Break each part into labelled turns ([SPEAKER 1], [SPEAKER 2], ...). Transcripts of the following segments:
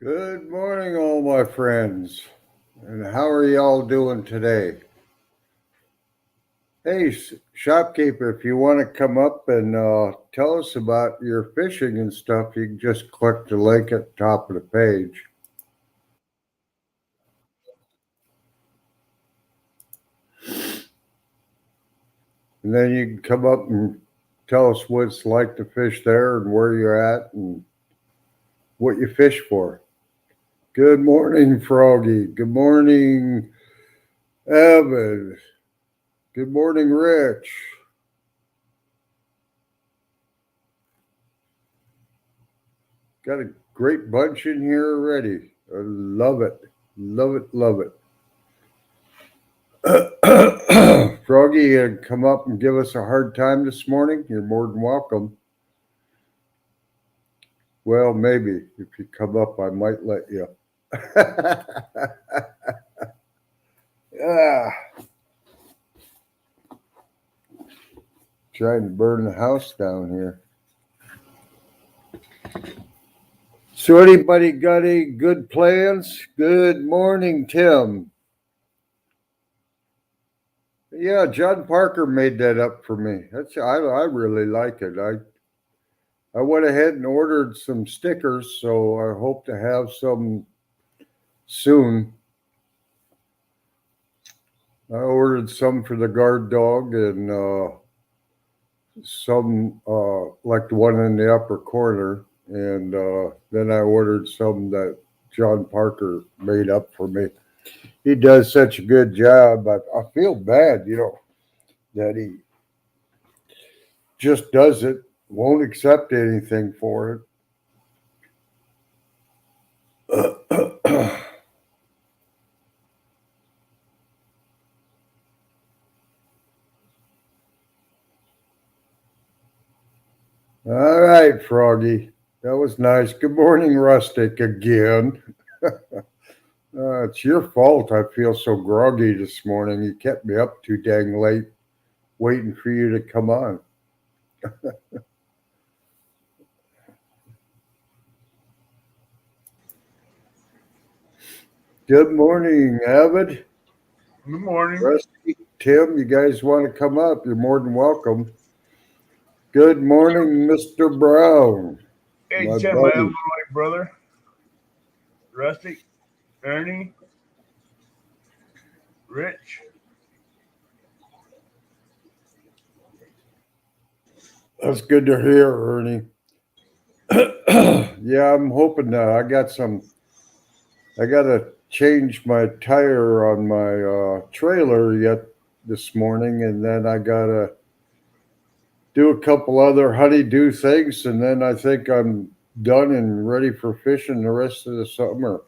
[SPEAKER 1] Good morning, all my friends. And how are y'all doing today? Hey, shopkeeper, if you want to come up and tell us about your fishing and stuff, you can just click the link at the top of the page. And then you can come up and tell us what it's like to fish there and where you're at and what you fish for. Good morning, Froggy. Good morning, Evan. Good morning, Rich. Got a great bunch in here already. I love it. Love it. Love it. Froggy, you come up and give us a hard time this morning? You're more than welcome. Well, maybe. If you come up, I might let you. Yeah. Trying to burn the house down here. So, anybody got any good plans? Good morning, Tim. Yeah, John Parker made that up for me. I really like it. I went ahead and ordered some stickers, so I hope to have some soon. I ordered some for the guard dog and some like the one in the upper corner, and then I ordered some that John Parker made up for me. He does such a good job, but I feel bad, that he just does it, won't accept anything for it. All right, Froggy. That was nice. Good morning, Rustic, again. It's your fault I feel so groggy this morning. You kept me up too dang late waiting for you to come on. Good morning, Avid.
[SPEAKER 2] Good morning.
[SPEAKER 1] Rusty, Tim, you guys want to come up? You're more than welcome. Good morning, Mr. Brown,
[SPEAKER 2] Hey,
[SPEAKER 1] my
[SPEAKER 2] Tim, I have
[SPEAKER 1] buddy.
[SPEAKER 2] my brother, Rusty, Ernie, Rich.
[SPEAKER 1] That's good to hear, Ernie. Yeah, I'm hoping that I got to change my tire on my trailer yet this morning, and then I got to do a couple other honeydew things, and then I think I'm done and ready for fishing the rest of the summer.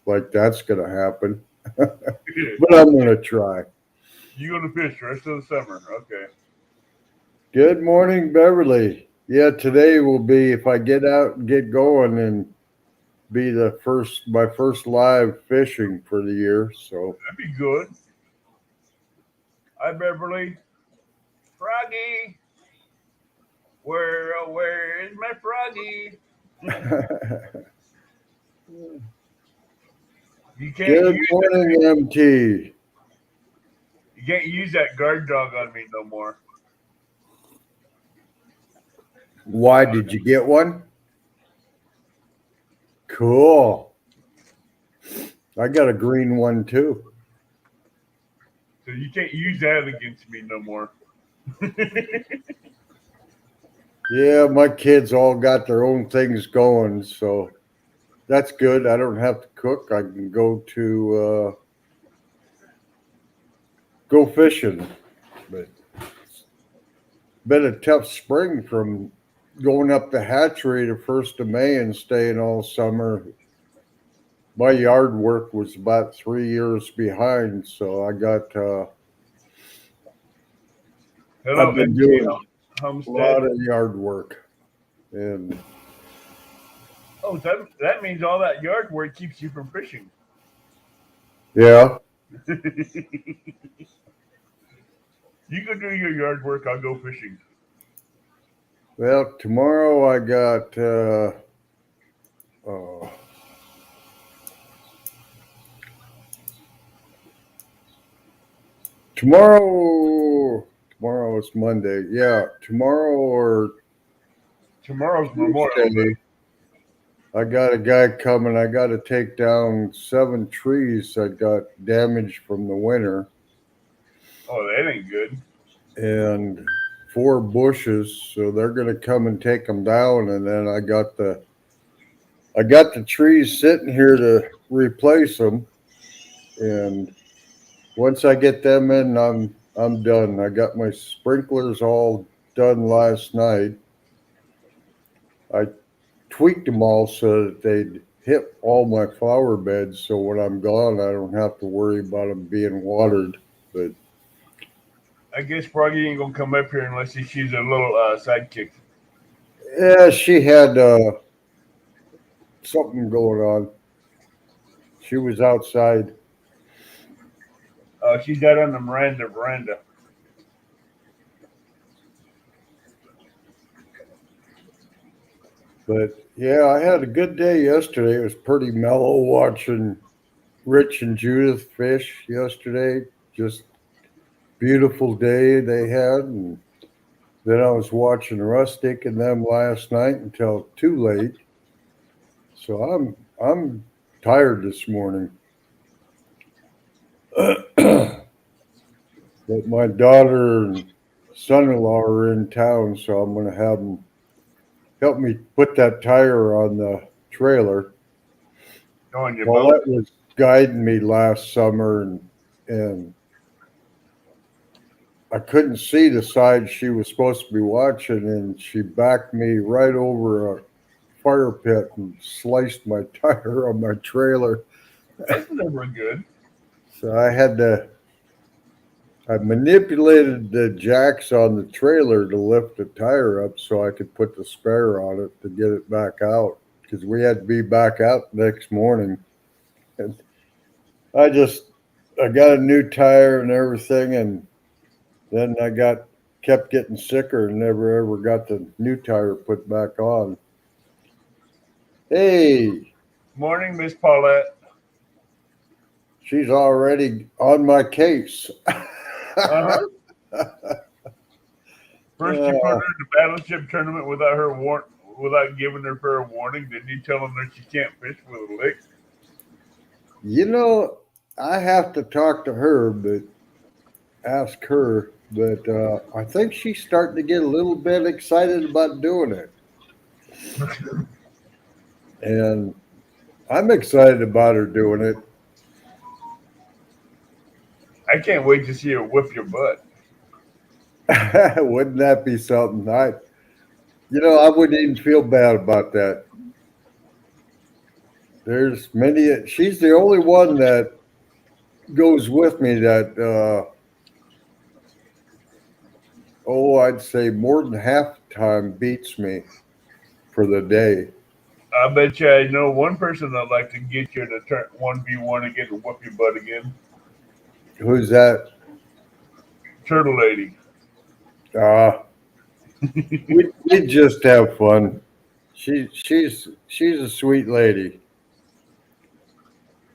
[SPEAKER 1] Like that's going to happen, but I'm going to try.
[SPEAKER 2] You going to fish the rest of the summer? Okay.
[SPEAKER 1] Good morning, Beverly. Yeah, today will be if I get out and get going and be my first live fishing for the year. So
[SPEAKER 2] That'd be good. Hi, Beverly. Froggy. Where is my Froggy? You can't
[SPEAKER 1] good
[SPEAKER 2] use
[SPEAKER 1] morning, MT.
[SPEAKER 2] you can't use that guard dog on me no more.
[SPEAKER 1] Why did you get one? Cool. I got a green one too.
[SPEAKER 2] So you can't use that against me no more.
[SPEAKER 1] Yeah, my kids all got their own things going, so that's good. I don't have to cook. I can go fishing. But it's been a tough spring from going up the hatchery the 1st of May and staying all summer. My yard work was about 3 years behind, so
[SPEAKER 2] Hello,
[SPEAKER 1] I've been
[SPEAKER 2] MT
[SPEAKER 1] doing a
[SPEAKER 2] Homestead.
[SPEAKER 1] lot of yard work, and
[SPEAKER 2] Oh, that means all that yard work keeps you from fishing.
[SPEAKER 1] yeah.
[SPEAKER 2] You go do your yard work. I'll go fishing.
[SPEAKER 1] Well, tomorrow I got uh, tomorrow. Tomorrow is Monday. Yeah, tomorrow or
[SPEAKER 2] Tomorrow's Memorial Day.
[SPEAKER 1] Tuesday. I got a guy coming. I got to take down 7 trees that got damaged from the winter
[SPEAKER 2] Oh, that ain't good.
[SPEAKER 1] and 4 bushes. So they're going to come and take them down. And then I got the trees sitting here to replace them. And once I get them in, I'm done. I got my sprinklers all done last night. I tweaked them all so that they'd hit all my flower beds. So when I'm gone, I don't have to worry about them being watered. But
[SPEAKER 2] I guess Froggy ain't gonna come up here unless she's a little sidekick.
[SPEAKER 1] yeah, she had something going on. She was outside.
[SPEAKER 2] She's out on the veranda.
[SPEAKER 1] But yeah, I had a good day yesterday. It was pretty mellow watching Rich and Judith fish yesterday. Just beautiful day they had. And then I was watching Rustic and them last night until too late. So I'm tired this morning. But my daughter and son-in-law are in town, so I'm going to have them help me put that tire on the trailer.
[SPEAKER 2] On your
[SPEAKER 1] Well,
[SPEAKER 2] boat.
[SPEAKER 1] that was guiding me last summer, and I couldn't see the side she was supposed to be watching, and she backed me right over a fire pit and sliced my tire on my trailer.
[SPEAKER 2] That's never good.
[SPEAKER 1] So I manipulated the jacks on the trailer to lift the tire up so I could put the spare on it to get it back out because we had to be back out next morning. And I got a new tire and everything, and then kept getting sicker and never ever got the new tire put back on. Hey,
[SPEAKER 2] Morning, Miss Paulette.
[SPEAKER 1] she's already on my case.
[SPEAKER 2] Uh-huh. First, you put her in the battleship tournament without giving her fair warning. Then you tell them that she can't fish with a lick.
[SPEAKER 1] You know, I have to talk to her, but ask her. But I think she's starting to get a little bit excited about doing it, and I'm excited about her doing it.
[SPEAKER 2] I can't wait to see her whip your butt.
[SPEAKER 1] Wouldn't that be something? I wouldn't even feel bad about that. There's many. She's the only one that goes with me that I'd say more than half the time beats me for the day.
[SPEAKER 2] I bet you I know one person that'd like to get you in a 1v1 again and whoop your butt again.
[SPEAKER 1] Who's that?
[SPEAKER 2] Turtle Lady.
[SPEAKER 1] Uh, we just have fun. She's a sweet lady.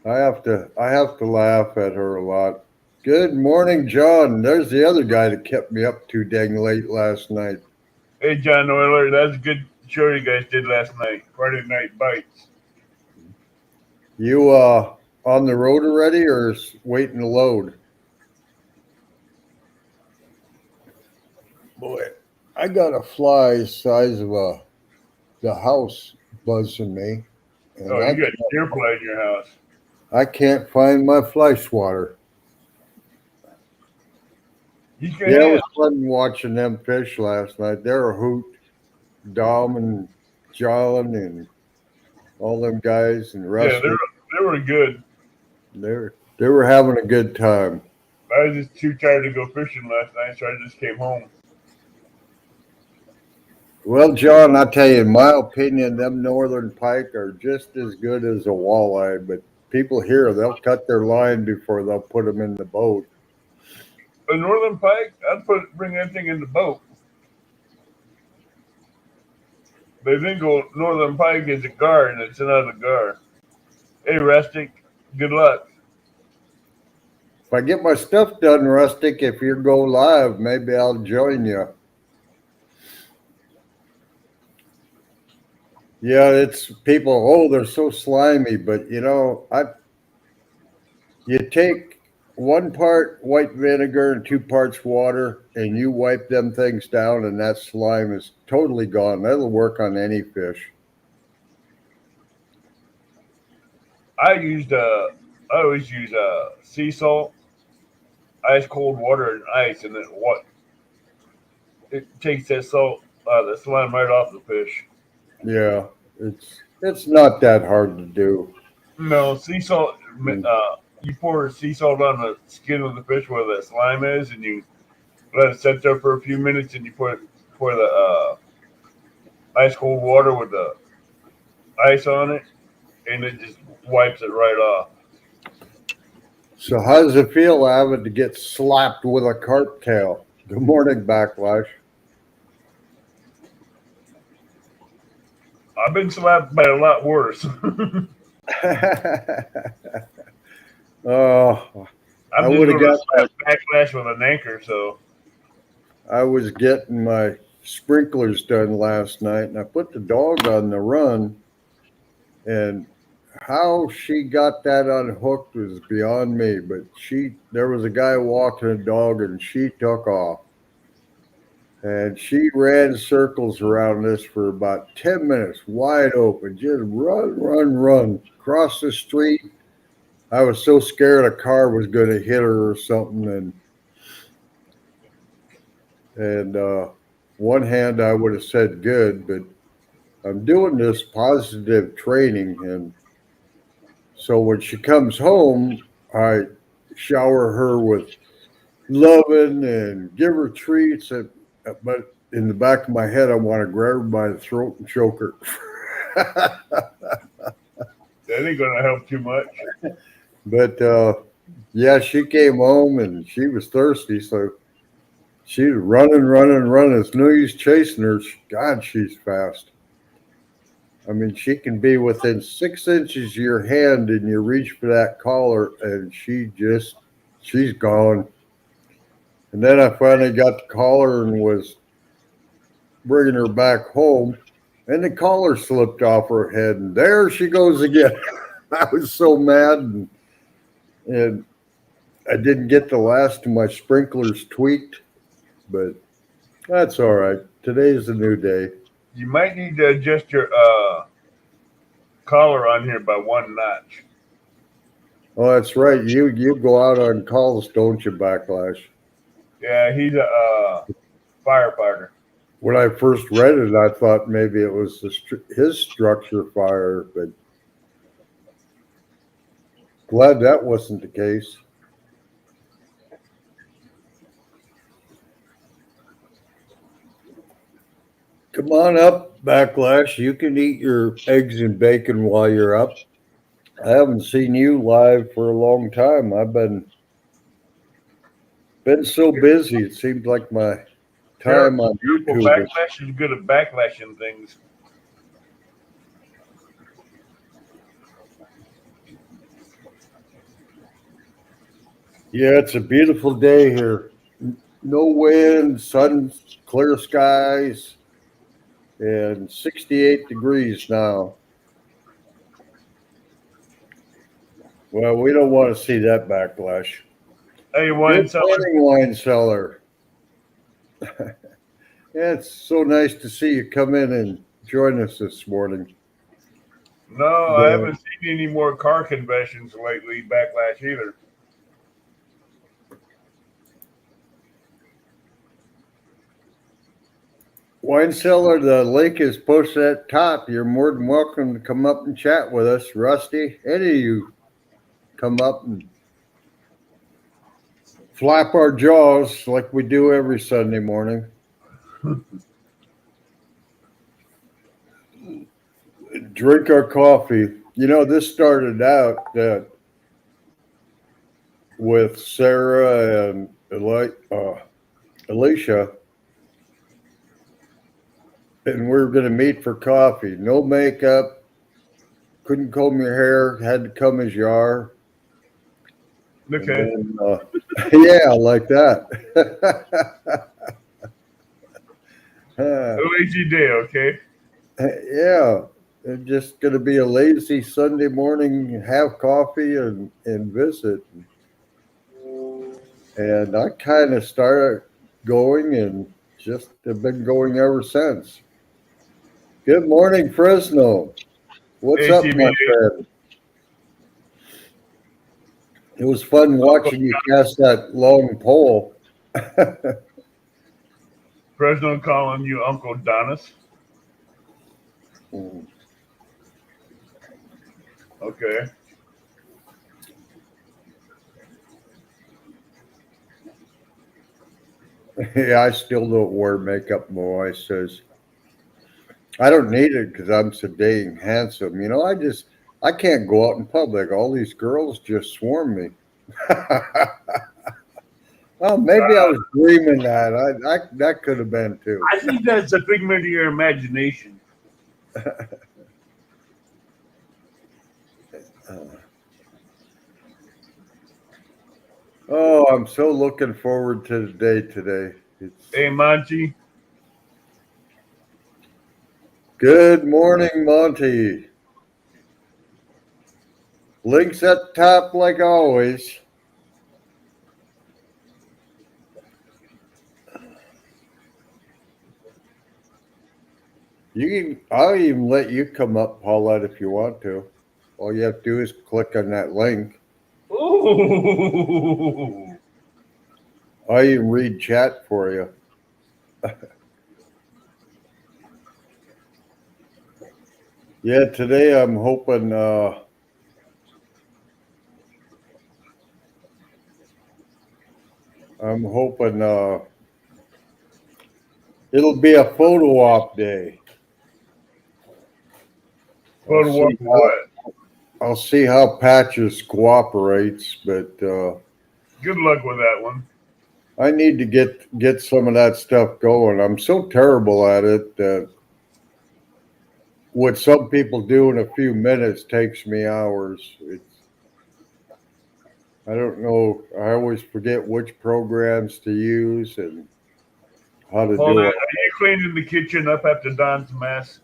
[SPEAKER 1] I have to laugh at her a lot. Good morning, John. There's the other guy that kept me up too dang late last night.
[SPEAKER 2] Hey, John Euler, that's a good show you guys did last night. Friday Night Bites.
[SPEAKER 1] You on the road already or waiting to load? Boy, I got a fly the size of the house buzzing me, and
[SPEAKER 2] Oh, you got deer fly in your house.
[SPEAKER 1] I can't find my fly swatter.
[SPEAKER 2] You can
[SPEAKER 1] Yeah, it
[SPEAKER 2] have.
[SPEAKER 1] was fun watching them fish last night. They were a hoot. Dom and John and all them guys and
[SPEAKER 2] Yeah,
[SPEAKER 1] Rusty.
[SPEAKER 2] they were good.
[SPEAKER 1] They were having a good time.
[SPEAKER 2] I was just too tired to go fishing last night, so I just came home.
[SPEAKER 1] Well, John, I tell you, in my opinion, them northern pike are just as good as a walleye. But people here, they'll cut their line before they'll put them in the boat.
[SPEAKER 2] A northern pike, bring that thing in the boat. They think northern pike is a gar, and it's not a gar. Hey, Rustic, good luck.
[SPEAKER 1] If I get my stuff done, Rustic, if you go live, maybe I'll join you. Yeah, it's people. Oh, they're so slimy, but you take 1 part white vinegar and 2 parts water, and you wipe them things down, and that slime is totally gone. That'll work on any fish.
[SPEAKER 2] I always use sea salt, ice cold water, and ice, and then what it takes that salt, the slime right off the fish.
[SPEAKER 1] Yeah, it's not that hard to do.
[SPEAKER 2] No, sea salt.
[SPEAKER 1] Mm.
[SPEAKER 2] You pour sea salt on the skin of the fish where the slime is, and you let it sit there for a few minutes, and you pour the ice cold water with the ice on it, and it just wipes it right off.
[SPEAKER 1] So how does it feel having to get slapped with a carp tail? Good morning, Backlash.
[SPEAKER 2] I've been slapped by a lot worse.
[SPEAKER 1] Oh, I
[SPEAKER 2] I'm just
[SPEAKER 1] would have
[SPEAKER 2] going to
[SPEAKER 1] got
[SPEAKER 2] slap backlash with an anchor. So
[SPEAKER 1] I was getting my sprinklers done last night, and I put the dog on the run, and how she got that unhooked was beyond me. But there was a guy walking a dog, and she took off, and she ran circles around this for about 10 minutes, wide open, just run, run, run across the street. I was so scared a car was going to hit her or something, and one hand I would have said good, but I'm doing this positive training, and so when she comes home, I shower her with loving and give her treats, but in the back of my head, I want to grab her by the throat and choke her.
[SPEAKER 2] that ain't going to help too much.
[SPEAKER 1] But yeah, she came home and she was thirsty, so she was running, running, running. As no use chasing her. God, she's fast. I mean, she can be within 6 inches of your hand, and you reach for that collar, and she's gone. And then I finally got the collar and was bringing her back home, and the collar slipped off her head, and there she goes again. I was so mad, and I didn't get the last of my sprinklers tweaked, but that's all right. Today's a new day.
[SPEAKER 2] You might need to adjust your collar on here by 1 notch.
[SPEAKER 1] Oh, that's right. You go out on calls, don't you, Backlash?
[SPEAKER 2] Yeah, he's a firefighter.
[SPEAKER 1] When I first read it, I thought maybe it was his structure fire, but glad that wasn't the case. Come on up, Backlash. You can eat your eggs and bacon while you're up. I haven't seen you live for a long time. I've been so busy. It seems like my time on YouTube.
[SPEAKER 2] Backlash is good at backlashing things.
[SPEAKER 1] Yeah, it's a beautiful day here. No wind, sun, clear skies, and 68 degrees now. Well, we don't want to see that Backlash.
[SPEAKER 2] Hey, wine cellar.
[SPEAKER 1] Wine cellar. Yeah, it's so nice to see you come in and join us this morning.
[SPEAKER 2] No, I haven't seen any more car conventions lately, Backlash either.
[SPEAKER 1] Wine cellar, the link is posted at top. You're more than welcome to come up and chat with us. Rusty, any of you come up and flap our jaws like we do every Sunday morning. Drink our coffee. You know, this started out with Sarah and Alicia, and we were going to meet for coffee. No makeup, couldn't comb your hair, had to come as you are. And
[SPEAKER 2] Okay.
[SPEAKER 1] then, yeah, like that.
[SPEAKER 2] A lazy day, okay?
[SPEAKER 1] Yeah, it's just going to be a lazy Sunday morning, have coffee and visit. And I kind of started going and just have been going ever since. Good morning, Fresno. What's up, my
[SPEAKER 2] ATV
[SPEAKER 1] friend? It was fun watching you cast that long pole.
[SPEAKER 2] Fresno calling you Uncle Donis. Okay.
[SPEAKER 1] Yeah, I still don't wear makeup. My wife says I don't need it because I'm so dang handsome. I can't go out in public. All these girls just swarm me. Well, maybe I was dreaming that. That could have been too.
[SPEAKER 2] I think that's a figment of your imagination.
[SPEAKER 1] Oh, I'm so looking forward to the day today. It's
[SPEAKER 2] Hey, Monty.
[SPEAKER 1] good morning, Monty. Links at top like always. I'll even let you come up, Paulette, if you want to. All you have to do is click on that link.
[SPEAKER 2] Ooh.
[SPEAKER 1] I even read chat for you. Yeah, today I'm hoping it'll be a photo op day. I'll
[SPEAKER 2] Photo walk
[SPEAKER 1] see
[SPEAKER 2] of
[SPEAKER 1] how
[SPEAKER 2] what?
[SPEAKER 1] I'll see how Patches cooperates, but
[SPEAKER 2] Good luck with that one.
[SPEAKER 1] I need to get some of that stuff going. I'm so terrible at it that what some people do in a few minutes takes me hours. I don't know. I always forget which programs to use and how to
[SPEAKER 2] Paulette,
[SPEAKER 1] do
[SPEAKER 2] are
[SPEAKER 1] it.
[SPEAKER 2] you cleaning the kitchen up after Don's mess?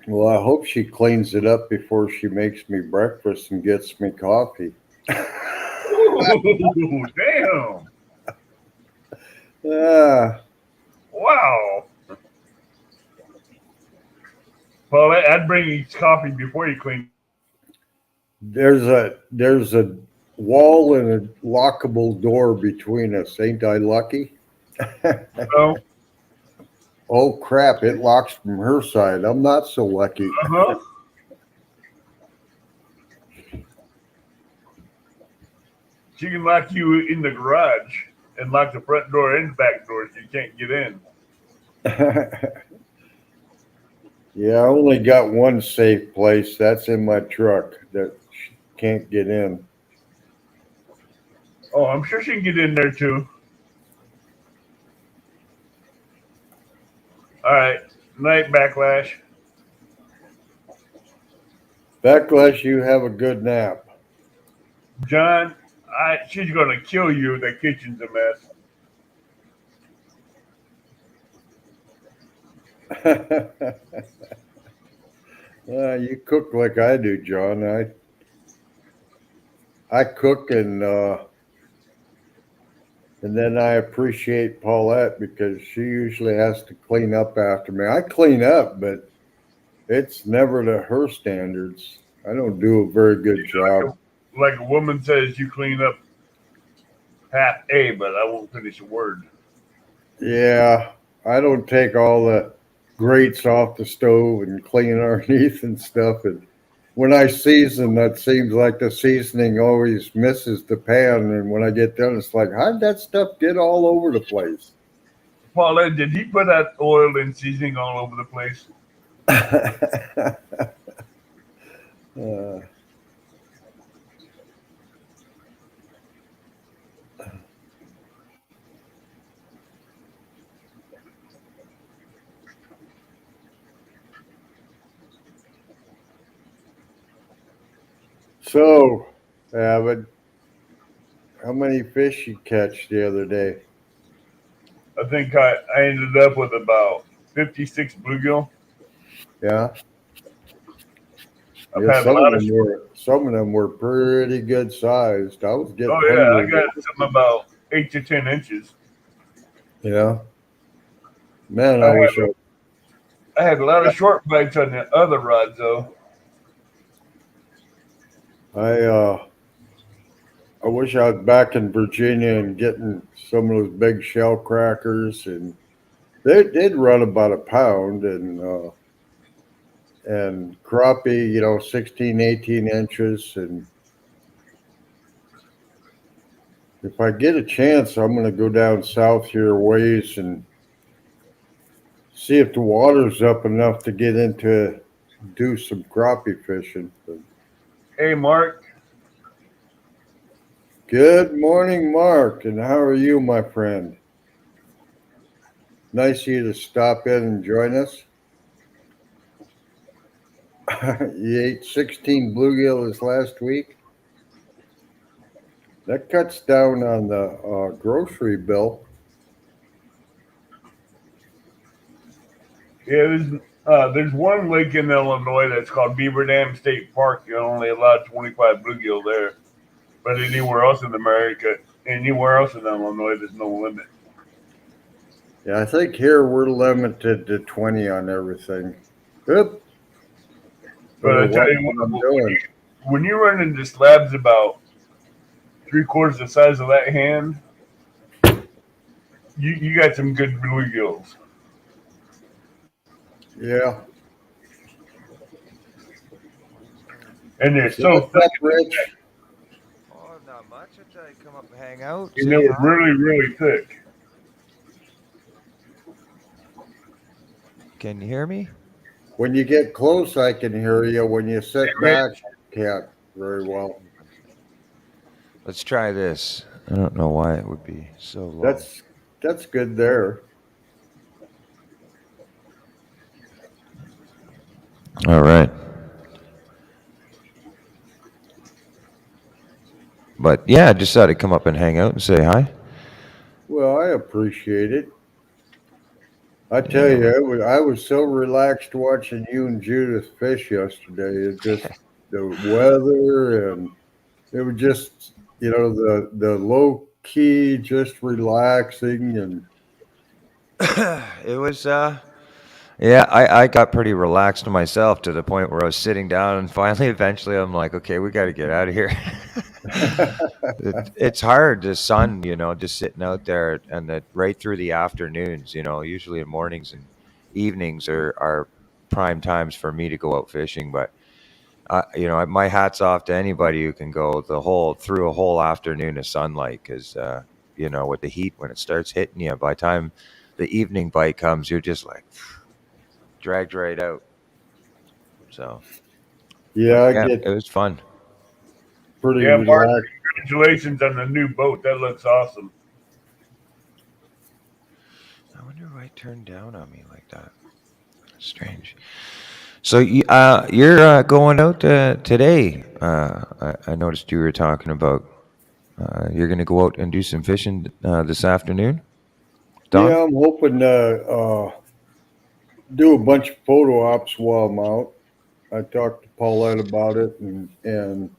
[SPEAKER 1] Well, I hope she cleans it up before she makes me breakfast and gets me coffee.
[SPEAKER 2] Ooh, damn.
[SPEAKER 1] Ah,
[SPEAKER 2] Wow. Paulette, I'd bring you coffee before you clean.
[SPEAKER 1] there's a wall and a lockable door between us. Ain't I lucky?
[SPEAKER 2] No?
[SPEAKER 1] Oh crap! It locks from her side. I'm not so lucky.
[SPEAKER 2] Uh-huh. She can lock you in the garage and lock the front door and the back door so you can't get in.
[SPEAKER 1] Yeah, I only got one safe place. That's in my truck that she can't get in.
[SPEAKER 2] Oh, I'm sure she can get in there too. All right. Night, Backlash.
[SPEAKER 1] Backlash, you have a good nap.
[SPEAKER 2] John, she's going to kill you. The kitchen's a mess.
[SPEAKER 1] You cook like I do, John. I cook and then I appreciate Paulette because she usually has to clean up after me. I clean up, but it's never to her standards. I don't do a very good job.
[SPEAKER 2] Like a woman says, you clean up half A, but I won't finish a word.
[SPEAKER 1] Yeah, I don't take all the grates off the stove and clean underneath and stuff. And when I season, that seems like the seasoning always misses the pan. And when I get done, it's like, how did that stuff get all over the place?
[SPEAKER 2] Paulette, did he put that oil and seasoning all over the place?
[SPEAKER 1] Uh, so, Avid, How many fish you catch the other day?
[SPEAKER 2] I think I ended up with about 56 bluegill.
[SPEAKER 1] Yeah,
[SPEAKER 2] I've
[SPEAKER 1] yeah.
[SPEAKER 2] had a lot of short.
[SPEAKER 1] Some of them were pretty good sized. I was
[SPEAKER 2] Oh
[SPEAKER 1] getting
[SPEAKER 2] yeah, I
[SPEAKER 1] hungry.
[SPEAKER 2] got some about 8 to 10 inches.
[SPEAKER 1] Yeah, man.
[SPEAKER 2] I
[SPEAKER 1] I
[SPEAKER 2] had
[SPEAKER 1] wish
[SPEAKER 2] I had a lot of short bites on the other rods though.
[SPEAKER 1] I I wish I was back in Virginia and getting some of those big shell crackers, and they did run about a pound, and crappie, 16, 18 inches. And if I get a chance, I'm going to go down south here a ways and see if the water's up enough to get into do some crappie fishing. But
[SPEAKER 2] Hey Mark,
[SPEAKER 1] good morning, Mark, and how are you, my friend? Nice of you to stop in and join us. You ate 16 bluegill this last week. That cuts down on the grocery bill.
[SPEAKER 2] yeah, there's one lake in Illinois that's called Beaver Dam State Park. You're only allowed 25 bluegill there, but anywhere else in America, anywhere else in Illinois, there's no limit.
[SPEAKER 1] Yeah, I think here we're limited to 20 on everything. Oop, don't
[SPEAKER 2] But
[SPEAKER 1] know
[SPEAKER 2] I tell
[SPEAKER 1] what
[SPEAKER 2] you
[SPEAKER 1] I'm
[SPEAKER 2] what,
[SPEAKER 1] doing.
[SPEAKER 2] when you run into slabs about 3/4 the size of that hand, you got some good bluegills,
[SPEAKER 1] Yeah.
[SPEAKER 2] and they're
[SPEAKER 1] So
[SPEAKER 2] so
[SPEAKER 1] what's
[SPEAKER 2] thick
[SPEAKER 1] up, Rich?
[SPEAKER 3] Oh, not much. I thought I'd come up and hang out,
[SPEAKER 2] and they
[SPEAKER 3] say
[SPEAKER 2] were
[SPEAKER 3] hi.
[SPEAKER 2] really thick.
[SPEAKER 3] Can you hear me?
[SPEAKER 1] When you get close, I can hear you. When you sit
[SPEAKER 2] Hey,
[SPEAKER 1] back, can't very well.
[SPEAKER 3] Let's try this. I don't know why it would be so low.
[SPEAKER 1] That's that's good there.
[SPEAKER 3] All right. But yeah, I just thought I'd come up and hang out and say hi.
[SPEAKER 1] Well, I appreciate it. I tell
[SPEAKER 3] Yeah.
[SPEAKER 1] you, I was so relaxed watching you and Judith fish yesterday. It just the weather, and it was just the low key, just relaxing. And
[SPEAKER 3] It was yeah, I got pretty relaxed myself to the point where I was sitting down and finally eventually I'm like, okay, we got to get out of here. It's hard, the sun, just sitting out there and right through the afternoons, usually in mornings and evenings are prime times for me to go out fishing. But, my hat's off to anybody who can go through a whole afternoon of sunlight because, with the heat, when it starts hitting you, by the time the evening bite comes, you're just like dragged right out. So,
[SPEAKER 1] yeah,
[SPEAKER 3] but
[SPEAKER 1] I
[SPEAKER 3] yeah,
[SPEAKER 1] get
[SPEAKER 3] it was fun.
[SPEAKER 1] pretty
[SPEAKER 2] Yeah, Mark,
[SPEAKER 1] relaxed.
[SPEAKER 2] congratulations on the new boat. That looks awesome.
[SPEAKER 3] I wonder why it turned down on me like that. Strange. So you're going out today. I noticed you were talking about you're going to go out and do some fishing this afternoon, Don.
[SPEAKER 1] Yeah, I'm hoping to do a bunch of photo ops while I'm out. I talked to Paulette about it, and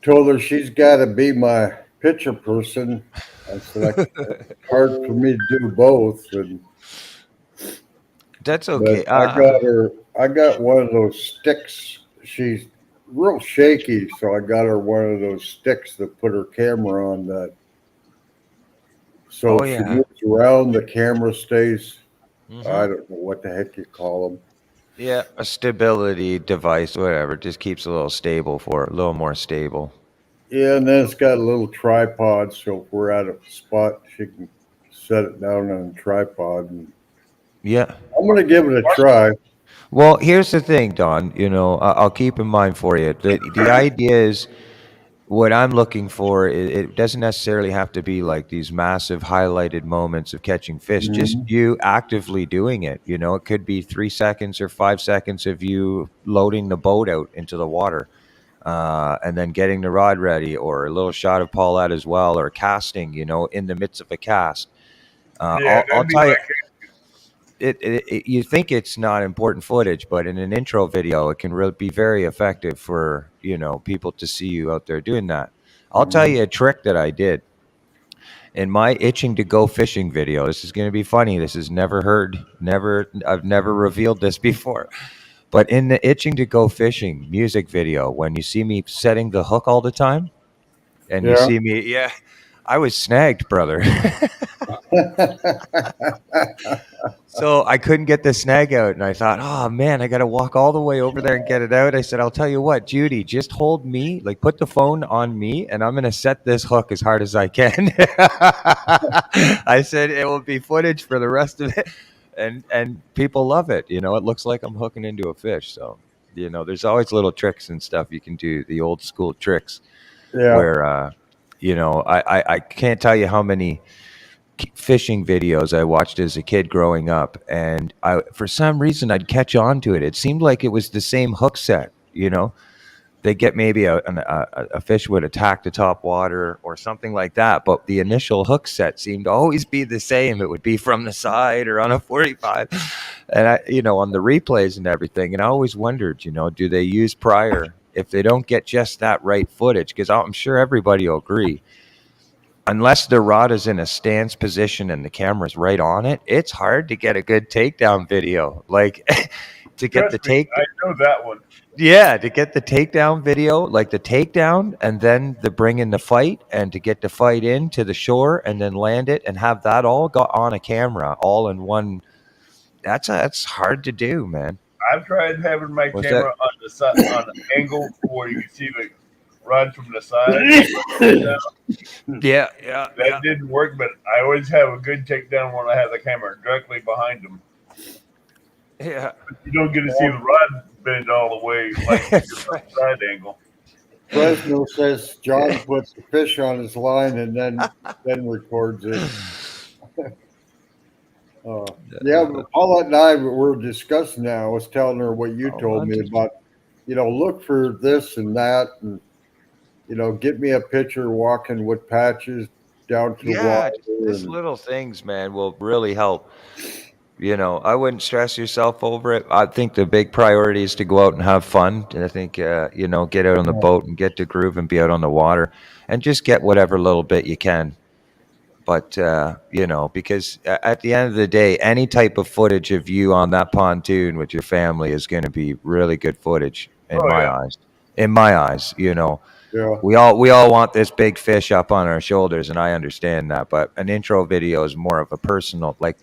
[SPEAKER 1] told her she's got to be my picture person. I said hard for me to do both,
[SPEAKER 3] That's
[SPEAKER 1] but
[SPEAKER 3] okay.
[SPEAKER 1] I got one of those sticks. She's real shaky, so I got her one of those sticks that put her camera on that. So
[SPEAKER 3] Oh
[SPEAKER 1] if she
[SPEAKER 3] yeah,
[SPEAKER 1] moves around, the camera stays.
[SPEAKER 3] hmm
[SPEAKER 1] I don't know what the heck you call them.
[SPEAKER 3] yeah, a stability device, whatever, just keeps a little more stable.
[SPEAKER 1] Yeah, and then it's got a little tripod, so if we're at a spot, she can set it down on a tripod. And
[SPEAKER 3] Yeah.
[SPEAKER 1] I'm gonna give it a try.
[SPEAKER 3] Well, here's the thing, Don. I'll keep in mind for you. The idea is what I'm looking for. It doesn't necessarily have to be like these massive highlighted moments of catching fish. Just
[SPEAKER 1] Mhm.
[SPEAKER 3] you actively doing it. It could be 3 seconds or 5 seconds of you loading the boat out into the water. and then getting the rod ready, or a little shot of Paulette as well, or casting, in the midst of a cast.
[SPEAKER 2] Yeah,
[SPEAKER 3] I'll
[SPEAKER 2] that'd be
[SPEAKER 3] tell you,
[SPEAKER 2] my
[SPEAKER 3] you think it's not important footage, but in an intro video, it can really be very effective for, people to see you out there doing that. I'll tell you a trick that I did in my itching to go fishing video. This is going to be funny. This is I've never revealed this before. But in the itching to go fishing music video, when you see me setting the hook all the time and you
[SPEAKER 1] Yeah.
[SPEAKER 3] see me, yeah, I was snagged, brother. So I couldn't get the snag out, and I thought, oh man, I got to walk all the way over there and get it out. I said, I'll tell you what, Judy, just hold me, like put the phone on me, and I'm going to set this hook as hard as I can. I said it will be footage for the rest of it, and people love it. It looks like I'm hooking into a fish. So there's always little tricks and stuff you can do, the old school tricks
[SPEAKER 1] Yeah.
[SPEAKER 3] where I can't tell you how many fishing videos I watched as a kid growing up, and for some reason I'd catch on to it. It seemed like it was the same hook set. They get maybe a fish would attack the top water or something like that, but the initial hook set seemed to always be the same. It would be from the side or on a 45, and on the replays and everything. And I always wondered, do they use prior if they don't get just that right footage? Because I'm sure everybody will agree, unless the rod is in a stance position and the camera's right on it, it's hard to get a good takedown video. Like to get the
[SPEAKER 2] trust me, I know that one.
[SPEAKER 3] to get the takedown video, like the takedown and then the bring in the fight, and to get the fight into the shore and then land it and have that all got on a camera all in one. That's hard to do, man.
[SPEAKER 2] I've tried having my
[SPEAKER 3] Was
[SPEAKER 2] camera
[SPEAKER 3] that
[SPEAKER 2] on the side, on an angle where you can see the rod from the side.
[SPEAKER 3] yeah,
[SPEAKER 2] That didn't work, but I always have a good takedown when I have the camera directly behind them.
[SPEAKER 3] yeah.
[SPEAKER 2] You don't get to see the rod bend all the way like the side angle.
[SPEAKER 1] Fresno says John puts the fish on his line and then records it. Yeah, but Paulette and I were discussing that. I was telling her what you told me about, look for this and that, and get me a picture walking with patches down to the water.
[SPEAKER 3] Just little things, man, will really help. I wouldn't stress yourself over it. I think the big priority is to go out and have fun. And I think, get out on the boat and get to groove and be out on the water and just get whatever little bit you can. But, because at the end of the day, any type of footage of you on that pontoon with your family is going to be really good footage in my eyes. In my eyes,
[SPEAKER 1] Yeah.
[SPEAKER 3] we all want this big fish up on our shoulders, and I understand that. But an intro video is more of a personal, like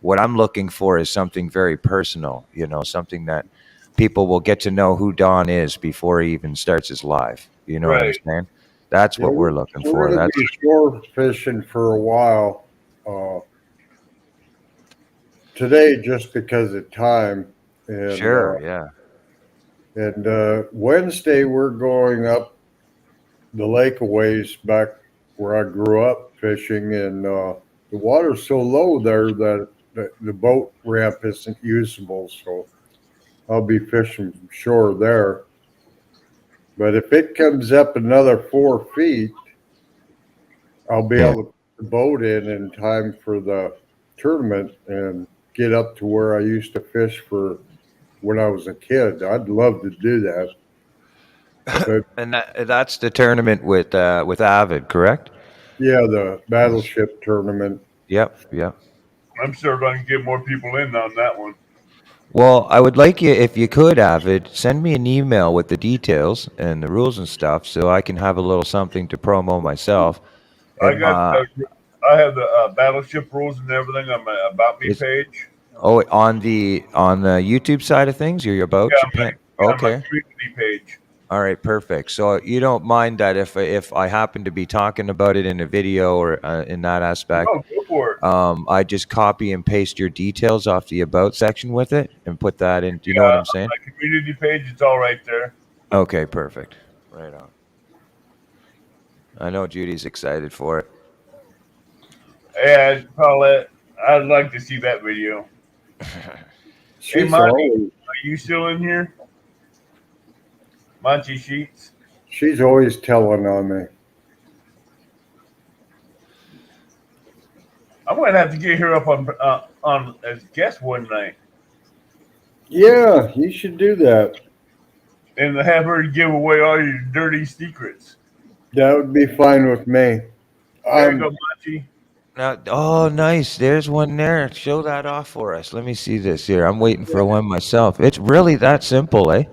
[SPEAKER 3] what I'm looking for is something very personal, something that people will get to know who Don is before he even starts his live. You know what I'm saying? That's what we're looking for.
[SPEAKER 1] We're going to be shore fishing for a while today, just because of time. And,
[SPEAKER 3] yeah.
[SPEAKER 1] And Wednesday, we're going up the lake a ways back where I grew up fishing, and the water's so low there that the boat ramp isn't usable. So I'll be fishing from shore there. But if it comes up another 4 feet, I'll be able to put the boat in time for the tournament and get up to where I used to fish for when I was a kid. I'd love to do that. But,
[SPEAKER 3] and that's the tournament with Avid, correct?
[SPEAKER 1] Yeah, the battleship tournament.
[SPEAKER 3] Yep.
[SPEAKER 2] I'm sure going to get more people in on that one.
[SPEAKER 3] Well, I would like you, if you could, Avid, send me an email with the details and the rules and stuff, so I can have a little something to promo myself.
[SPEAKER 2] I have the battleship rules and everything on my About Me page.
[SPEAKER 3] Oh, on the YouTube side of things, you're about Japan.
[SPEAKER 2] On my community page.
[SPEAKER 3] All right, perfect. So you don't mind that if I happen to be talking about it in a video or in that aspect?
[SPEAKER 2] Oh, go for it.
[SPEAKER 3] I just copy and paste your details off the About section with it and put that in. Do you know what I'm saying?
[SPEAKER 2] On my community page, it's all right there.
[SPEAKER 3] Okay, perfect. Right on. I know Judy's excited for it.
[SPEAKER 2] Yeah, Paulette, I'd like to see that video. Hey, Monty, are you still in here? Monty Sheets?
[SPEAKER 1] She's always telling on me.
[SPEAKER 2] I'm gonna have to get her up on as guest one night
[SPEAKER 1] Yeah, you should do that.
[SPEAKER 2] and have her give away all your dirty secrets.
[SPEAKER 1] That would be fine with me.
[SPEAKER 2] There you go, Machi.
[SPEAKER 3] Now, oh, nice. There's one there. Show that off for us. Let me see this here. I'm waiting for one myself. It's really that simple, eh?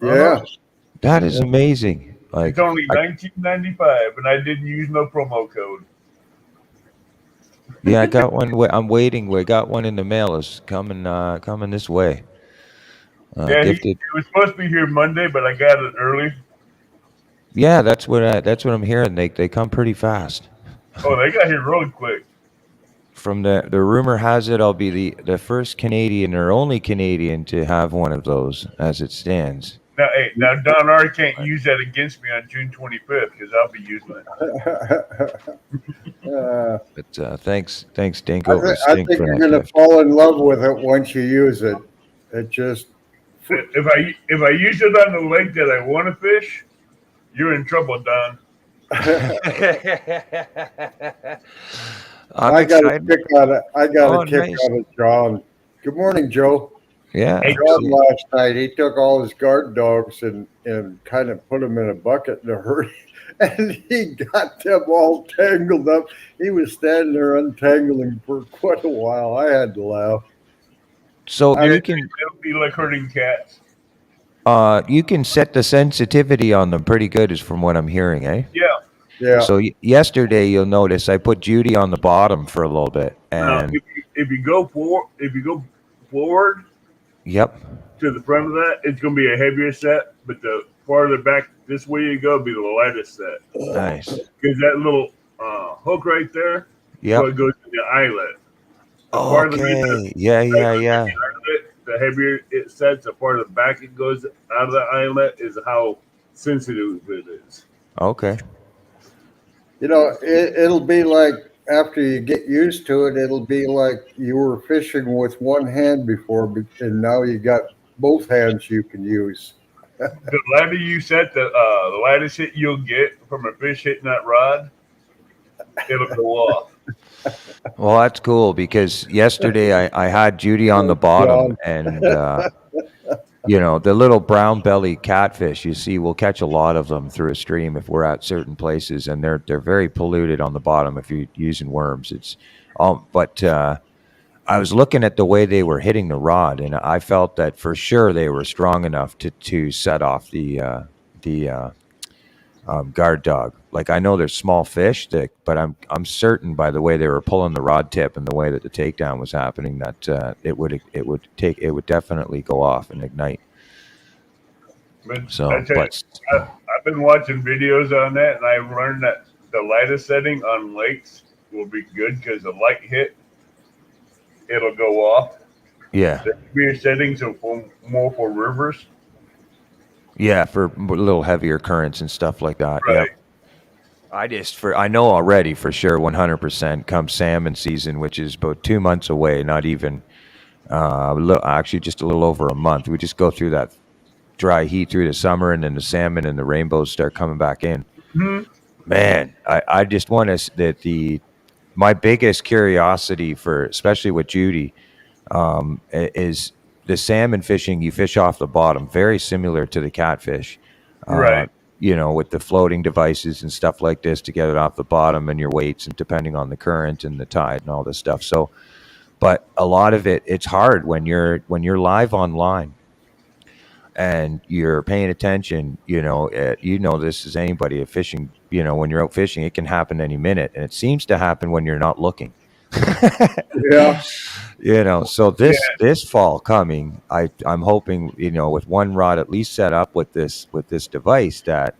[SPEAKER 1] Yeah.
[SPEAKER 3] That is amazing. Like,
[SPEAKER 2] It's only $19.95, and I didn't use no promo code.
[SPEAKER 3] yeah, I got one. I'm waiting. We got one in the mail. It's coming this way.
[SPEAKER 2] Yeah, it
[SPEAKER 3] Gifted.
[SPEAKER 2] was supposed to be here Monday, but I got it early.
[SPEAKER 3] Yeah, that's what I'm hearing. They come pretty fast.
[SPEAKER 2] Oh, they got here really quick.
[SPEAKER 3] From the rumor has it, I'll be the first Canadian or only Canadian to have one of those as it stands.
[SPEAKER 2] Now Don R can't use that against me on June 25th because I'll be using it.
[SPEAKER 3] But thanks, Dinko.
[SPEAKER 1] I think you're going to fall in love with it once you use it. It just.
[SPEAKER 2] If I use it on the lake that I want to fish, you're in trouble, Don.
[SPEAKER 1] I got a kick out of
[SPEAKER 3] Nice.
[SPEAKER 1] out of John. Good morning, Joe.
[SPEAKER 3] Yeah.
[SPEAKER 1] John last night he took all his guard dogs and kind of put them in a bucket in a hurry, and he got them all tangled up. He was standing there untangling for quite a while. I had to laugh.
[SPEAKER 3] So
[SPEAKER 2] It'll be like herding cats.
[SPEAKER 3] You can set the sensitivity on them pretty good, is from what I'm hearing, eh?
[SPEAKER 1] Yeah.
[SPEAKER 3] So yesterday, you'll notice I put Judy on the bottom for a little bit, and
[SPEAKER 2] if you go forward,
[SPEAKER 3] yep,
[SPEAKER 2] to the front of that, it's going to be a heavier set. But the farther back this way you go, be the lightest set.
[SPEAKER 3] Nice.
[SPEAKER 2] Because that little hook right there,
[SPEAKER 3] yep,
[SPEAKER 2] it goes to the eyelet.
[SPEAKER 3] Okay. Yeah.
[SPEAKER 2] The heavier it sets, the farther back it goes out of the eyelet is how sensitive it is.
[SPEAKER 3] Okay.
[SPEAKER 1] You know, it'll be like after you get used to it, it'll be like you were fishing with one hand before, and now you got both hands you can use.
[SPEAKER 2] The lighter you set, the lightest hit you'll get from a fish hitting that rod, it'll go off.
[SPEAKER 3] Well, that's cool because yesterday I had Judy on the bottom, and the little brown belly catfish you see, we'll catch a lot of them through a stream if we're at certain places, and they're very polluted on the bottom if you're using worms. It's but I was looking at the way they were hitting the rod, and I felt that for sure they were strong enough to set off the guard dog. Like, I know they're small fish, but I'm certain by the way they were pulling the rod tip and the way that the takedown was happening that it would definitely go off and ignite.
[SPEAKER 2] I've been watching videos on that, and I've learned that the lightest setting on lakes will be good because the light hit, it'll go off.
[SPEAKER 3] Yeah.
[SPEAKER 2] The heavier settings are more for rivers.
[SPEAKER 3] Yeah, for a little heavier currents and stuff like that.
[SPEAKER 2] Right.
[SPEAKER 3] Yeah. I know already for sure 100% come salmon season, which is about 2 months away, not even actually just a little over a month. We just go through that dry heat through the summer, and then the salmon and the rainbows start coming back in.
[SPEAKER 2] Mm-hmm.
[SPEAKER 3] Man, I just want to my biggest curiosity for, especially with Judy, is the salmon fishing. You fish off the bottom, very similar to the catfish.
[SPEAKER 2] Right.
[SPEAKER 3] With the floating devices and stuff like this to get it off the bottom, and your weights, and depending on the current and the tide and all this stuff. So, but a lot of it's hard when you're live online and you're paying attention. This is anybody fishing. When you're out fishing, it can happen any minute, and it seems to happen when you're not looking.
[SPEAKER 1] Yeah.
[SPEAKER 3] So this fall coming, I'm hoping, with one rod at least set up with this device, that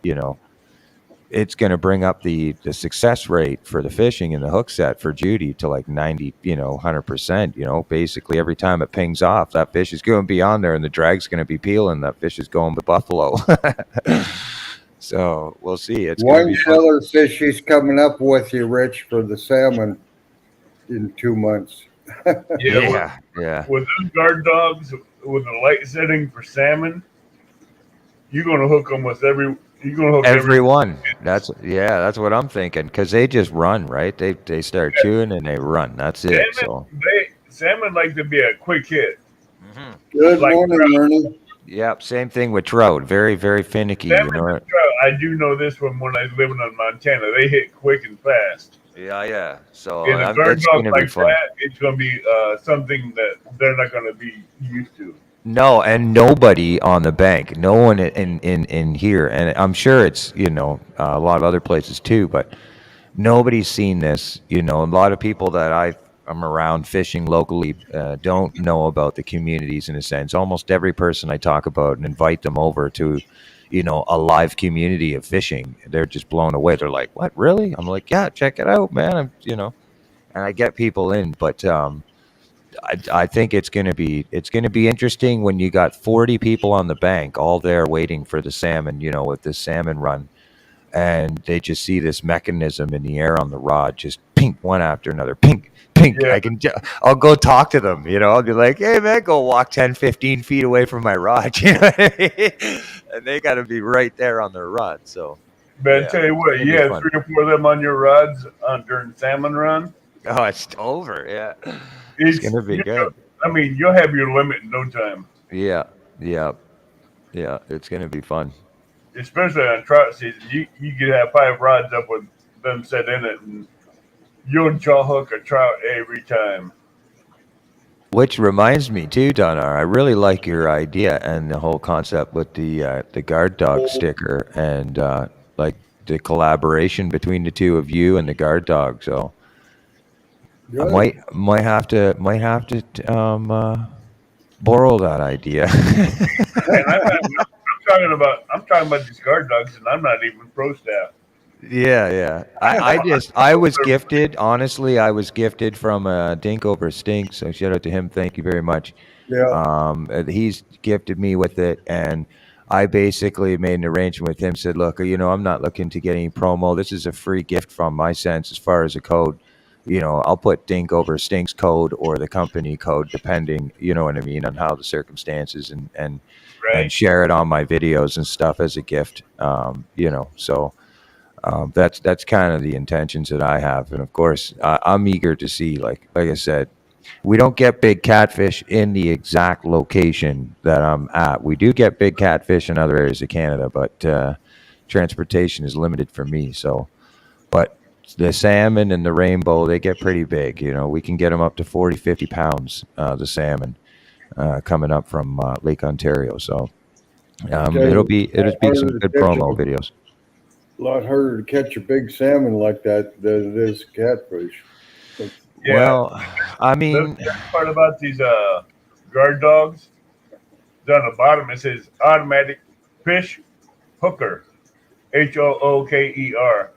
[SPEAKER 3] it's going to bring up the success rate for the fishing and the hook set for Judy to like 90, 100%. Basically every time it pings off, that fish is going to be on there, and the drag's going to be peeling. That fish is going to buffalo. So we'll see. It's
[SPEAKER 1] one killer fish he's coming up with you, Rich, for the salmon in 2 months.
[SPEAKER 2] Yeah. With those guard dogs with a light setting for salmon, you're going to hook them with You're gonna hook
[SPEAKER 3] Everyone. That's what I'm thinking. Because they just run, right? They start chewing and they run. That's it. So.
[SPEAKER 2] Salmon like to be a quick hit,
[SPEAKER 3] Hmm.
[SPEAKER 1] Good
[SPEAKER 2] like
[SPEAKER 1] morning,
[SPEAKER 2] trout.
[SPEAKER 1] Ernie.
[SPEAKER 3] Yep. Same thing with trout. Very, very finicky. You
[SPEAKER 2] Salmon
[SPEAKER 3] know.
[SPEAKER 2] and trout. I do know this from when I was living in Montana. They hit quick and fast.
[SPEAKER 3] Yeah, yeah. So
[SPEAKER 2] And a guard
[SPEAKER 3] it's
[SPEAKER 2] dog
[SPEAKER 3] gonna be
[SPEAKER 2] like
[SPEAKER 3] fun.
[SPEAKER 2] that, it's gonna be something that they're not gonna be used to.
[SPEAKER 3] No, and nobody on the bank. No one in here, and I'm sure it's a lot of other places too, but nobody's seen this. A lot of people that I'm around fishing locally don't know about the communities in a sense. Almost every person I talk about and invite them over to, a live community of fishing, they're just blown away. They're like, "What, really?" I'm like, "Yeah, check it out, man." And I get people in, but I think it's gonna be interesting when you got 40 people on the bank, all there waiting for the salmon, with the salmon run, and they just see this mechanism in the air on the rod, just pink one after another, pink, pink.
[SPEAKER 2] Yeah,
[SPEAKER 3] I'll go talk to them, I'll be like, "Hey man, go walk 10, 15 feet away from my rod," you know what I mean? And they got to be right there on their rod. So
[SPEAKER 2] but I
[SPEAKER 3] yeah,
[SPEAKER 2] tell you
[SPEAKER 3] it's
[SPEAKER 2] what,
[SPEAKER 3] gonna
[SPEAKER 2] you
[SPEAKER 3] be
[SPEAKER 2] have
[SPEAKER 3] fun.
[SPEAKER 2] 3 or 4 of them on your rods during salmon run.
[SPEAKER 3] Oh, it's over. Yeah, it's
[SPEAKER 2] It's
[SPEAKER 3] gonna be good.
[SPEAKER 2] I mean, you'll have your limit in no time.
[SPEAKER 3] Yeah, yeah, yeah. It's gonna be fun.
[SPEAKER 2] Especially on trout season, you could have 5 rods up with them set in it, and you'll jaw hook a trout every time.
[SPEAKER 3] Which reminds me too, Donar, I really like your idea and the whole concept with the guard dog sticker and like the collaboration between the two of you and the guard dog. So I
[SPEAKER 1] Good.
[SPEAKER 3] might have to borrow that idea.
[SPEAKER 2] And I'm talking about these guard dogs, and I'm not even pro staff.
[SPEAKER 3] Yeah, yeah. I was gifted, honestly, I was gifted from Dink over Stink. So shout out to him. Thank you very much.
[SPEAKER 1] Yeah.
[SPEAKER 3] He's gifted me with it, and I basically made an arrangement with him. Said, look, I'm not looking to get any promo. This is a free gift from my sense as far as a code. I'll put Dink over Stink's code or the company code, depending, you know what I mean, on how the circumstances and
[SPEAKER 2] Right?
[SPEAKER 3] share it on my videos and stuff as a gift. So. That's kind of the intentions that I have, and of course, I'm eager to see. Like I said, we don't get big catfish in the exact location that I'm at. We do get big catfish in other areas of Canada, but transportation is limited for me. So, but the salmon and the rainbow, they get pretty big. We can get them up to 40, 50 pounds. The salmon coming up from Lake Ontario. So
[SPEAKER 1] Okay.
[SPEAKER 3] it'll be some good promo videos.
[SPEAKER 1] A lot harder to catch a big salmon like that than it is catfish.
[SPEAKER 2] Yeah.
[SPEAKER 3] Well, I
[SPEAKER 2] The
[SPEAKER 3] mean,
[SPEAKER 2] best part about these guard dogs, down the bottom it says automatic fish hooker, HOOKER.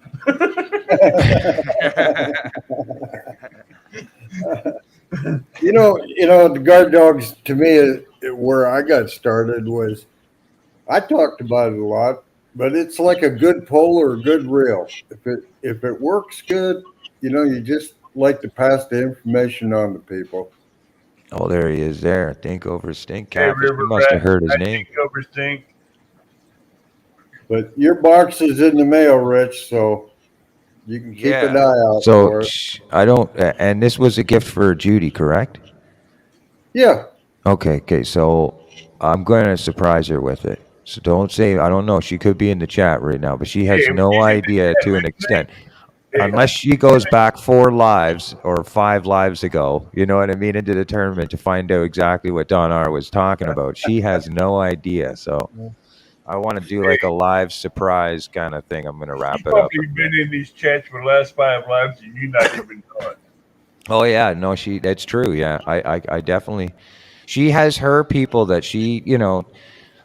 [SPEAKER 1] The guard dogs to me, where I got started was I talked about it a lot, but it's like a good pole or a good reel. If it works good, you just like to pass the information on to people.
[SPEAKER 3] oh, there he is. There, Think over Stink
[SPEAKER 2] Hey,
[SPEAKER 3] Catfish. You
[SPEAKER 2] River
[SPEAKER 3] must have
[SPEAKER 2] Rat,
[SPEAKER 3] heard his
[SPEAKER 2] I
[SPEAKER 3] name.
[SPEAKER 2] think over stink.
[SPEAKER 1] But your box is in the mail, Rich, so you can keep an
[SPEAKER 3] Yeah.
[SPEAKER 1] eye out
[SPEAKER 3] So
[SPEAKER 1] for it.
[SPEAKER 3] I don't. And this was a gift for Judy, correct?
[SPEAKER 1] Yeah.
[SPEAKER 3] Okay. Okay. So I'm going to surprise her with it. So don't say I don't know. She could be in the chat right now, but she
[SPEAKER 2] Hey,
[SPEAKER 3] has
[SPEAKER 2] if
[SPEAKER 3] no
[SPEAKER 2] she's in
[SPEAKER 3] idea
[SPEAKER 2] the chat
[SPEAKER 3] to an
[SPEAKER 2] listening,
[SPEAKER 3] extent.
[SPEAKER 2] hey,
[SPEAKER 3] Unless she goes back 4 lives or 5 lives ago, you know what I mean, into the tournament to find out exactly what Don R was talking about. She has no idea. So I want to do like a live surprise kind of thing. I'm going to
[SPEAKER 2] she's
[SPEAKER 3] wrap it up.
[SPEAKER 2] probably been in these chats for the last 5 lives, and you not even know it.
[SPEAKER 3] Oh yeah, no, that's true. Yeah, I definitely. She has her people that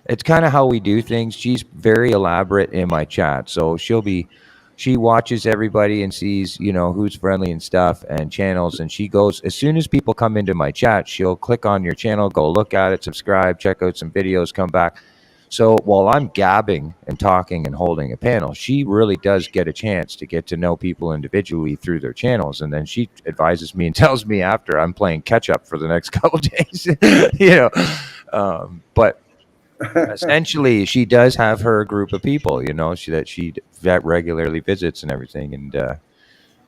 [SPEAKER 3] it's kind of how we do things. She's very elaborate in my chat. So she watches everybody and sees, who's friendly and stuff and channels. And she goes, as soon as people come into my chat, she'll click on your channel, go look at it, subscribe, check out some videos, come back. So while I'm gabbing and talking and holding a panel, she really does get a chance to get to know people individually through their channels. And then she advises me and tells me after I'm playing catch up for the next couple of days, but essentially, she does have her group of people, that regularly visits and everything, and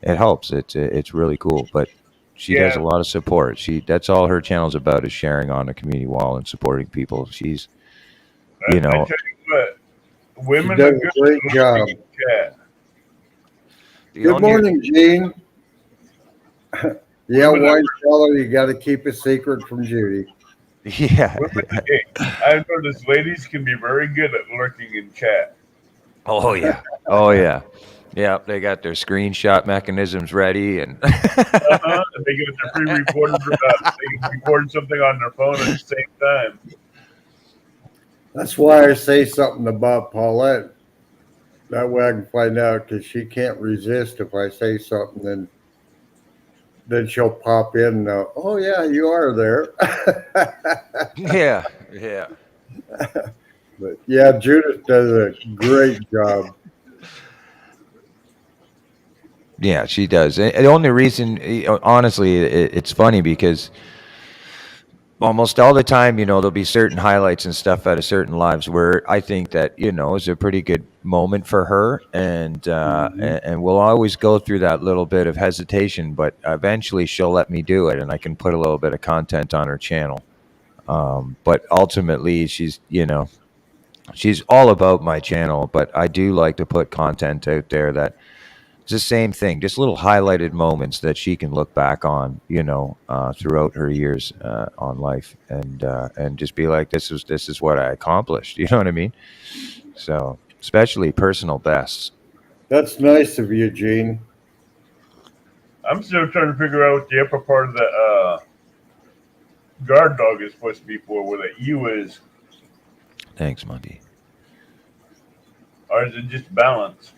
[SPEAKER 3] it helps. It's really cool, but she does
[SPEAKER 2] Yeah,
[SPEAKER 3] a lot of support. That's all her channel's about, is sharing on the community wall and supporting people. She's, you
[SPEAKER 2] I
[SPEAKER 3] know,
[SPEAKER 2] tell you what,
[SPEAKER 1] She
[SPEAKER 2] women are
[SPEAKER 1] does
[SPEAKER 2] good
[SPEAKER 1] a great
[SPEAKER 2] at
[SPEAKER 1] job.
[SPEAKER 2] looking in chat.
[SPEAKER 3] the
[SPEAKER 1] Good
[SPEAKER 3] only
[SPEAKER 1] morning, Gene. Yeah,
[SPEAKER 2] Women are,
[SPEAKER 1] wine cellar, you got to keep a secret from Judy.
[SPEAKER 3] yeah,
[SPEAKER 2] women, hey, I've noticed ladies can be very good at lurking in chat.
[SPEAKER 3] oh yeah, oh yeah, yeah. They got their screenshot mechanisms ready, and
[SPEAKER 2] And they get their pre-recorded, they can record something on their phone at the same time.
[SPEAKER 1] That's why I say something about Paulette. That way I can find out, because she can't resist if I say something. Then she'll pop in. Oh yeah, you are there.
[SPEAKER 3] yeah, yeah.
[SPEAKER 1] But yeah, Judith does a great job.
[SPEAKER 3] Yeah, she does. And the only reason, honestly, it's funny because almost all the time, there'll be certain highlights and stuff out of certain lives where I think that, is a pretty good moment for her. And,
[SPEAKER 1] Mhm.
[SPEAKER 3] and we'll always go through that little bit of hesitation, but eventually she'll let me do it and I can put a little bit of content on her channel. But ultimately she's all about my channel, but I do like to put content out there that it's the same thing, just little highlighted moments that she can look back on, throughout her years on life, and just be like, this is what I accomplished. You know what I mean? So, especially personal bests.
[SPEAKER 1] That's nice of you, Gene.
[SPEAKER 2] I'm still trying to figure out what the upper part of the guard dog is supposed to be for, where the U is,
[SPEAKER 3] Thanks, Monty.
[SPEAKER 2] or is it just balance?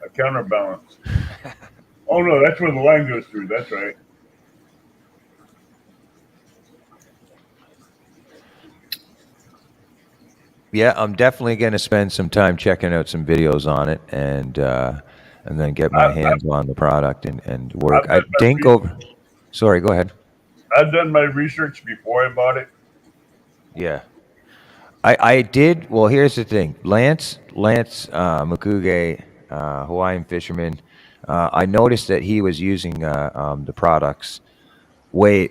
[SPEAKER 2] A counterbalance. Oh no, that's where the line goes through. That's right.
[SPEAKER 3] Yeah, I'm definitely going to spend some time checking out some videos on it, and then get my
[SPEAKER 2] I,
[SPEAKER 3] hands on the product and work.
[SPEAKER 2] I've done
[SPEAKER 3] I
[SPEAKER 2] my
[SPEAKER 3] think over. Sorry, go ahead.
[SPEAKER 2] I've done my research before I bought it.
[SPEAKER 3] Yeah. I did. Well, here's the thing. Lance Mukuge, Hawaiian fisherman. I noticed that he was using the products a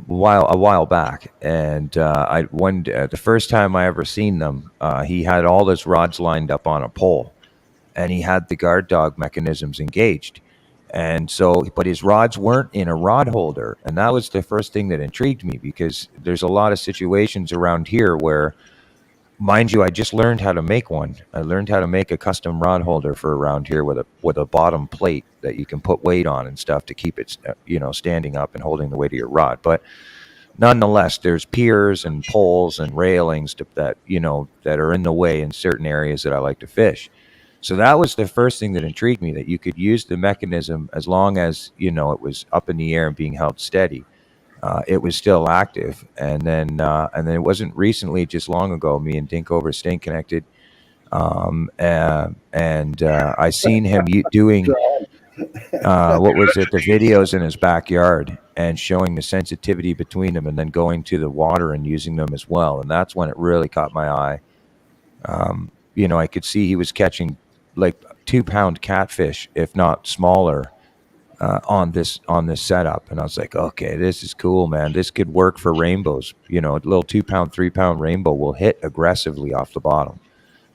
[SPEAKER 3] while back, and the first time I ever seen them, he had all his rods lined up on a pole, and he had the guard dog mechanisms engaged. And so, but his rods weren't in a rod holder. And that was the first thing that intrigued me, because there's a lot of situations around here where, mind you, I just learned how to make one. I learned how to make a custom rod holder for around here with a bottom plate that you can put weight on and stuff to keep it, standing up and holding the weight of your rod. But nonetheless, there's piers and poles and railings that are in the way in certain areas that I like to fish. So that was the first thing that intrigued me, that you could use the mechanism as long as, it was up in the air and being held steady. It was still active, and then it wasn't recently, just long ago, me and Dink over Stink connected, and I seen him doing what was it, the videos in his backyard, and showing the sensitivity between them, and then going to the water and using them as well, and that's when it really caught my eye. I could see he was catching like 2 pound catfish, if not smaller, on this setup, and I was like, okay, this is cool, man. This could work for rainbows. A little 2 pound, 3 pound rainbow will hit aggressively off the bottom.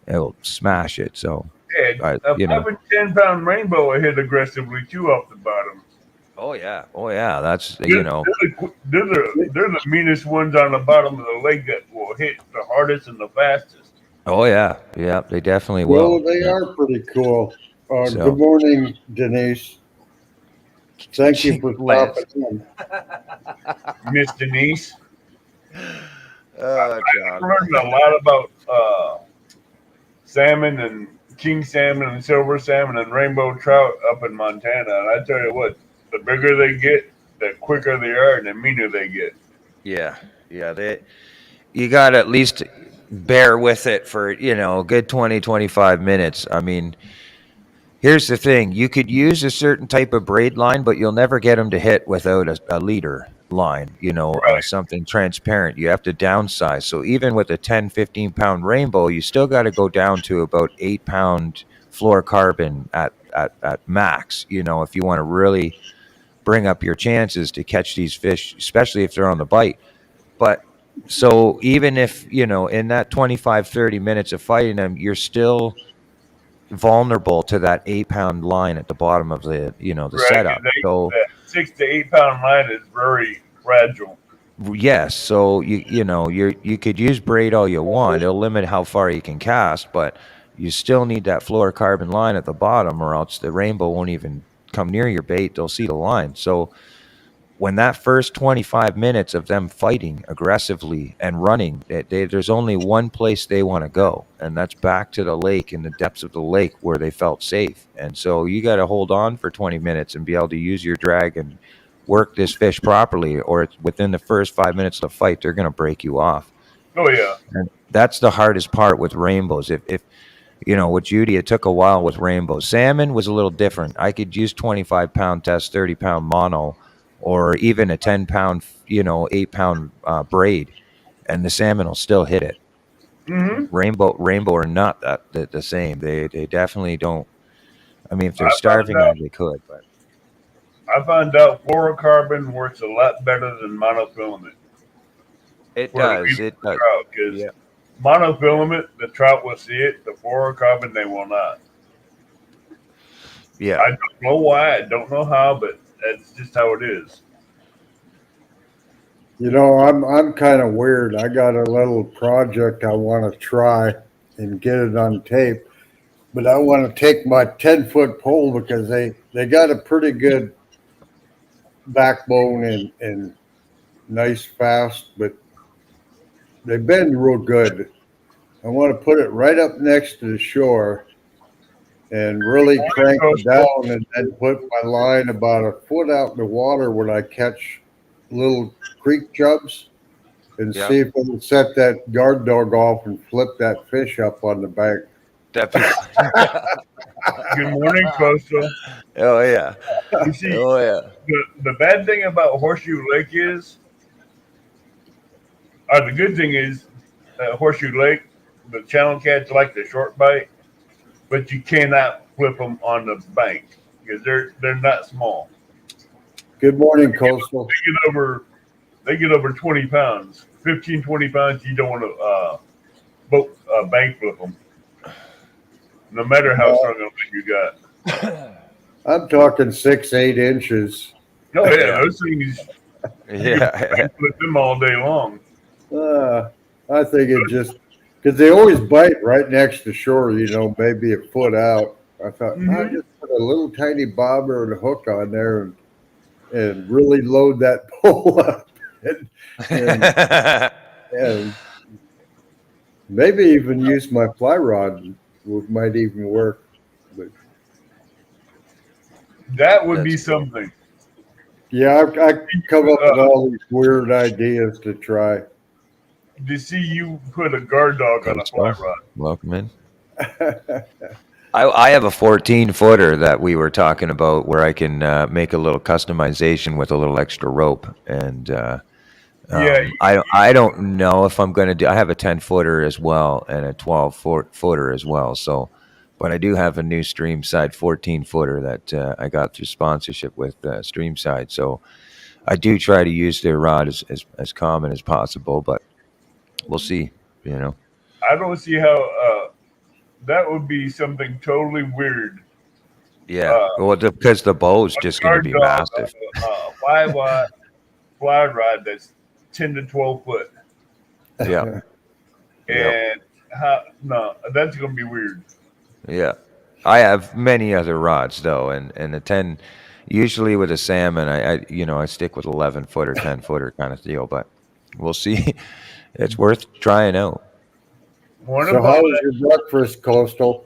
[SPEAKER 3] It'll smash it. So,
[SPEAKER 2] Yeah,
[SPEAKER 3] I,
[SPEAKER 2] a 5 and 10 pound rainbow will hit aggressively too off the bottom.
[SPEAKER 3] oh yeah, that's
[SPEAKER 2] They're the meanest ones on the bottom of the lake that will hit the hardest and the fastest.
[SPEAKER 3] oh yeah, they definitely
[SPEAKER 1] Well,
[SPEAKER 3] will.
[SPEAKER 1] they
[SPEAKER 3] Yeah.
[SPEAKER 1] are pretty cool. Good
[SPEAKER 3] So,
[SPEAKER 1] morning, Denise. Thank you for
[SPEAKER 3] Lance.
[SPEAKER 1] stopping in.
[SPEAKER 2] Miss Denise, I
[SPEAKER 3] John.
[SPEAKER 2] learned a lot about salmon and king salmon and silver salmon and rainbow trout up in Montana. And I tell you what, the bigger they get, the quicker they are and the meaner they get.
[SPEAKER 3] Yeah, you got to at least bear with it for, a good 20, 25 minutes. I mean, here's the thing. You could use a certain type of braid line, but you'll never get them to hit without a leader. line,
[SPEAKER 2] Right.
[SPEAKER 3] something transparent. You have to downsize. So even with a 10, 15 pound rainbow, you still got to go down to about 8 pound fluorocarbon at max, if you want to really bring up your chances to catch these fish, especially if they're on the bite. But so even if, in that 25, 30 minutes of fighting them, you're still vulnerable to that 8 pound line at the bottom of the
[SPEAKER 2] Right.
[SPEAKER 3] setup. So
[SPEAKER 2] That 6 to 8 pound line is very fragile.
[SPEAKER 3] yes, so you could use braid all you want. It'll limit how far you can cast, but you still need that fluorocarbon line at the bottom, or else the rainbow won't even come near your bait. They'll see the line. So when that first 25 minutes of them fighting aggressively and running, there's only one place they want to go, and that's back to the lake, in the depths of the lake where they felt safe. And so you got to hold on for 20 minutes and be able to use your drag and work this fish properly, or it's within the first 5 minutes of the fight, they're going to break you off.
[SPEAKER 2] Oh yeah.
[SPEAKER 3] And that's the hardest part with rainbows. If with Judy, it took a while with rainbows. Salmon was a little different. I could use 25 pound test, 30 pound mono, or even a 10 pound, 8 pound braid, and the salmon will still hit it.
[SPEAKER 2] Hmm.
[SPEAKER 3] Rainbow are not the same. They definitely don't. I mean, if they're
[SPEAKER 2] I found
[SPEAKER 3] starving,
[SPEAKER 2] out.
[SPEAKER 3] they could, but
[SPEAKER 2] I found out fluorocarbon works a lot better than monofilament
[SPEAKER 3] it
[SPEAKER 2] for
[SPEAKER 3] does.
[SPEAKER 2] leading
[SPEAKER 3] It
[SPEAKER 2] the
[SPEAKER 3] does.
[SPEAKER 2] trout. Because
[SPEAKER 3] Yeah.
[SPEAKER 2] monofilament, the trout will see it. The fluorocarbon, they will not.
[SPEAKER 3] Yeah.
[SPEAKER 2] I don't know why. I don't know how, but that's just how it is.
[SPEAKER 1] I'm kind of weird. I got a little project I want to try and get it on tape, but I want to take my 10-foot pole because they got a pretty good backbone and nice fast, but they bend real good. I want to put it right up next to the shore and really crank it
[SPEAKER 2] Coastal.
[SPEAKER 1] down and then put my line about a foot out in the water when I catch little creek chubs and
[SPEAKER 3] Yeah.
[SPEAKER 1] see if it'll set that guard dog off and flip that fish up on the bank.
[SPEAKER 3] That'd be fun.
[SPEAKER 2] Good morning, Coastal.
[SPEAKER 3] Oh yeah.
[SPEAKER 2] You see,
[SPEAKER 3] Oh yeah.
[SPEAKER 2] the bad thing about Horseshoe Lake is, or the good thing is, Horseshoe Lake, the channel cats like the short bite, but you cannot flip them on the bank because they're not small.
[SPEAKER 1] Good morning, Coastal.
[SPEAKER 2] They get over 20 pounds, 15, 20 pounds. You don't want to boat bank flip them, no matter how strong a leg you got.
[SPEAKER 1] I'm talking 6, 8 inches.
[SPEAKER 2] Oh yeah,
[SPEAKER 3] Yeah.
[SPEAKER 2] those things you can
[SPEAKER 3] Yeah.
[SPEAKER 2] bank flip them all day long.
[SPEAKER 1] I think it just because they always bite right next to shore, maybe a foot out. I thought I
[SPEAKER 2] Hmm.
[SPEAKER 1] just put a little tiny bobber and a hook on there and really load that pole up and, and maybe even use my fly rod might even work. But
[SPEAKER 2] That would be
[SPEAKER 3] That's cool.
[SPEAKER 2] something.
[SPEAKER 1] yeah, I come up with
[SPEAKER 2] Uh,
[SPEAKER 1] all these weird ideas to try.
[SPEAKER 2] to see you put a guard dog on a fly
[SPEAKER 3] Coastal,
[SPEAKER 2] rod.
[SPEAKER 3] welcome in. I have a 14 footer that we were talking about where I can make a little customization with a little extra rope. And
[SPEAKER 2] Yeah,
[SPEAKER 3] I don't know if I'm going to do, I have a 10 footer as well and a 12 footer as well. So, but I do have a new Streamside 14 footer that I got through sponsorship with Streamside. So I do try to use their rod as common as possible, but we'll see, you know.
[SPEAKER 2] I don't see how that would be something totally weird.
[SPEAKER 3] Yeah.
[SPEAKER 2] Uh,
[SPEAKER 3] Well, because the bow's
[SPEAKER 2] a
[SPEAKER 3] just going to
[SPEAKER 2] guard
[SPEAKER 3] be
[SPEAKER 2] dog
[SPEAKER 3] massive.
[SPEAKER 2] on a 5 watt fly rod that's 10 to 12 foot.
[SPEAKER 3] Yeah. Yep.
[SPEAKER 2] And how, no, that's going to be weird.
[SPEAKER 3] Yeah. I have many other rods though, and the 10 usually with a salmon I stick with 11 footer, 10 footer kind of deal, but we'll see. It's worth trying out.
[SPEAKER 2] Morning,
[SPEAKER 1] So, how
[SPEAKER 2] Paul.
[SPEAKER 1] was your breakfast, Coastal?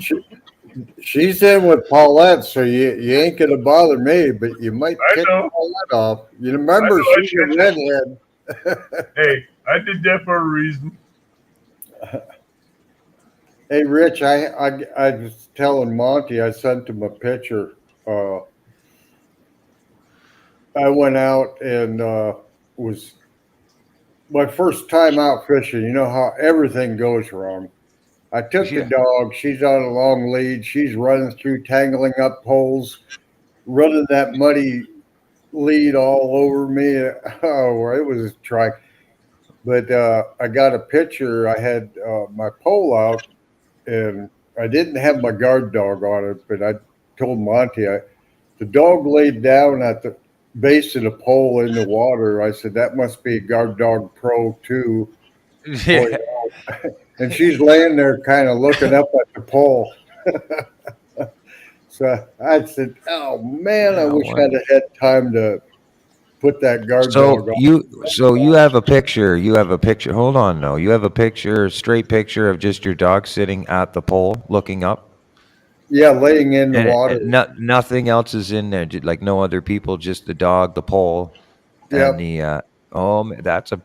[SPEAKER 1] She, she's in with Paulette, so you ain't gonna bother me, but you might
[SPEAKER 2] I
[SPEAKER 1] tick
[SPEAKER 2] know.
[SPEAKER 1] Paulette off. You
[SPEAKER 2] I
[SPEAKER 1] remember
[SPEAKER 2] know. I
[SPEAKER 1] she's
[SPEAKER 2] did
[SPEAKER 1] a
[SPEAKER 2] that.
[SPEAKER 1] redhead.
[SPEAKER 2] Hey, I did that for a reason.
[SPEAKER 1] Hey, Rich, I was telling Monty I sent him a picture Uh, I went out and was my first time out fishing. You know how everything goes wrong. I took the
[SPEAKER 3] Yeah.
[SPEAKER 1] dog. She's on a long lead. She's running through, tangling up poles, running that muddy lead all over me. Oh, it was trying. But I got a picture. I had my pole out, and I didn't have my guard dog on it. But I told Monty, the dog laid down at the base of the pole in the water. I said that must be a guard dog pro too. Boy,
[SPEAKER 3] Yeah.
[SPEAKER 1] and she's laying there, kind of looking up at the pole. So I said, "Oh man, I
[SPEAKER 3] Yeah,
[SPEAKER 1] wish I'd have had time to put that guard dog on."
[SPEAKER 3] So you have a picture. You have a picture. Hold on, no. You have a picture, straight picture of just your dog sitting at the pole, looking up,
[SPEAKER 1] Yeah, laying in the
[SPEAKER 3] and
[SPEAKER 1] water.
[SPEAKER 3] nothing else is in there. Like no other people, just the dog, the pole, and
[SPEAKER 1] Yep.
[SPEAKER 3] the. That's a.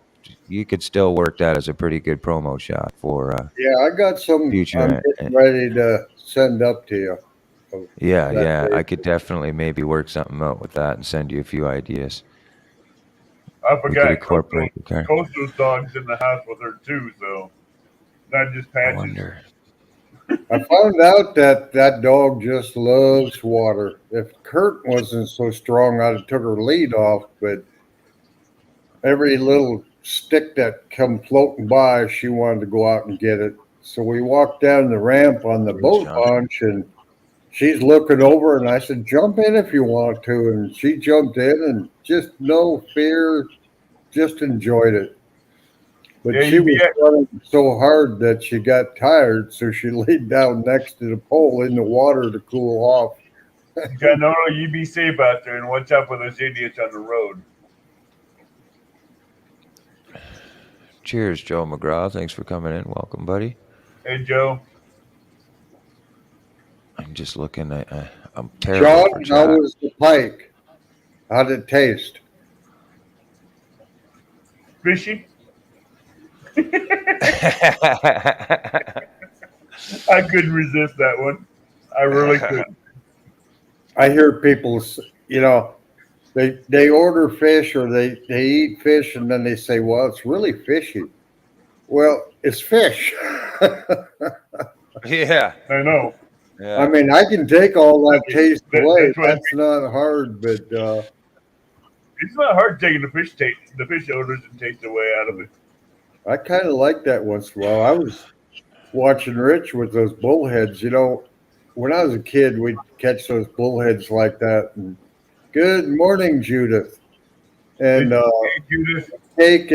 [SPEAKER 3] You could still work that as a pretty good promo shot for
[SPEAKER 1] Yeah, I got some. I'm
[SPEAKER 3] future.
[SPEAKER 1] getting ready to send up to you. Of
[SPEAKER 3] Yeah,
[SPEAKER 1] that
[SPEAKER 3] yeah.
[SPEAKER 1] day.
[SPEAKER 3] I could definitely maybe work something out with that and send you a few ideas.
[SPEAKER 2] I
[SPEAKER 3] We could
[SPEAKER 2] forgot
[SPEAKER 3] incorporate the car.
[SPEAKER 2] Coastal's dog's in the house with her too, so not just
[SPEAKER 3] I
[SPEAKER 2] Patches.
[SPEAKER 3] wonder.
[SPEAKER 1] I found out that that dog just loves water. If Kurt wasn't so strong, I'd have took her lead off. But every little stick that come floating by, she wanted to go out and get it. So we walked down the ramp on the
[SPEAKER 3] Bruce
[SPEAKER 1] boat
[SPEAKER 3] Johnson.
[SPEAKER 1] launch, and she's looking over, and I said, "Jump in if you want to." And she jumped in, and just no fear, just enjoyed it. But
[SPEAKER 2] Yeah,
[SPEAKER 1] she
[SPEAKER 2] you be
[SPEAKER 1] was running so hard that she got tired, so she laid down next to the pole in the water to cool off.
[SPEAKER 2] yeah, no, you be safe out there and watch out for those idiots on the road.
[SPEAKER 3] Cheers, Joe McGraw. Thanks for coming in. Welcome, buddy.
[SPEAKER 2] Hey Joe,
[SPEAKER 3] I'm just looking. I'm terrible for
[SPEAKER 1] John, how
[SPEAKER 3] chat.
[SPEAKER 1] was the pike? How did it taste?
[SPEAKER 2] fishy.
[SPEAKER 3] Yeah,
[SPEAKER 2] I couldn't resist that one. I really couldn't.
[SPEAKER 1] I hear people, they order fish or they eat fish and then they say, "Well, it's really fishy." Well, it's fish.
[SPEAKER 2] I know.
[SPEAKER 1] I mean, I can take all that taste away.
[SPEAKER 2] That's what
[SPEAKER 1] That's not hard, but
[SPEAKER 2] it's not hard taking the fish odors and taste away out of it.
[SPEAKER 1] I kind of like that once in a while. I was watching Rich with those bullheads. When I was a kid, we'd catch those bullheads like that. And good morning, Judith. And
[SPEAKER 2] Hey, Judith,
[SPEAKER 1] take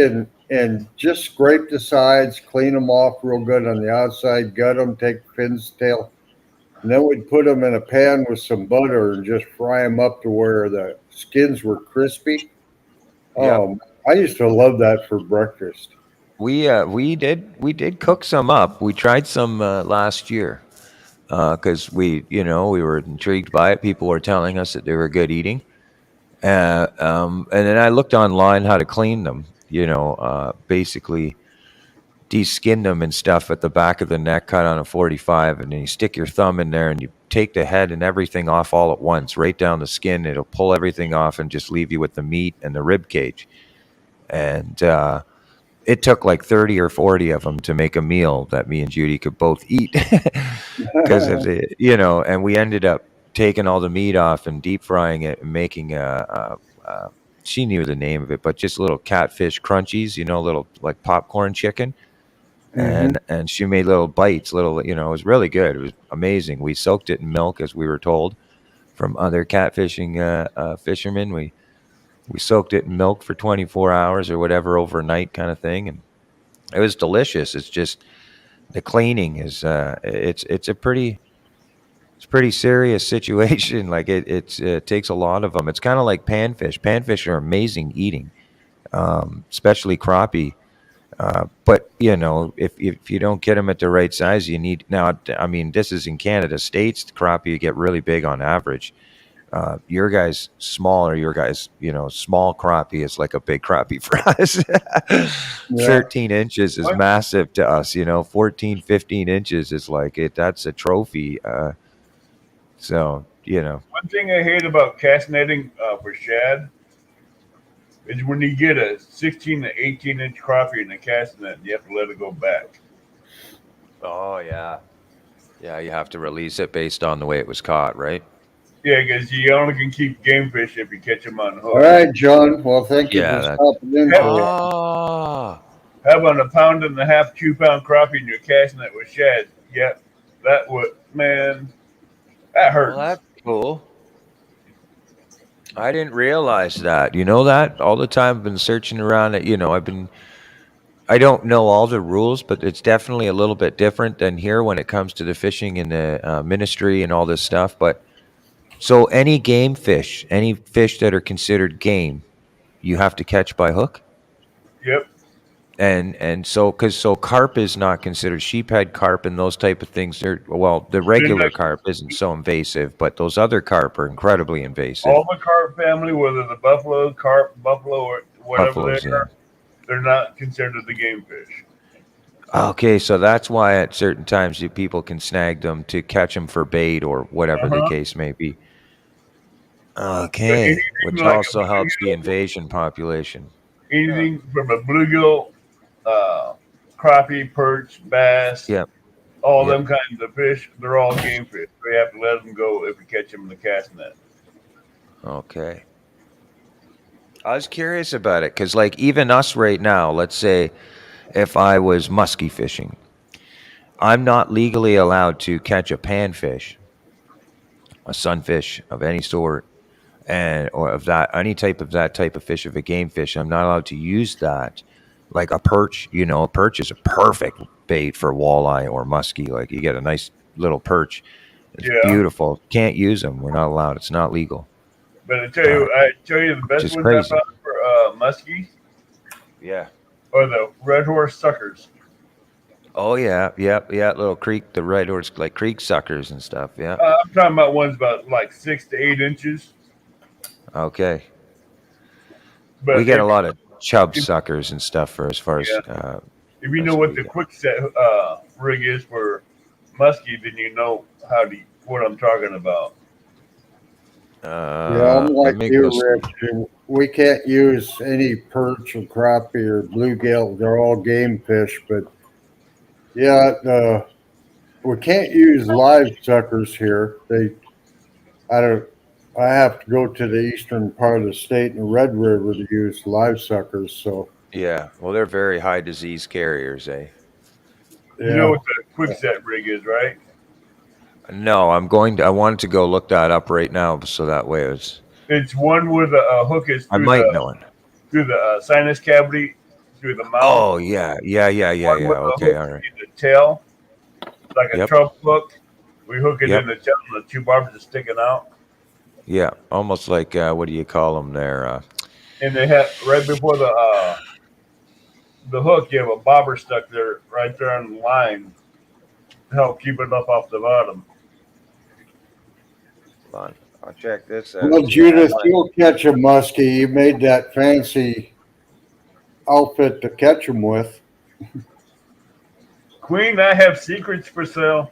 [SPEAKER 1] and just scrape the sides, clean them off real good on the outside, gut them, take the fin's tail, and then we'd put them in a pan with some butter and just fry them up to where the skins were crispy.
[SPEAKER 3] yeah.
[SPEAKER 1] I used to love that for breakfast.
[SPEAKER 3] We did cook some up. We tried some last year because we were intrigued by it. People were telling us that they were good eating, and then I looked online how to clean them. Basically de-skin them and stuff at the back of the neck, cut on a 45, and then you stick your thumb in there and you take the head and everything off all at once, right down the skin. It'll pull everything off and just leave you with the meat and the rib cage. And it took like 30 or 40 of them to make a meal that me and Judy could both eat because of and we ended up taking all the meat off and deep frying it and making she knew the name of it, but just little catfish crunchies, little like popcorn chicken.
[SPEAKER 1] Hmm.
[SPEAKER 3] And she made little bites, it was really good. It was amazing. We soaked it in milk as we were told from other catfishing fishermen. We soaked it in milk for 24 hours or whatever overnight kind of thing, and it was delicious. It's just the cleaning is it's pretty serious situation. Like it takes a lot of them. It's kind of like panfish. Panfish are amazing eating, especially crappie. But if you don't get them at the right size, you need now. I mean, this is in Canada. States, the crappie get really big on average. Your guys smaller, small crappie is like a big crappie for us.
[SPEAKER 1] Yeah.
[SPEAKER 3] 13 inches is
[SPEAKER 2] what?
[SPEAKER 3] massive to us, 14, 15 inches is like it. That's a trophy. So, you know.
[SPEAKER 2] One thing I hate about cast netting for shad is when you get a 16 to 18-inch crappie in a cast net, you have to let it go back.
[SPEAKER 3] Oh yeah. Yeah, you have to release it based on the way it was caught, right?
[SPEAKER 2] Yeah, because you only can keep game fish if you catch them on
[SPEAKER 1] All
[SPEAKER 2] hook.
[SPEAKER 1] right, John. Well, thank you
[SPEAKER 3] Yeah,
[SPEAKER 1] for
[SPEAKER 3] that.
[SPEAKER 1] stopping in
[SPEAKER 2] Have,
[SPEAKER 1] for
[SPEAKER 3] Oh,
[SPEAKER 2] having a pound and a half, 2 pound crappie in your cast net with shad, yep, that would, man, that
[SPEAKER 3] well,
[SPEAKER 2] hurts.
[SPEAKER 3] that's cool. I didn't realize that. You know that all the time I've been searching around it. I don't know all the rules, but it's definitely a little bit different than here when it comes to the fishing and the ministry and all this stuff. But so any fish that are considered game, you have to catch by hook.
[SPEAKER 2] Yep.
[SPEAKER 3] And so because so carp is not considered sheephead carp and those type of things. The
[SPEAKER 2] Then
[SPEAKER 3] regular
[SPEAKER 2] there's
[SPEAKER 3] carp isn't so invasive, but those other carp are incredibly invasive.
[SPEAKER 2] all the carp family, whether the buffalo, carp, buffalo, or whatever they
[SPEAKER 3] Buffaloes, yeah.
[SPEAKER 2] are, they're not considered the game fish.
[SPEAKER 3] Okay, so that's why at certain times people can snag them to catch them for bait or whatever the
[SPEAKER 2] Uh-huh.
[SPEAKER 3] case may be.
[SPEAKER 2] So
[SPEAKER 3] Okay,
[SPEAKER 2] anything
[SPEAKER 3] which
[SPEAKER 2] like a
[SPEAKER 3] also helps the
[SPEAKER 2] bluegill,
[SPEAKER 3] invasion population. Huh.
[SPEAKER 2] anything from a bluegill, uh, crappie, perch, bass,
[SPEAKER 3] Yep,
[SPEAKER 2] all
[SPEAKER 3] yep.
[SPEAKER 2] them kinds of fish, they're all game fish. We have to let them go if we catch them in the cast net.
[SPEAKER 3] Okay. I was curious about it because, like, even us right now, let's say if I was musky fishing, I'm not legally allowed to catch a panfish, a sunfish of any sort, and or of that any type of that type of fish of a game fish. I'm not allowed to use that like a perch. A perch is a perfect bait for walleye or muskie. Like you get a nice little perch, it's
[SPEAKER 2] Yeah,
[SPEAKER 3] beautiful. Can't use them. We're not allowed. It's not legal.
[SPEAKER 2] but
[SPEAKER 3] Uh,
[SPEAKER 2] I tell you the
[SPEAKER 3] which
[SPEAKER 2] best
[SPEAKER 3] is
[SPEAKER 2] ones I
[SPEAKER 3] crazy.
[SPEAKER 2] found for muskies
[SPEAKER 3] Yeah.
[SPEAKER 2] are the red horse suckers.
[SPEAKER 3] Oh yeah, yeah. Little creek, the red horse like creek suckers and stuff. Yeah.
[SPEAKER 2] I'm talking about ones about like 6 to 8 inches.
[SPEAKER 3] Okay. We
[SPEAKER 2] But
[SPEAKER 3] get a lot of chub
[SPEAKER 2] if
[SPEAKER 3] suckers and stuff for
[SPEAKER 2] yeah, if you know
[SPEAKER 3] that's what
[SPEAKER 2] what
[SPEAKER 3] we
[SPEAKER 2] the
[SPEAKER 3] get.
[SPEAKER 2] quick set rig is for muskie, then you know what I'm talking about.
[SPEAKER 1] Yeah, I'm
[SPEAKER 3] Let
[SPEAKER 1] like
[SPEAKER 3] me
[SPEAKER 1] you,
[SPEAKER 3] go.
[SPEAKER 1] Rich. We can't use any perch or crappie or bluegill. They're all game fish. But yeah, we can't use live suckers here. I don't. I have to go to the eastern part of the state in the Red River to use live suckers. So
[SPEAKER 3] Yeah, well, they're very high disease carriers, eh?
[SPEAKER 2] You know
[SPEAKER 1] yeah,
[SPEAKER 2] what the quick set rig is, right?
[SPEAKER 3] No, I wanted to go look that up right now, so that way
[SPEAKER 2] It's one where the hook is
[SPEAKER 3] I
[SPEAKER 2] through
[SPEAKER 3] might
[SPEAKER 2] the
[SPEAKER 3] know it.
[SPEAKER 2] sinus cavity, through the mouth.
[SPEAKER 3] Oh yeah.
[SPEAKER 2] One with the
[SPEAKER 3] Okay,
[SPEAKER 2] hook
[SPEAKER 3] all right.
[SPEAKER 2] in the tail, like a
[SPEAKER 3] Yep,
[SPEAKER 2] trump hook. We hook it in
[SPEAKER 3] yep,
[SPEAKER 2] the tail, and the two barbs are sticking out.
[SPEAKER 3] yeah. Almost like what do you call them there?
[SPEAKER 2] And they have right before the hook, you have a bobber stuck there, right there on the line, to help keep it up off the bottom.
[SPEAKER 3] Hold on, I'll check this
[SPEAKER 1] well,
[SPEAKER 3] out. See,
[SPEAKER 1] Judith, you'll catch a muskie. You made that fancy outfit to catch them with.
[SPEAKER 2] Queen, I have secrets for sale.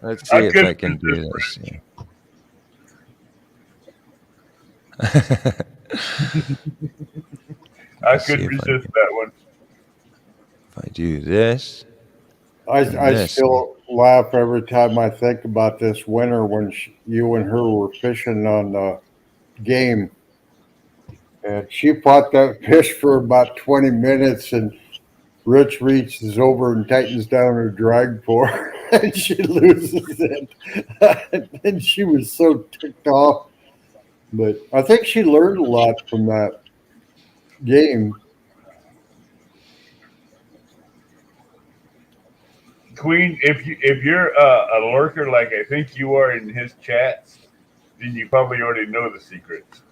[SPEAKER 3] Let's
[SPEAKER 2] I
[SPEAKER 3] see if I
[SPEAKER 2] couldn't
[SPEAKER 3] can do
[SPEAKER 2] resist,
[SPEAKER 3] this.
[SPEAKER 2] Rich. I
[SPEAKER 3] Let's see
[SPEAKER 2] couldn't
[SPEAKER 3] if
[SPEAKER 2] resist that one.
[SPEAKER 3] I do this and
[SPEAKER 1] I
[SPEAKER 3] this.
[SPEAKER 1] still laugh every time I think about this winter when you and her were fishing on the game. And she fought that fish for about 20 minutes, and Rich reaches over and tightens down her drag for her, and she loses it. And she was so ticked off. But I think she learned a lot from that game.
[SPEAKER 2] Queen, if you're a lurker like I think you are in his chats, then you probably already know the secrets.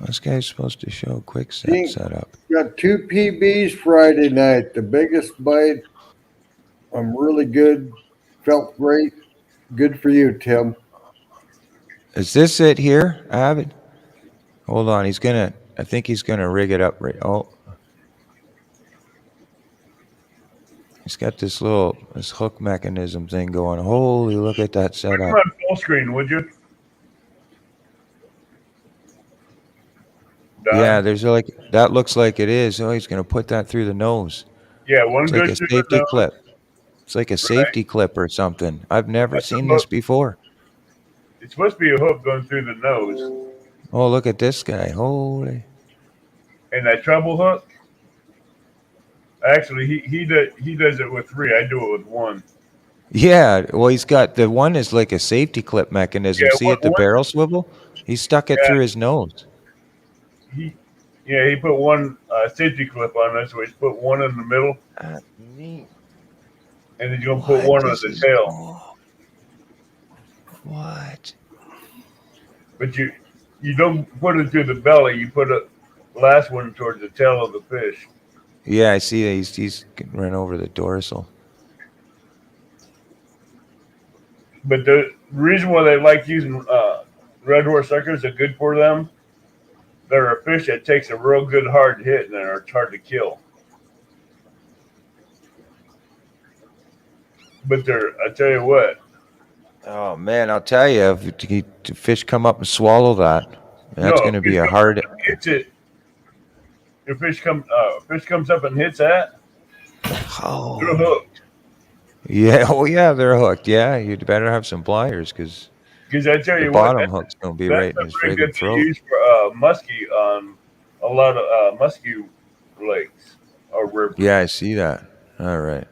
[SPEAKER 3] This guy's supposed to show quick
[SPEAKER 1] She
[SPEAKER 3] setup.
[SPEAKER 1] got two PBs Friday night. The biggest bite. I'm really good. Felt great. Good for you, Tim.
[SPEAKER 3] Is this it here? I have it. Hold on, I think he's gonna rig it up right. Oh, he's got this hook mechanism thing going. Holy, look at that
[SPEAKER 2] Put him
[SPEAKER 3] setup.
[SPEAKER 2] on full screen, would you,
[SPEAKER 3] Yeah,
[SPEAKER 2] Don?
[SPEAKER 3] there's like that looks like it is. Oh, he's gonna put that through the nose.
[SPEAKER 2] Yeah,
[SPEAKER 3] It's
[SPEAKER 2] one
[SPEAKER 3] like
[SPEAKER 2] goes
[SPEAKER 3] a
[SPEAKER 2] through the
[SPEAKER 3] safety
[SPEAKER 2] nose,
[SPEAKER 3] clip. It's like a
[SPEAKER 2] right?
[SPEAKER 3] safety clip or something. I've never
[SPEAKER 2] That's the
[SPEAKER 3] seen this
[SPEAKER 2] hook.
[SPEAKER 3] before.
[SPEAKER 2] It's supposed to be a hook going through the nose,
[SPEAKER 3] Oh, look at this guy. Holy.
[SPEAKER 2] and that treble hook. Actually, he does it with three. I do it with one.
[SPEAKER 3] Yeah, well, he's got the one is like a safety clip mechanism.
[SPEAKER 2] Yeah,
[SPEAKER 3] See at the
[SPEAKER 2] one.
[SPEAKER 3] barrel swivel? He stuck it through
[SPEAKER 2] Yeah,
[SPEAKER 3] his nose.
[SPEAKER 2] he yeah he put one safety clip on this, so he's put one in the middle,
[SPEAKER 3] Neat.
[SPEAKER 2] and he's gonna put
[SPEAKER 3] What?
[SPEAKER 2] one on
[SPEAKER 3] This
[SPEAKER 2] the
[SPEAKER 3] is
[SPEAKER 2] tail.
[SPEAKER 3] oh, what?
[SPEAKER 2] But you don't put it through the belly. You put a last one towards the tail of the fish.
[SPEAKER 3] Yeah, I see that he's run over the dorsal.
[SPEAKER 2] But the reason why they like using red horse suckers are good for them. They're a fish that takes a real good hard hit and are hard to kill. But I tell you what,
[SPEAKER 3] Oh man, I'll tell you, if fish come up and swallow that, that's
[SPEAKER 2] no,
[SPEAKER 3] going to be a hard.
[SPEAKER 2] hits it. If fish comes up and hits that, they're
[SPEAKER 3] Oh,
[SPEAKER 2] hooked.
[SPEAKER 3] yeah. Oh yeah, they're hooked. Yeah, you'd better have some pliers because
[SPEAKER 2] Because I tell
[SPEAKER 3] the
[SPEAKER 2] you what,
[SPEAKER 3] bottom hook's going to be
[SPEAKER 2] that's
[SPEAKER 3] right in
[SPEAKER 2] the
[SPEAKER 3] his
[SPEAKER 2] rig
[SPEAKER 3] friggin'
[SPEAKER 2] that they
[SPEAKER 3] throat.
[SPEAKER 2] use for muskie on a lot of muskie lakes or rivers.
[SPEAKER 3] Yeah, I see that. All right.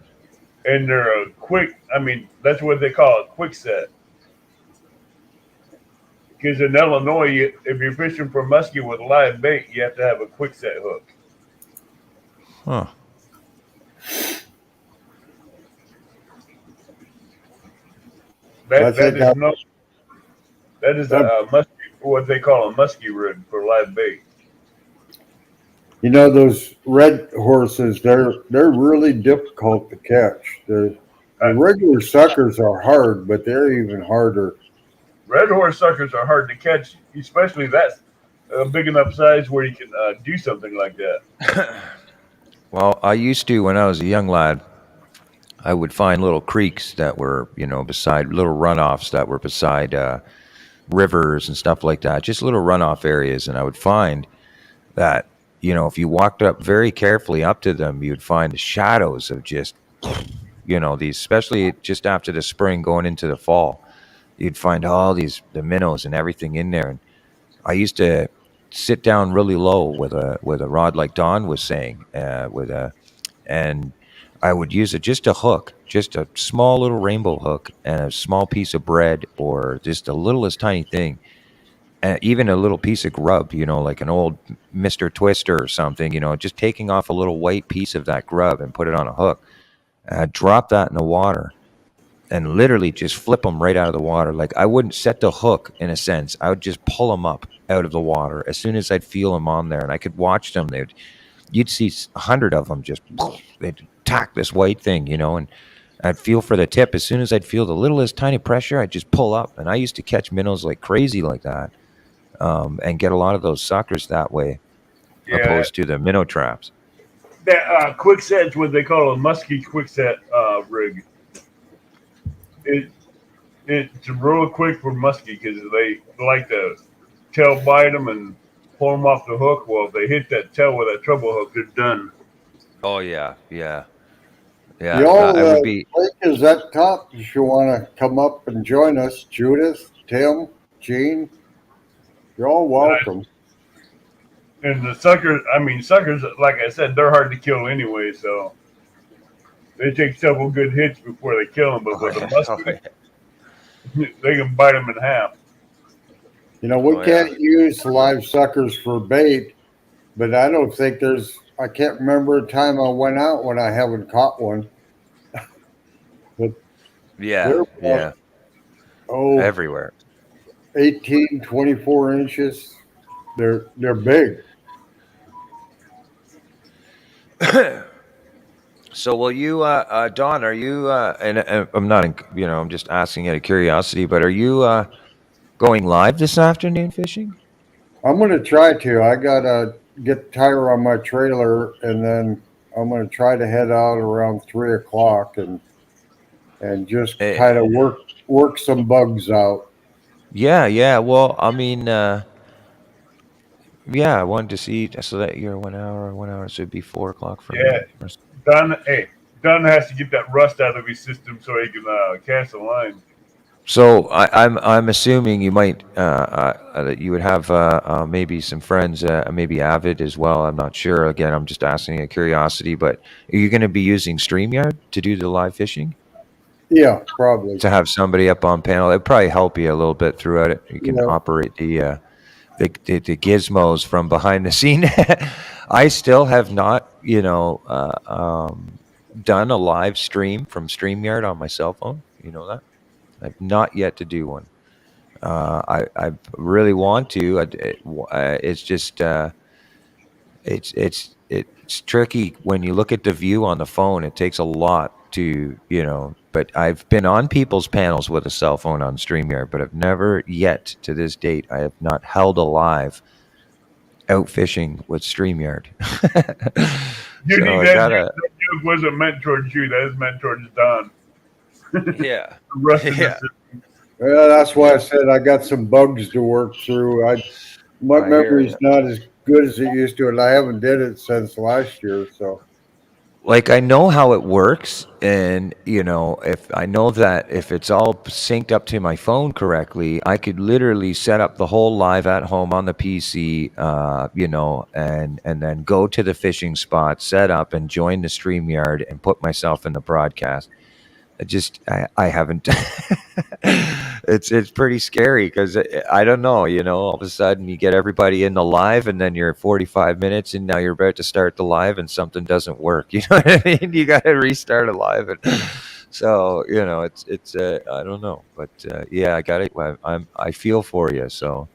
[SPEAKER 2] And they're a quick. I mean, that's what they call a quick set. Because in Illinois, if you're fishing for muskie with live bait, you have to have a quick set hook.
[SPEAKER 3] Huh.
[SPEAKER 1] I
[SPEAKER 2] That
[SPEAKER 1] think
[SPEAKER 2] is no. That is a muskie. What they call a muskie rig for live bait.
[SPEAKER 1] those red horses, they're really difficult to catch. The
[SPEAKER 2] Uh,
[SPEAKER 1] regular suckers are hard, but they're even harder.
[SPEAKER 2] Red horse suckers are hard to catch, especially that big enough size where you can do something like that.
[SPEAKER 3] Well, I used to when I was a young lad. I would find little creeks that were, beside little runoffs that were beside rivers and stuff like that, just little runoff areas. And I would find that, if you walked up very carefully up to them, you'd find the shadows of just, these, especially just after the spring going into the fall, you'd find all the minnows and everything in there. And I used to sit down really low with a rod, like Don was saying, and I would use just a hook, just a small little rainbow hook, and a small piece of bread, or just the littlest tiny thing, and even a little piece of grub, like an old Mr. Twister or something, just taking off a little white piece of that grub and put it on a hook. And I'd drop that in the water and literally just flip them right out of the water. Like I wouldn't set the hook in a sense. I would just pull them up out of the water as soon as I'd feel them on there, and I could watch them. You'd see 100 of them just they'd attack this white thing, and I'd feel for the tip. As soon as I'd feel the littlest tiny pressure, I'd just pull up. And I used to catch minnows like crazy like that, and get a lot of those suckers that way,
[SPEAKER 2] Yeah,
[SPEAKER 3] opposed to the minnow traps.
[SPEAKER 2] that quick set's what they call a muskie quick set rig. It it's real quick for muskie because they like to tail bite them and pull them off the hook. Well, if they hit that tail with that treble hook, they're done.
[SPEAKER 3] Oh yeah, yeah, yeah.
[SPEAKER 1] Y'all,
[SPEAKER 3] I would be.
[SPEAKER 1] link is at top if you want to come up and join us. Judith, Tim, Gene, you're all welcome.
[SPEAKER 2] And the suckers, suckers, like I said, they're hard to kill anyway, so they take several good hits before they kill them. But
[SPEAKER 3] Oh
[SPEAKER 2] with a
[SPEAKER 3] yeah, oh,
[SPEAKER 2] muskie,
[SPEAKER 3] yeah.
[SPEAKER 2] they can bite them in half.
[SPEAKER 1] We
[SPEAKER 3] Oh, yeah.
[SPEAKER 1] can't use live suckers for bait, but I don't think I can't remember a time I went out when I haven't caught one. But
[SPEAKER 3] Yeah,
[SPEAKER 1] they're
[SPEAKER 3] yeah.
[SPEAKER 1] oh,
[SPEAKER 3] Everywhere.
[SPEAKER 1] 18, 24 inches. They're big.
[SPEAKER 3] So will you, Don? Are you? And I'm not. I'm just asking out of curiosity. But are you going live this afternoon fishing?
[SPEAKER 1] I'm gonna try to. I gotta get the tire on my trailer, and then I'm gonna try to head out around 3 o'clock and just kind
[SPEAKER 3] Eh,
[SPEAKER 1] of work some bugs out.
[SPEAKER 3] yeah, yeah. Well, I mean, yeah, I wanted to see so that you're 1 hour, 1 hour, so it'd be 4 o'clock for
[SPEAKER 2] Yeah,
[SPEAKER 3] me.
[SPEAKER 2] Don has to get that rust out of his system so he can cancel line.
[SPEAKER 3] So I'm assuming you might that you would have maybe some friends, maybe Avid as well. I'm not sure. Again, I'm just asking a curiosity. But are you going to be using StreamYard to do the live fishing?
[SPEAKER 1] Yeah, probably.
[SPEAKER 3] To have somebody up on panel, it'd probably help you a little bit throughout it. You can
[SPEAKER 1] Yeah,
[SPEAKER 3] operate the gizmos from behind the scene. I still have not, done a live stream from StreamYard on my cell phone. You know that I've not yet to do one. I really want to. It's just it's tricky when you look at the view on the phone. It takes a lot to But I've been on people's panels with a cell phone on StreamYard, but I've never yet to this date. I have not held a live out fishing with StreamYard.
[SPEAKER 2] You
[SPEAKER 3] So
[SPEAKER 2] need
[SPEAKER 3] I
[SPEAKER 2] that.
[SPEAKER 3] gotta.
[SPEAKER 2] That joke wasn't meant towards you. That is meant towards Don. The
[SPEAKER 3] Yeah.
[SPEAKER 2] rust in the
[SPEAKER 3] Yeah.
[SPEAKER 2] system.
[SPEAKER 1] well, that's why I
[SPEAKER 3] Yeah.
[SPEAKER 1] said I got some bugs to work through. My
[SPEAKER 3] I hear
[SPEAKER 1] memory's
[SPEAKER 3] you.
[SPEAKER 1] not as good as it used to, and I haven't did it since last year. So
[SPEAKER 3] Like I know how it works, and if I know that if it's all synced up to my phone correctly, I could literally set up the whole live at home on the PC, and then go to the fishing spot, set up and join the StreamYard and put myself in the broadcast. I haven't. It's pretty scary because I don't know. All of a sudden you get everybody in the live, and then you're 45 minutes, and now you're about to start the live, and something doesn't work. You know what I mean? You got to restart a live, and so it's I don't know, but yeah, I got it. I feel for you, so.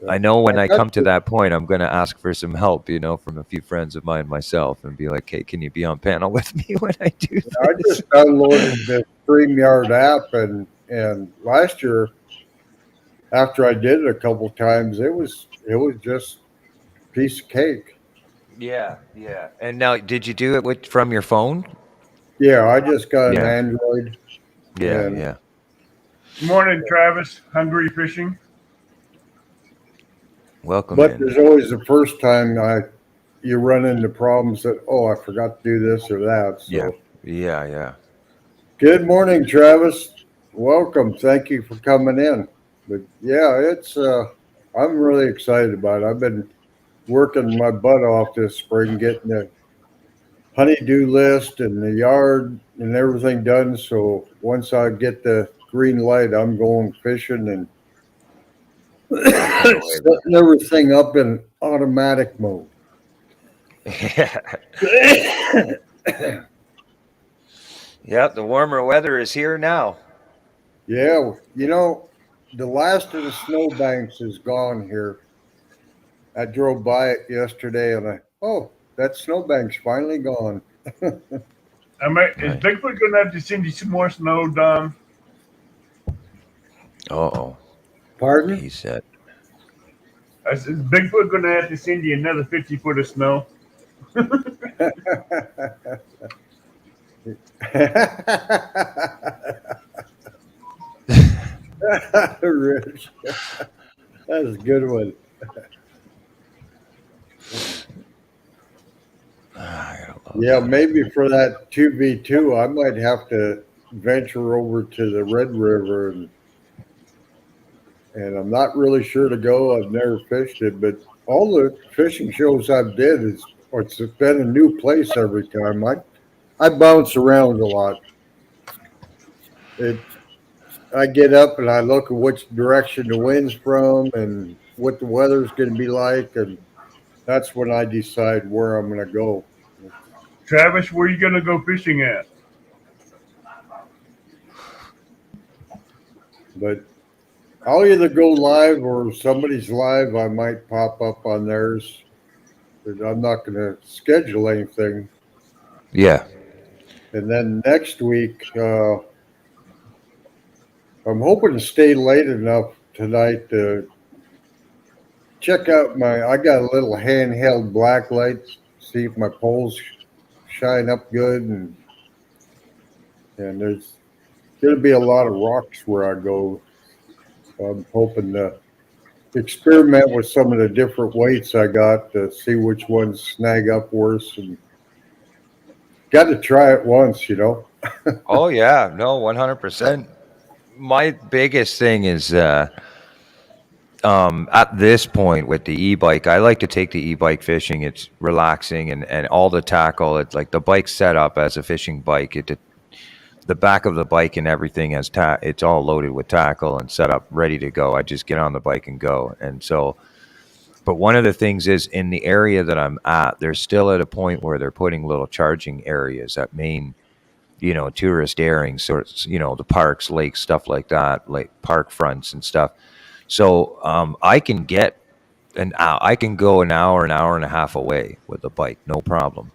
[SPEAKER 1] yeah.
[SPEAKER 3] I know when
[SPEAKER 1] I
[SPEAKER 3] I
[SPEAKER 1] got
[SPEAKER 3] come to
[SPEAKER 1] the,
[SPEAKER 3] that point, I'm going to ask for some help, from a few friends of mine myself and be like, hey, can you be on panel with me when I do
[SPEAKER 1] I
[SPEAKER 3] this?
[SPEAKER 1] just downloaded the StreamYard app, and last year after I did it a couple times, it was just a piece of cake.
[SPEAKER 3] Yeah, yeah. And now, did you do it from your phone?
[SPEAKER 1] Yeah, I just got an
[SPEAKER 3] Yeah,
[SPEAKER 1] Android,
[SPEAKER 3] yeah,
[SPEAKER 1] and
[SPEAKER 3] yeah.
[SPEAKER 2] Morning, Travis. Hungry fishing.
[SPEAKER 3] Welcome
[SPEAKER 1] but
[SPEAKER 3] in.
[SPEAKER 1] there's always the first time you run into problems that, oh, I forgot to do this or that.
[SPEAKER 3] Yeah,
[SPEAKER 1] So
[SPEAKER 3] yeah, yeah.
[SPEAKER 1] good morning, Travis. Welcome. Thank you for coming in. But yeah, it's I'm really excited about it. I've been working my butt off this spring, getting the honeydew list and the yard and everything done. So once I get the green light, I'm going fishing and
[SPEAKER 3] I can't wait,
[SPEAKER 1] setting everything up in automatic mode.
[SPEAKER 3] man. Yeah, the warmer weather is here now.
[SPEAKER 1] Yeah, the last of the snowbanks is gone here. I drove by it yesterday, and that snowbank's finally gone.
[SPEAKER 2] Is
[SPEAKER 3] Right.
[SPEAKER 2] Bigfoot going to have to send you some more snow, Don?
[SPEAKER 3] Uh-oh,
[SPEAKER 1] Pardon?
[SPEAKER 3] he said.
[SPEAKER 2] Is Bigfoot going to have to send you another 50 foot of snow?
[SPEAKER 1] Rich, that's a good one.
[SPEAKER 3] I gotta load
[SPEAKER 1] Yeah,
[SPEAKER 3] that up
[SPEAKER 1] maybe
[SPEAKER 3] here.
[SPEAKER 1] for that 2v2, I might have to venture over to the Red River, and I'm not really sure to go. I've never fished it, but all the fishing shows I've did it's been a new place every time. I bounce around a lot. It I get up and I look at which direction the wind's from and what the weather's going to be like, and that's when I decide where I'm going to go.
[SPEAKER 2] Travis, where are you going to go fishing at?
[SPEAKER 1] But I'll either go live or somebody's live. I might pop up on theirs. But I'm not going to schedule anything.
[SPEAKER 3] Yeah.
[SPEAKER 1] And then next week, I'm hoping to stay late enough tonight to check out I got a little handheld black light, see if my poles shine up good, and there's going to be a lot of rocks where I go. So I'm hoping to experiment with some of the different weights I got to see which ones snag up worse. And got to try it once, you know.
[SPEAKER 3] Oh yeah, no, 100%. My biggest thing is at this point with the e-bike, I like to take the e-bike fishing. It's relaxing and all the tackle. It's like the bike's set up as a fishing bike. The back of the bike and everything has it's all loaded with tackle and set up ready to go. I just get on the bike and go. And so, but one of the things is in the area that I'm at, they're still at a point where they're putting little charging areas at main, tourist areas, sorts, the parks, lakes, stuff like that, like park fronts and stuff. So I can get I can go an hour and a half away with the bike, no problem.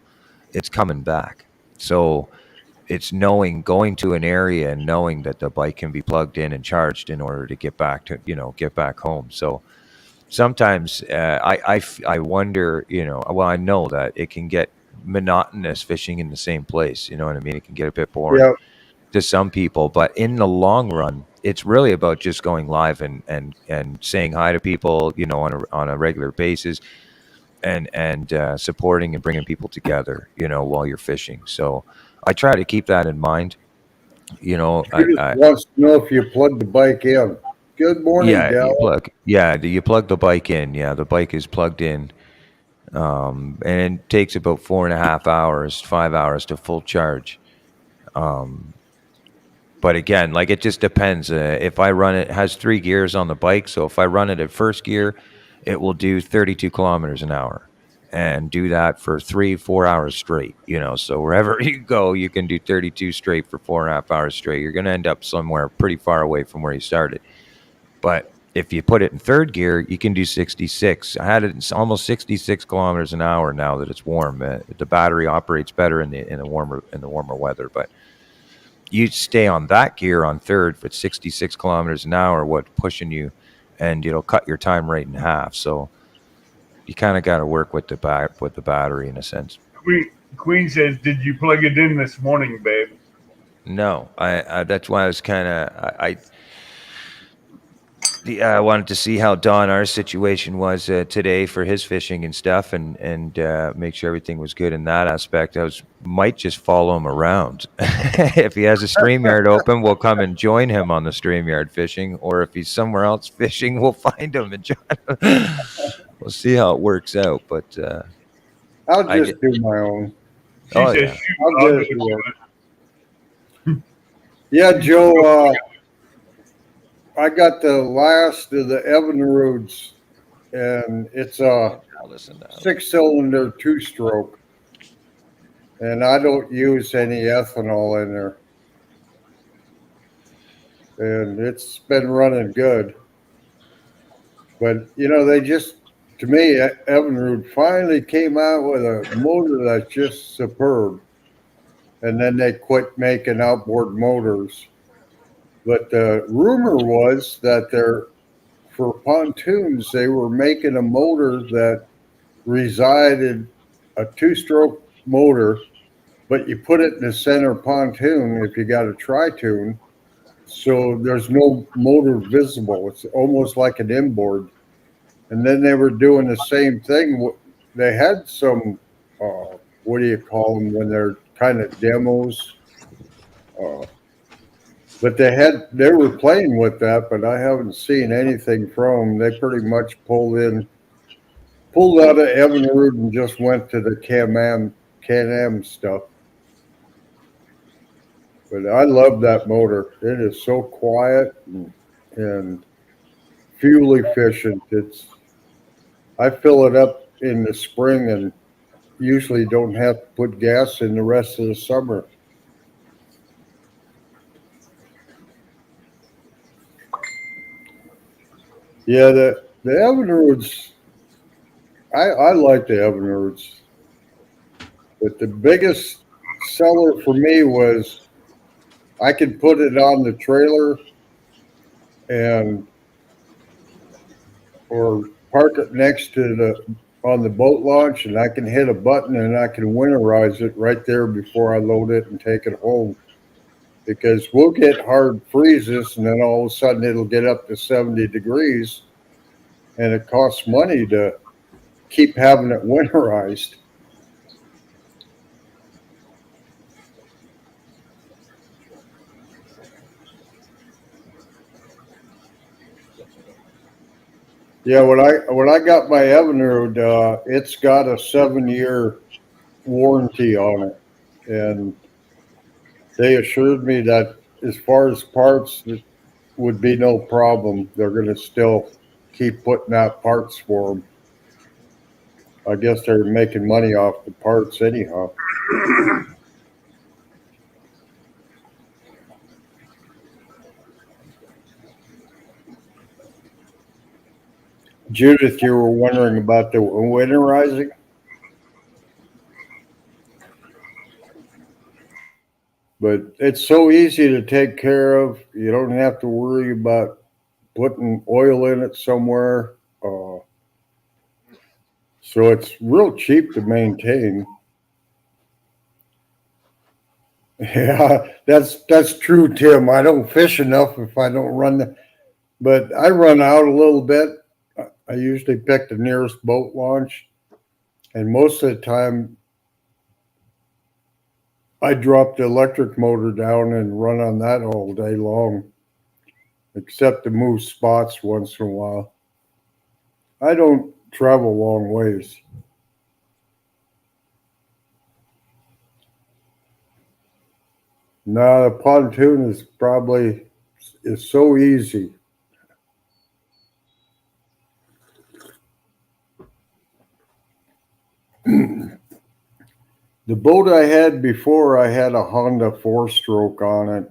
[SPEAKER 3] It's coming back. So it's going to an area and knowing that the bike can be plugged in and charged in order to get back home. So sometimes I wonder, well, I know that it can get monotonous fishing in the same place. You know what I mean? It can get a bit boring
[SPEAKER 1] Yeah,
[SPEAKER 3] to some people, but in the long run, it's really about just going live and saying hi to people, on a regular basis, and supporting and bringing people together, while you're fishing. So I try to keep that in mind.
[SPEAKER 1] Judith wants to know if you plug the bike in. Good morning,
[SPEAKER 3] Yeah,
[SPEAKER 1] Dal.
[SPEAKER 3] you plug the bike in. Yeah, the bike is plugged in, and it takes about 4.5 hours, 5 hours to full charge. Um, But again, like it just depends. If I run it has 3 gears on the bike, so if I run it at first gear, it will do 32 kilometers an hour, and do that for 3-4 hours straight. So wherever you go, you can do 32 straight for 4.5 hours straight. You're going to end up somewhere pretty far away from where you started. But if you put it in third gear, you can do 66. I had it almost 66 kilometers an hour now that it's warm. The battery operates better in the warmer weather, but you stay on that gear on third for 66 kilometers an hour, what pushing you, and it'll cut your time rate in half. So you kind of got to work with the battery in a sense.
[SPEAKER 2] Queen says, "Did you plug it in this morning, babe?"
[SPEAKER 3] No, I that's why I was kind of I wanted to see how our situation was today for his fishing and stuff, and make sure everything was good in that aspect. Might just follow him around. If he has a StreamYard open, we'll come and join him on the StreamYard fishing, or if he's somewhere else fishing, we'll find him and join him. We'll see how it works out. But
[SPEAKER 1] I'll just do my own.
[SPEAKER 2] She says,
[SPEAKER 3] yeah.
[SPEAKER 2] "Shoot,
[SPEAKER 1] I'll
[SPEAKER 2] I'll
[SPEAKER 1] just
[SPEAKER 2] do
[SPEAKER 1] do
[SPEAKER 2] it."
[SPEAKER 1] Yeah, Joe, I got the last of the Evinrudes, and it's a
[SPEAKER 3] I'll listen now.
[SPEAKER 1] 6-cylinder 2-stroke, and I don't use any ethanol in there, and it's been running good. But they just, to me, Evinrude finally came out with a motor that's just superb, and then they quit making outboard motors. But the rumor was that for pontoons, they were making a motor that resided a 2-stroke motor, but you put it in the center pontoon if you got a tri-tune, so there's no motor visible. It's almost like an inboard. And then they were doing the same thing. They had some, what do you call them when they're kind of demos? But they were playing with that, but I haven't seen anything from them. They pretty much pulled out of Evinrude and just went to the Can-Am stuff. But I love that motor. It is so quiet and fuel efficient. I fill it up in the spring and usually don't have to put gas in the rest of the summer. Yeah, the Evinrudes, I like the Evinrudes, but the biggest seller for me was I could put it on the trailer or park it next to on the boat launch, and I can hit a button and I can winterize it right there before I load it and take it home. Because we'll get hard freezes, and then all of a sudden it'll get up to 70 degrees, and it costs money to keep having it winterized. Yeah, when I got my Evinrude, it's got a 7-year warranty on it, and they assured me that as far as parts, it would be no problem. They're going to still keep putting out parts for them. I guess they're making money off the parts anyhow. Judith, you were wondering about the winterizing? But it's so easy to take care of. You don't have to worry about putting oil in it somewhere. So it's real cheap to maintain. Yeah, that's true, Tim. I don't fish enough if I don't but I run out a little bit. I usually pick the nearest boat launch, and most of the time I drop the electric motor down and run on that all day long, except to move spots once in a while. I don't travel long ways. No, the pontoon is so easy. The boat I had before, I had a Honda 4-stroke on it,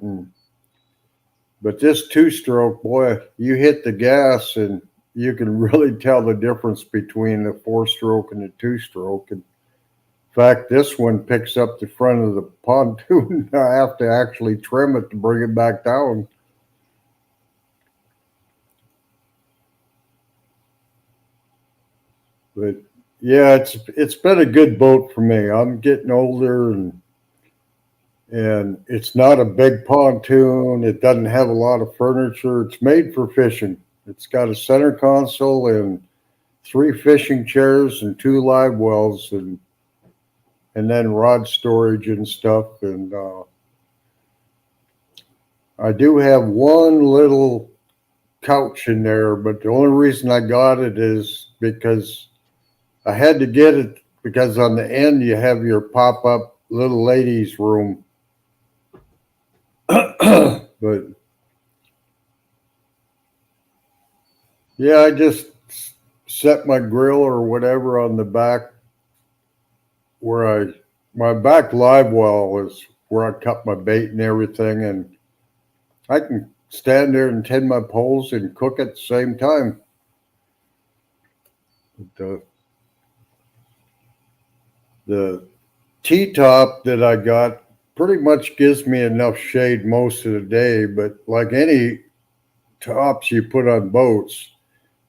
[SPEAKER 1] but this 2-stroke, boy, you hit the gas and you can really tell the difference between the 4-stroke and the 2-stroke. In fact, this one picks up the front of the pontoon. I have to actually trim it to bring it back down. But yeah, it's been a good boat for me. I'm getting older, and it's not a big pontoon. It doesn't have a lot of furniture. It's made for fishing. It's got a center console and 3 fishing chairs and 2 live wells and then rod storage and stuff. And I do have one little couch in there, but the only reason I got it is because I had to get it because on the end you have your pop-up little ladies room. But yeah, I just set my grill or whatever on the back my back live well is where I cut my bait and everything, and I can stand there and tend my poles and cook at the same time. The T-top that I got pretty much gives me enough shade most of the day, but like any tops you put on boats,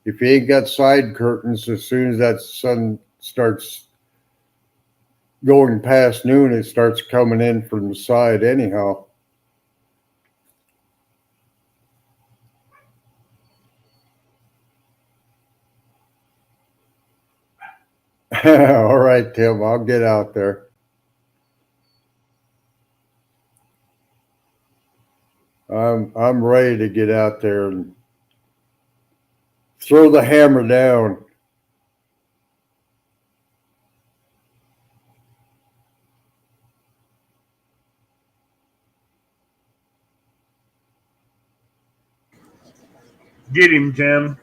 [SPEAKER 1] if you ain't got side curtains, as soon as that sun starts going past noon, it starts coming in from the side anyhow. All right, Tim, I'll get out there. I'm ready to get out there and throw the hammer down.
[SPEAKER 2] Get him, Tim.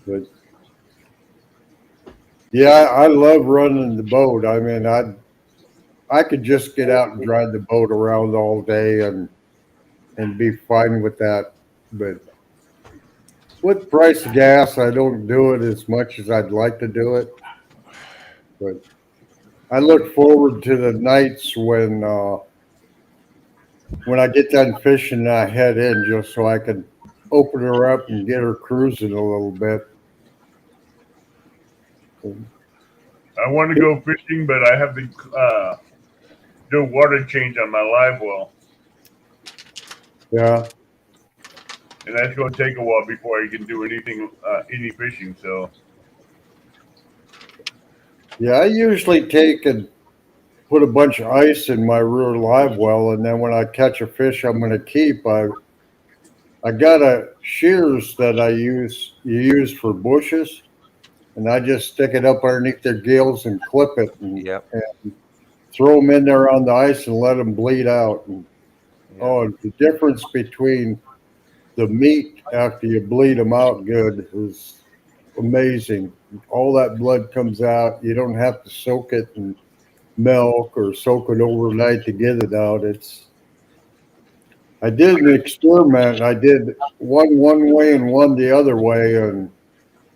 [SPEAKER 1] But yeah, I love running the boat. I mean, I could just get out and drive the boat around all day and be fine with that. But with the price of gas, I don't do it as much as I'd like to do it. But I look forward to the nights when I get done fishing and I head in just so I can open her up and get her cruising a little bit.
[SPEAKER 2] I want to go fishing, but I have to do a water change on my live well,
[SPEAKER 1] Yeah.
[SPEAKER 2] and that's going to take a while before I can do anything, any fishing. So
[SPEAKER 1] Yeah, I usually take and put a bunch of ice in my rear live well, and then when I catch a fish I'm going to keep, I got a shears that you use for bushes, and I just stick it up underneath their gills and clip it and,
[SPEAKER 3] Yep.
[SPEAKER 1] and throw them in there on the ice and let them bleed out. And oh, the difference between the meat after you bleed them out good is amazing. All that blood comes out. You don't have to soak it in milk or soak it overnight to get it out. I did an experiment. I did one way and one the other way, and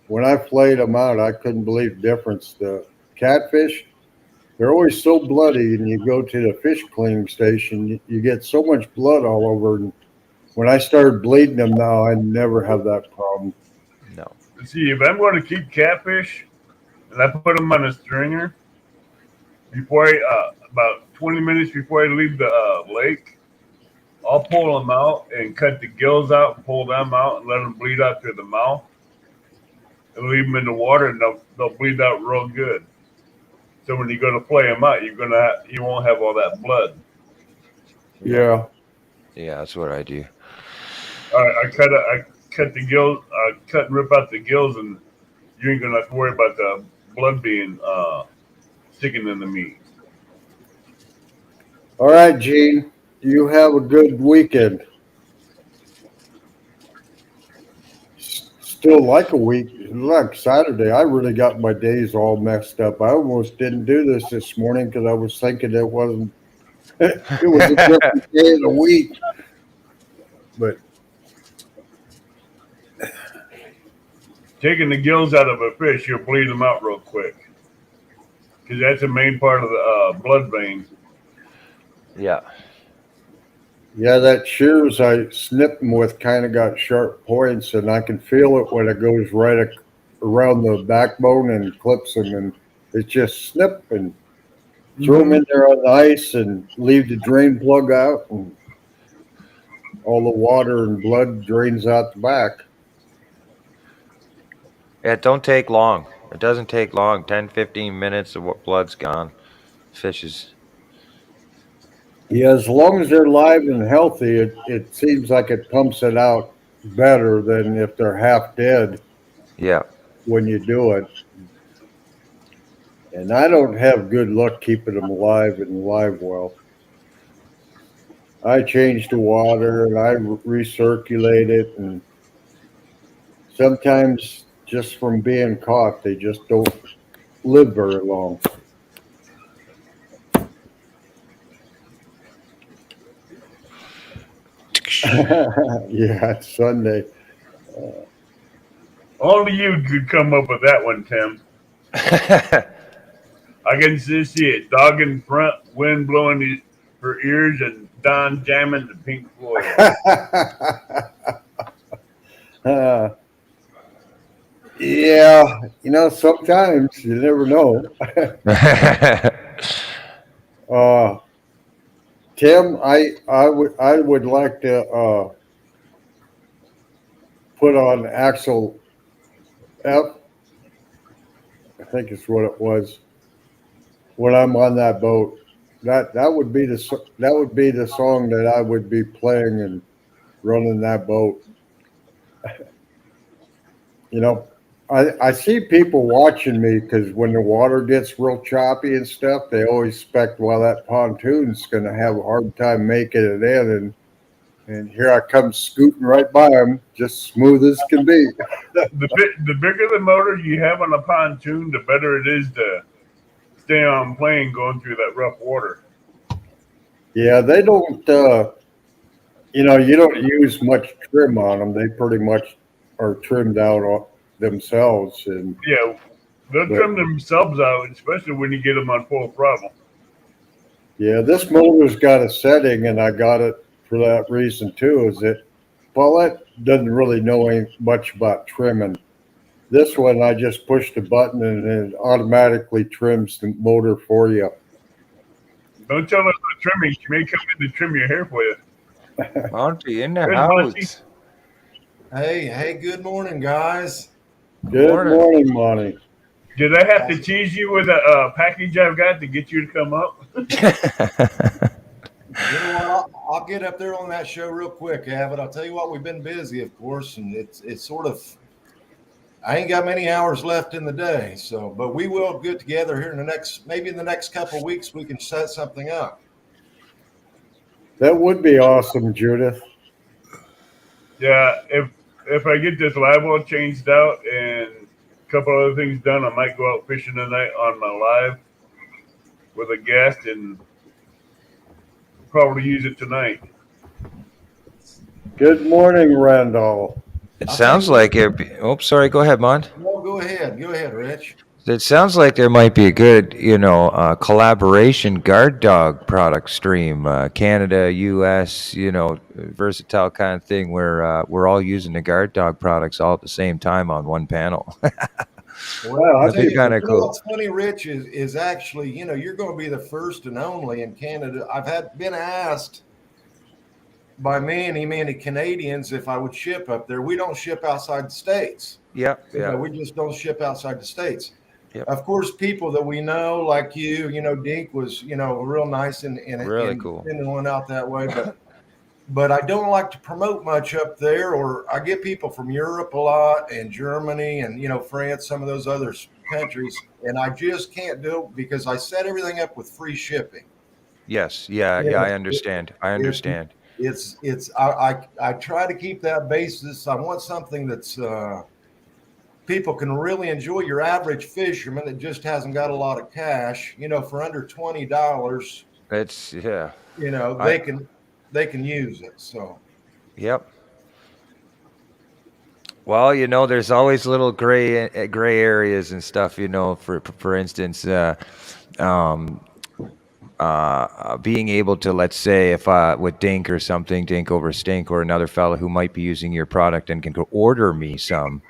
[SPEAKER 1] when I flayed them out, I couldn't believe the difference. The catfish, they're always so bloody, and you go to the fish cleaning station, you get so much blood all over. And when I started bleeding them now, I never have that problem.
[SPEAKER 3] No.
[SPEAKER 2] see, if I'm going to keep catfish, and I put them on a stringer before about 20 minutes before I leave the lake, I'll pull them out and cut the gills out, and pull them out, and let them bleed out through the mouth, and leave them in the water, and they'll bleed out real good. So when you go to flay them out, you won't have all that blood.
[SPEAKER 1] Yeah.
[SPEAKER 3] Yeah, that's what I do.
[SPEAKER 2] I cut the gills, cut and rip out the gills, and you ain't gonna have to worry about the blood being sticking in the meat.
[SPEAKER 1] All right, Gene. You have a good weekend. Still like a week, like Saturday. I really got my days all messed up. I almost didn't do this morning because I was thinking it wasn't. It was a different day of the week. But
[SPEAKER 2] Taking the gills out of a fish, you'll bleed them out real quick, because that's the main part of the blood vein.
[SPEAKER 3] Yeah.
[SPEAKER 1] yeah, that shears I snipped them with kind of got sharp points, and I can feel it when it goes right around the backbone and clips them, and it's just snip and throw them in there on the ice and leave the drain plug out, and all the water and blood drains out the back.
[SPEAKER 3] It don't take long. It doesn't take long. 10, 15 minutes of what blood's gone. Fish is.
[SPEAKER 1] Yeah, as long as they're live and healthy, it seems like it pumps it out better than if they're half dead
[SPEAKER 3] Yeah.
[SPEAKER 1] when you do it. And I don't have good luck keeping them alive in live well. I change the water and I recirculate it, and sometimes just from being caught, they just don't live very long. Yeah, it's Sunday.
[SPEAKER 2] Only you could come up with that one, Tim. I can just see it. Dog in front, wind blowing her ears, and Don jamming the Pink Floyd.
[SPEAKER 1] Yeah, sometimes you never know. Tim, I would like to put on Axel F. I think it's what it was. When I'm on that boat, that would be the song that I would be playing and running that boat. I see people watching me because when the water gets real choppy and stuff, they always expect, well, that pontoon's going to have a hard time making it in, and here I come scooting right by them, just smooth as can be.
[SPEAKER 2] The bigger the motor you have on a pontoon, the better it is to stay on plane going through that rough water.
[SPEAKER 1] Yeah, they don't. You don't use much trim on them. They pretty much are trimmed out themselves, and
[SPEAKER 2] Yeah, they'll trim themselves out, especially when you get them on full throttle.
[SPEAKER 1] yeah, this motor's got a setting, and I got it for that reason too. Is it Paulette doesn't really know much about trimming. This one, I just push the button and it automatically trims the motor for you.
[SPEAKER 2] Don't tell her about trimming. She may come in to trim your hair for you.
[SPEAKER 3] Monty in the
[SPEAKER 2] Good, Monty.
[SPEAKER 3] house.
[SPEAKER 4] Hey, good morning, guys.
[SPEAKER 1] Good morning, Monty.
[SPEAKER 2] Did I have to tease you with a package I've got to get you to come up?
[SPEAKER 4] You know what? I'll get up there on that show real quick, Abbott. I'll tell you what, we've been busy, of course, and it's sort of, I ain't got many hours left in the day. So, but we will get together here in maybe in the next couple of weeks, we can set something up.
[SPEAKER 1] That would be awesome, Judith.
[SPEAKER 2] Yeah, if I get this live well changed out and a couple other things done, I might go out fishing tonight on my live with a guest and probably use it tonight.
[SPEAKER 1] Good morning, Randall.
[SPEAKER 3] It sounds like it. Oh, sorry. Go ahead, Mont.
[SPEAKER 4] No, go ahead, Rich.
[SPEAKER 3] It sounds like there might be a good, collaboration guard dog product stream, Canada, U.S., versatile kind of thing where we're all using the guard dog products all at the same time on one panel.
[SPEAKER 4] Well,
[SPEAKER 3] That'd be kind of cool.
[SPEAKER 4] What's funny, Rich, is actually, you're going to be the first and only in Canada. I've been asked by many Canadians if I would ship up there. We don't ship outside the States.
[SPEAKER 3] Yep.
[SPEAKER 4] We just don't ship outside the States.
[SPEAKER 3] Yep.
[SPEAKER 4] Of course, people that we know, like you, Dink was, real nice and
[SPEAKER 3] really cool.
[SPEAKER 4] Sending one out that way. But I don't like to promote much up there, or I get people from Europe a lot and Germany and, France, some of those other countries. And I just can't do it because I set everything up with free shipping.
[SPEAKER 3] Yes. Yeah. I understand. I
[SPEAKER 4] try to keep that basis. I want something that's, people can really enjoy. Your average fisherman that just hasn't got a lot of cash, for under $20.
[SPEAKER 3] It's
[SPEAKER 4] they can use it. So.
[SPEAKER 3] Yep. Well, there's always little gray areas and stuff. For instance, being able to, let's say, if with Dink or something, Dink over Stink or another fellow who might be using your product and can go order me some.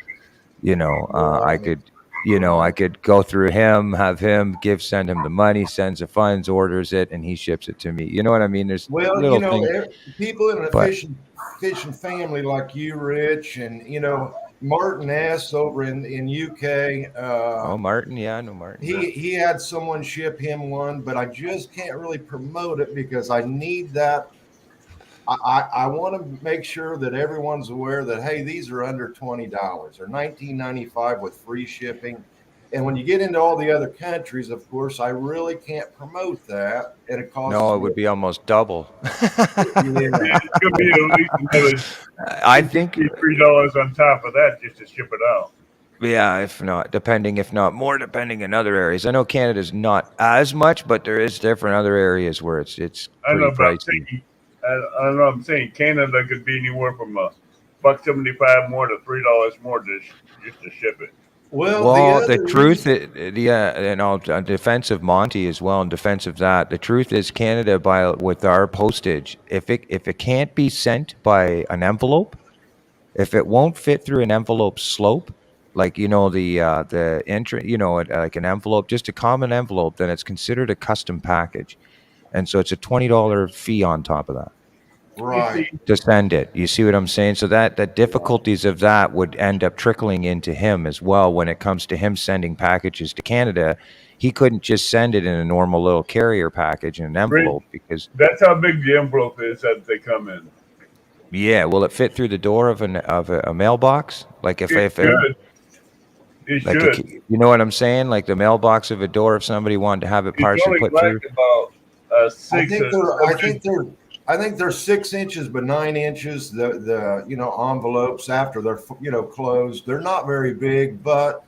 [SPEAKER 3] I could go through him, have him send him the money, sends the funds, orders it, and he ships it to me. You know what I mean? There's little things.
[SPEAKER 4] People in a fishing family like you, Rich, and Martin S. over in UK.
[SPEAKER 3] Martin, yeah, I know Martin.
[SPEAKER 4] He had someone ship him one, but I just can't really promote it because I need that. I want to make sure that everyone's aware that, hey, these are under $20 or $19.95 with free shipping. And when you get into all the other countries, of course, I really can't promote that. And it costs.
[SPEAKER 3] No, it would be almost double.
[SPEAKER 2] It could be at least another
[SPEAKER 3] I think
[SPEAKER 2] $3 on top of that just to ship it out.
[SPEAKER 3] Yeah, if not more, depending in other areas. I know Canada's not as much, but there is different other areas where it's pretty pricey.
[SPEAKER 2] I don't know. I'm saying Canada could be anywhere from $1.75 more to $3 more just to ship it.
[SPEAKER 4] Well,
[SPEAKER 3] the truth, and I'll defense of Monty as well. In defense of that, the truth is Canada, with our postage, if it can't be sent by an envelope, if it won't fit through an envelope slope, like the entry, like an envelope, just a common envelope, then it's considered a custom package, and so it's a $20 fee on top of that.
[SPEAKER 4] Right.
[SPEAKER 3] To send it. You see what I'm saying? So that the difficulties of that would end up trickling into him as well when it comes to him sending packages to Canada. He couldn't just send it in a normal little carrier package in an envelope because
[SPEAKER 2] that's how big the envelope is that they come in.
[SPEAKER 3] Yeah, will it fit through the door of a mailbox? Like if
[SPEAKER 2] it should.
[SPEAKER 3] You know what I'm saying? Like the mailbox of a door, if somebody wanted to have it partially put through.
[SPEAKER 2] About 6.
[SPEAKER 4] I think they're 6 inches, but 9 inches. The envelopes after they're closed, they're not very big. But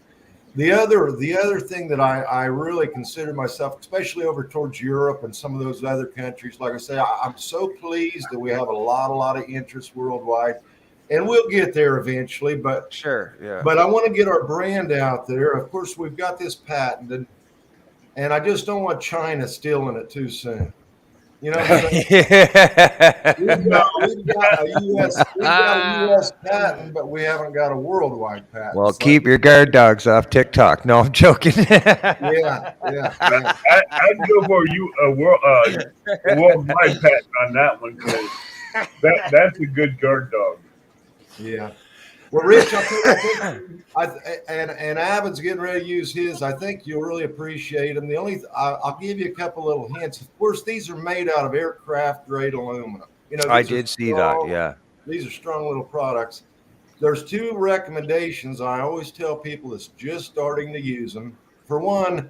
[SPEAKER 4] the other thing that I really consider myself, especially over towards Europe and some of those other countries, like I say, I'm so pleased that we have a lot of interest worldwide, and we'll get there eventually. But
[SPEAKER 3] sure, yeah.
[SPEAKER 4] But I want to get our brand out there. Of course, we've got this patented, and I just don't want China stealing it too soon. You know what I'm saying?
[SPEAKER 2] No,
[SPEAKER 4] We've got a US patent, but we haven't got a worldwide patent.
[SPEAKER 3] Well,
[SPEAKER 4] It's
[SPEAKER 3] keep
[SPEAKER 4] like,
[SPEAKER 3] your guard dogs off TikTok. No, I'm joking.
[SPEAKER 4] yeah.
[SPEAKER 2] I'd go for you a worldwide patent on that one because that's a good guard dog.
[SPEAKER 4] Yeah. Well, Rich, I'll tell you, and Avid's getting ready to use his. I think you'll really appreciate them. I'll give you a couple little hints. Of course, these are made out of aircraft grade aluminum. You know,
[SPEAKER 3] I
[SPEAKER 4] these are
[SPEAKER 3] did see that.
[SPEAKER 4] strong-
[SPEAKER 3] Yeah.
[SPEAKER 4] These are strong little products. There's two recommendations I always tell people that's just starting to use them. For one,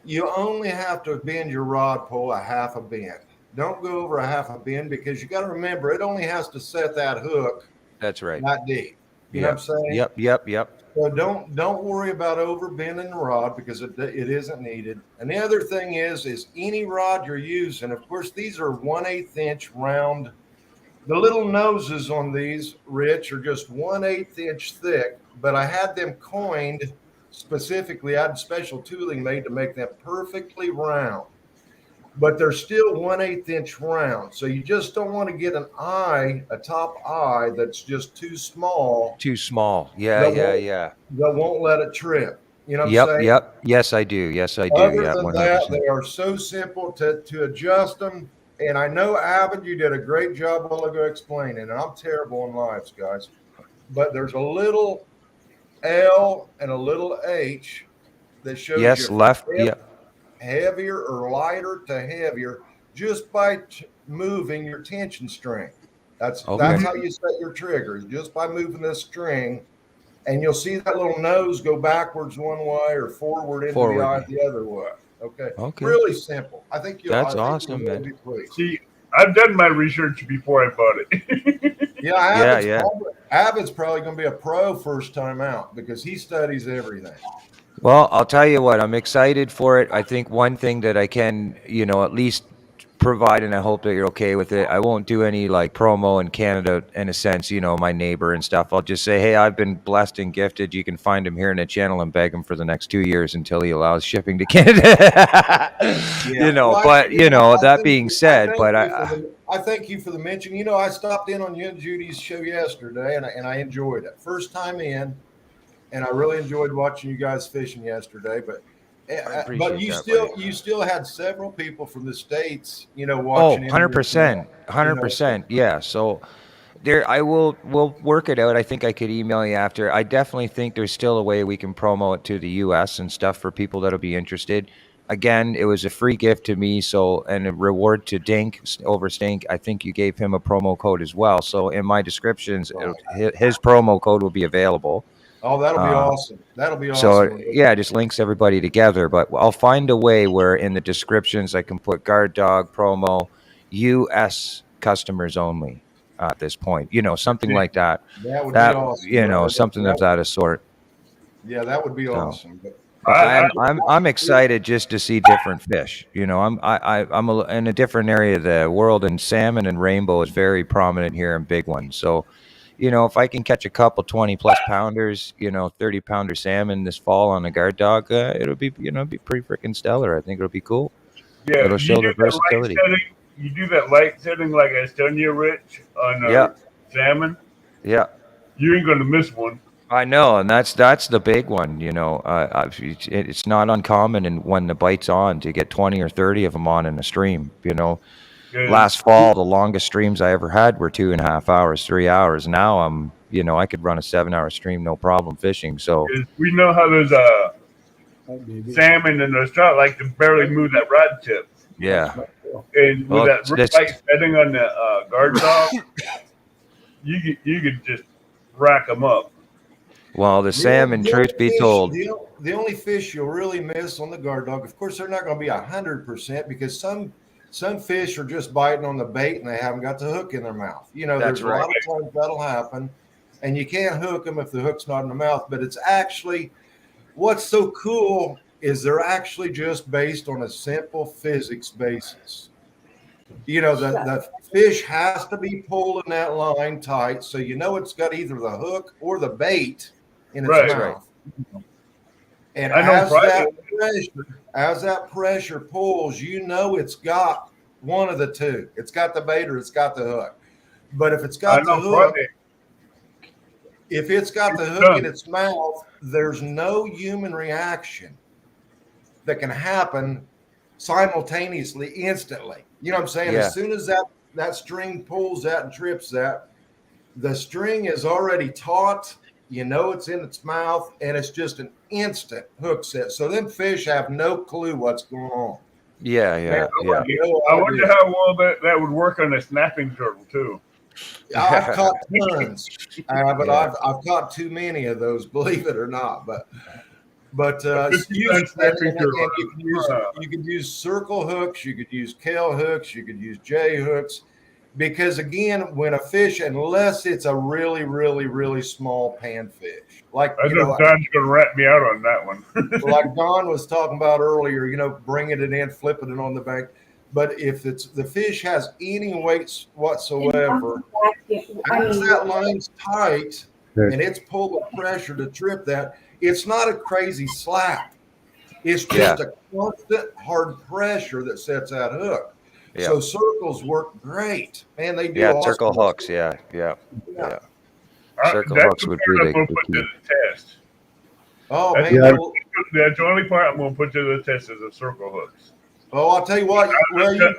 [SPEAKER 4] you only have to bend your rod pull a half a bend. Don't go over a half a bend because you got to remember it only has to set that hook
[SPEAKER 3] That's right.
[SPEAKER 4] that deep. You know what I'm saying?
[SPEAKER 3] Yep.
[SPEAKER 4] So don't worry about over bending the rod because it isn't needed. And the other thing is any rod you're using. Of course, these are 1/8 inch round. The little noses on these, Rich, are just 1/8 inch thick. But I had them coined specifically. I had special tooling made to make them perfectly round. But they're still 1/8 inch round. So you just don't want to get a top eye that's just too small.
[SPEAKER 3] Too small. Yeah.
[SPEAKER 4] That won't let it trip. You know what I'm saying?
[SPEAKER 3] Yep. Yes, I do.
[SPEAKER 4] Other
[SPEAKER 3] Yeah.
[SPEAKER 4] than
[SPEAKER 3] 100%.
[SPEAKER 4] that, they are so simple to adjust them. And I know, Avid, you did a great job while ago explaining, and I'm terrible in lives, guys. But there's a little L and a little H that shows
[SPEAKER 3] Yes,
[SPEAKER 4] you
[SPEAKER 3] left. Yeah.
[SPEAKER 4] heavier or lighter to heavier just by moving your tension string. That's how you set your triggers, just by moving this string. And you'll see that little nose go backwards one way or forward into the eye the other way. Okay. Really simple. I think
[SPEAKER 3] that's awesome, man.
[SPEAKER 2] See, I've done my research before I bought it.
[SPEAKER 4] Yeah, Avid's probably going to be a pro first time out because he studies everything.
[SPEAKER 3] Well, I'll tell you what, I'm excited for it. I think one thing that I can, at least provide, and I hope that you're okay with it, I won't do any like promo in Canada in a sense, my neighbor and stuff. I'll just say, hey, I've been blessed and gifted. You can find him here in the channel and beg him for the next 2 years until he allows shipping to Canada. That being said,
[SPEAKER 4] I thank you for the mention. I stopped in on you and Judy's show yesterday and I enjoyed it. First time in, and I really enjoyed watching you guys fishing yesterday, but you still had several people from the States, watching.
[SPEAKER 3] 100%. Yeah. So we'll work it out. I think I could email you after. I definitely think there's still a way we can promo it to the US and stuff for people that'll be interested. Again, it was a free gift to me. And a reward to Dink over Stink. I think you gave him a promo code as well. So in my descriptions, his promo code will be available.
[SPEAKER 4] Oh, that'll be awesome. That'll be awesome.
[SPEAKER 3] So, yeah, it just links everybody together. But I'll find a way where in the descriptions I can put guard dog promo, US customers only at this point. Something like that.
[SPEAKER 4] That would be awesome.
[SPEAKER 3] Something of that sort.
[SPEAKER 4] Yeah, that would be awesome. But
[SPEAKER 3] I'm excited just to see different fish. I'm in a different area of the world, and salmon and rainbow is very prominent here and big ones. So, if I can catch a couple 20+ pounders, 30-pounder salmon this fall on a guard dog, it'll be, be pretty freaking stellar. I think it'll be cool.
[SPEAKER 2] Yeah,
[SPEAKER 3] it'll show the versatility.
[SPEAKER 2] You do that light setting like I was telling you, Rich, on salmon.
[SPEAKER 3] Yeah.
[SPEAKER 2] You ain't gonna miss one.
[SPEAKER 3] I know, and that's the big one. It's not uncommon, and when the bite's on, to get 20 or 30 of them on in a stream. Last fall, the longest streams I ever had were 2.5 hours, 3 hours. Now I could run a 7-hour stream, no problem fishing. So
[SPEAKER 2] we know how those salmon and those trout like to barely move that rod tip.
[SPEAKER 3] Yeah.
[SPEAKER 2] And with that light setting on the guard dog, you could just rack them up.
[SPEAKER 3] Well, the salmon, truth be told,
[SPEAKER 4] the only fish you'll really miss on the guard dog, of course, they're not going to be 100% because some fish are just biting on the bait and they haven't got the hook in their mouth. There's a lot of times that'll happen, and you can't hook them if the hook's not in the mouth. But it's actually what's so cool is they're actually just based on a simple physics basis. The fish has to be pulling that line tight, so it's got either the hook or the bait in its mouth. And as that pressure pulls, it's got one of the two. It's got the bait or it's got the hook. But if it's
[SPEAKER 2] I
[SPEAKER 4] got the
[SPEAKER 2] know
[SPEAKER 4] hook,
[SPEAKER 2] Friday.
[SPEAKER 4] if it's got the
[SPEAKER 2] It's
[SPEAKER 4] hook
[SPEAKER 2] done.
[SPEAKER 4] in its mouth, there's no human reaction that can happen simultaneously, instantly. You know what I'm saying?
[SPEAKER 3] Yeah.
[SPEAKER 4] As soon as that string pulls that and trips that, the string is already taut. You know it's in its mouth, and it's just an instant hook set. So them fish have no clue what's going on.
[SPEAKER 3] Yeah,
[SPEAKER 4] Man,
[SPEAKER 3] yeah, yeah.
[SPEAKER 4] no
[SPEAKER 2] I wonder
[SPEAKER 4] idea.
[SPEAKER 2] how well that would work on a snapping turtle too.
[SPEAKER 4] I've caught tons, but
[SPEAKER 3] Yeah.
[SPEAKER 4] I've caught too many of those, believe it or not. But
[SPEAKER 2] A 50
[SPEAKER 4] use
[SPEAKER 2] pound snapping turtle.
[SPEAKER 4] and you can use circle hooks, you could use tail hooks, you could use J hooks, because again, when a fish, unless it's a really, really, really small panfish, like
[SPEAKER 2] I
[SPEAKER 4] you
[SPEAKER 2] know
[SPEAKER 4] know,
[SPEAKER 2] Don's gonna rat me out on that one.
[SPEAKER 4] like Don was talking about earlier, you know, bringing it in, flipping it on the bank. But if it's the fish has any weights whatsoever, as that line's tight and it's pulling pressure to trip that, it's not a crazy slap. It's just a constant hard pressure that sets that hook.
[SPEAKER 3] Yeah.
[SPEAKER 4] So circles work great, man. They do
[SPEAKER 3] Yeah,
[SPEAKER 4] awesome.
[SPEAKER 3] circle hooks. Yeah. Circle
[SPEAKER 2] That's
[SPEAKER 3] hooks
[SPEAKER 2] the
[SPEAKER 3] would
[SPEAKER 2] part
[SPEAKER 3] be
[SPEAKER 2] I'm gonna
[SPEAKER 3] the
[SPEAKER 2] put to
[SPEAKER 3] key.
[SPEAKER 2] the test.
[SPEAKER 4] Oh
[SPEAKER 2] That's,
[SPEAKER 4] man,
[SPEAKER 2] that's the only part I'm gonna put to the test is the circle hooks.
[SPEAKER 4] oh, I'll tell you what. Well,
[SPEAKER 2] I've done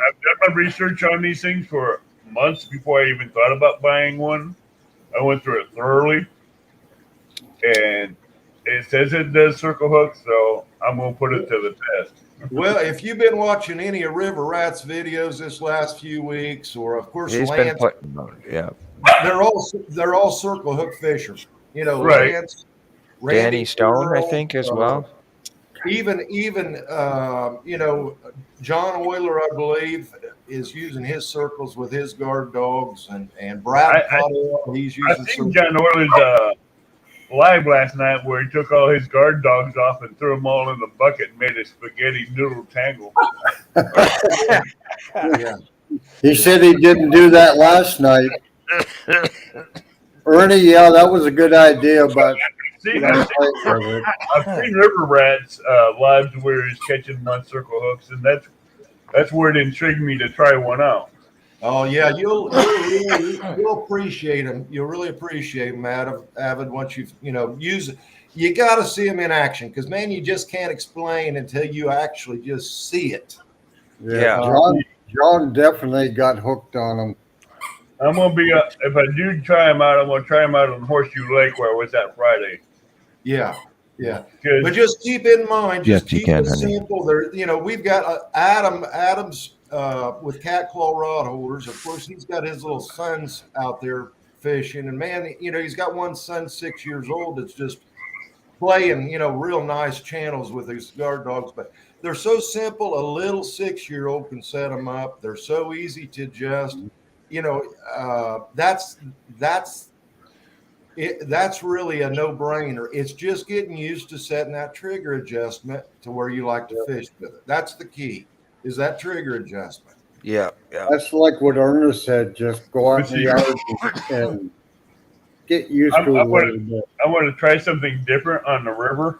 [SPEAKER 2] my research on these things for months before I even thought about buying one. I went through it thoroughly, and it says it does circle hooks, so I'm gonna put it to the test.
[SPEAKER 4] well, if you've been watching any of River Rat's videos this last few weeks, or of course
[SPEAKER 3] He's been
[SPEAKER 4] Lance,
[SPEAKER 3] putting, yeah.
[SPEAKER 4] they're all circle hook fishermen. You know,
[SPEAKER 2] Right.
[SPEAKER 4] Lance,
[SPEAKER 3] Danny
[SPEAKER 4] Randy
[SPEAKER 3] Stone, I
[SPEAKER 4] Earl,
[SPEAKER 3] think, as well.
[SPEAKER 4] even you know, John Oyler, I believe, is using his circles with his guard dogs, and Brad Cottrell, he's
[SPEAKER 2] I
[SPEAKER 4] using
[SPEAKER 2] seen
[SPEAKER 4] circles.
[SPEAKER 2] John Orland's live last night where he took all his guard dogs off and threw them all in the bucket and made a spaghetti noodle tangle.
[SPEAKER 4] Yeah.
[SPEAKER 1] He said he didn't do that last night. Ernie, yeah, that was a good idea, but
[SPEAKER 2] See,
[SPEAKER 1] I've
[SPEAKER 2] I've seen River Rats lives where he's catching them on circle hooks, and that's where it intrigued me to try one out.
[SPEAKER 4] Oh yeah, you'll appreciate them. You'll really appreciate them, Avid, once you know use it. You got to see them in action, because man, you just can't explain until you actually just see it.
[SPEAKER 3] Yeah.
[SPEAKER 1] John definitely got hooked on them.
[SPEAKER 2] I'm gonna be if I do try them out, I'm gonna try them out on Horseshoe Lake where I was at Friday.
[SPEAKER 4] Yeah, yeah.
[SPEAKER 2] 'Cause
[SPEAKER 4] But just keep in mind, just
[SPEAKER 3] Yes, you
[SPEAKER 4] keep
[SPEAKER 3] can,
[SPEAKER 4] it
[SPEAKER 3] honey.
[SPEAKER 4] simple. There, you know, we've got Adam's with cat claw rod holders. Of course, he's got his little sons out there fishing, and man, you know, he's got one son 6 years old that's just playing, you know, real nice channels with his guard dogs. But they're so simple. A little 6-year-old can set them up. They're so easy to adjust. You know, that's really a no-brainer. It's just getting used to setting that trigger adjustment to where you like to fish with it. That's the key, is that trigger adjustment.
[SPEAKER 3] Yeah.
[SPEAKER 1] That's like what Ernest said. Just go out in the yard and get used to it a little bit.
[SPEAKER 2] I want to try something different on the river.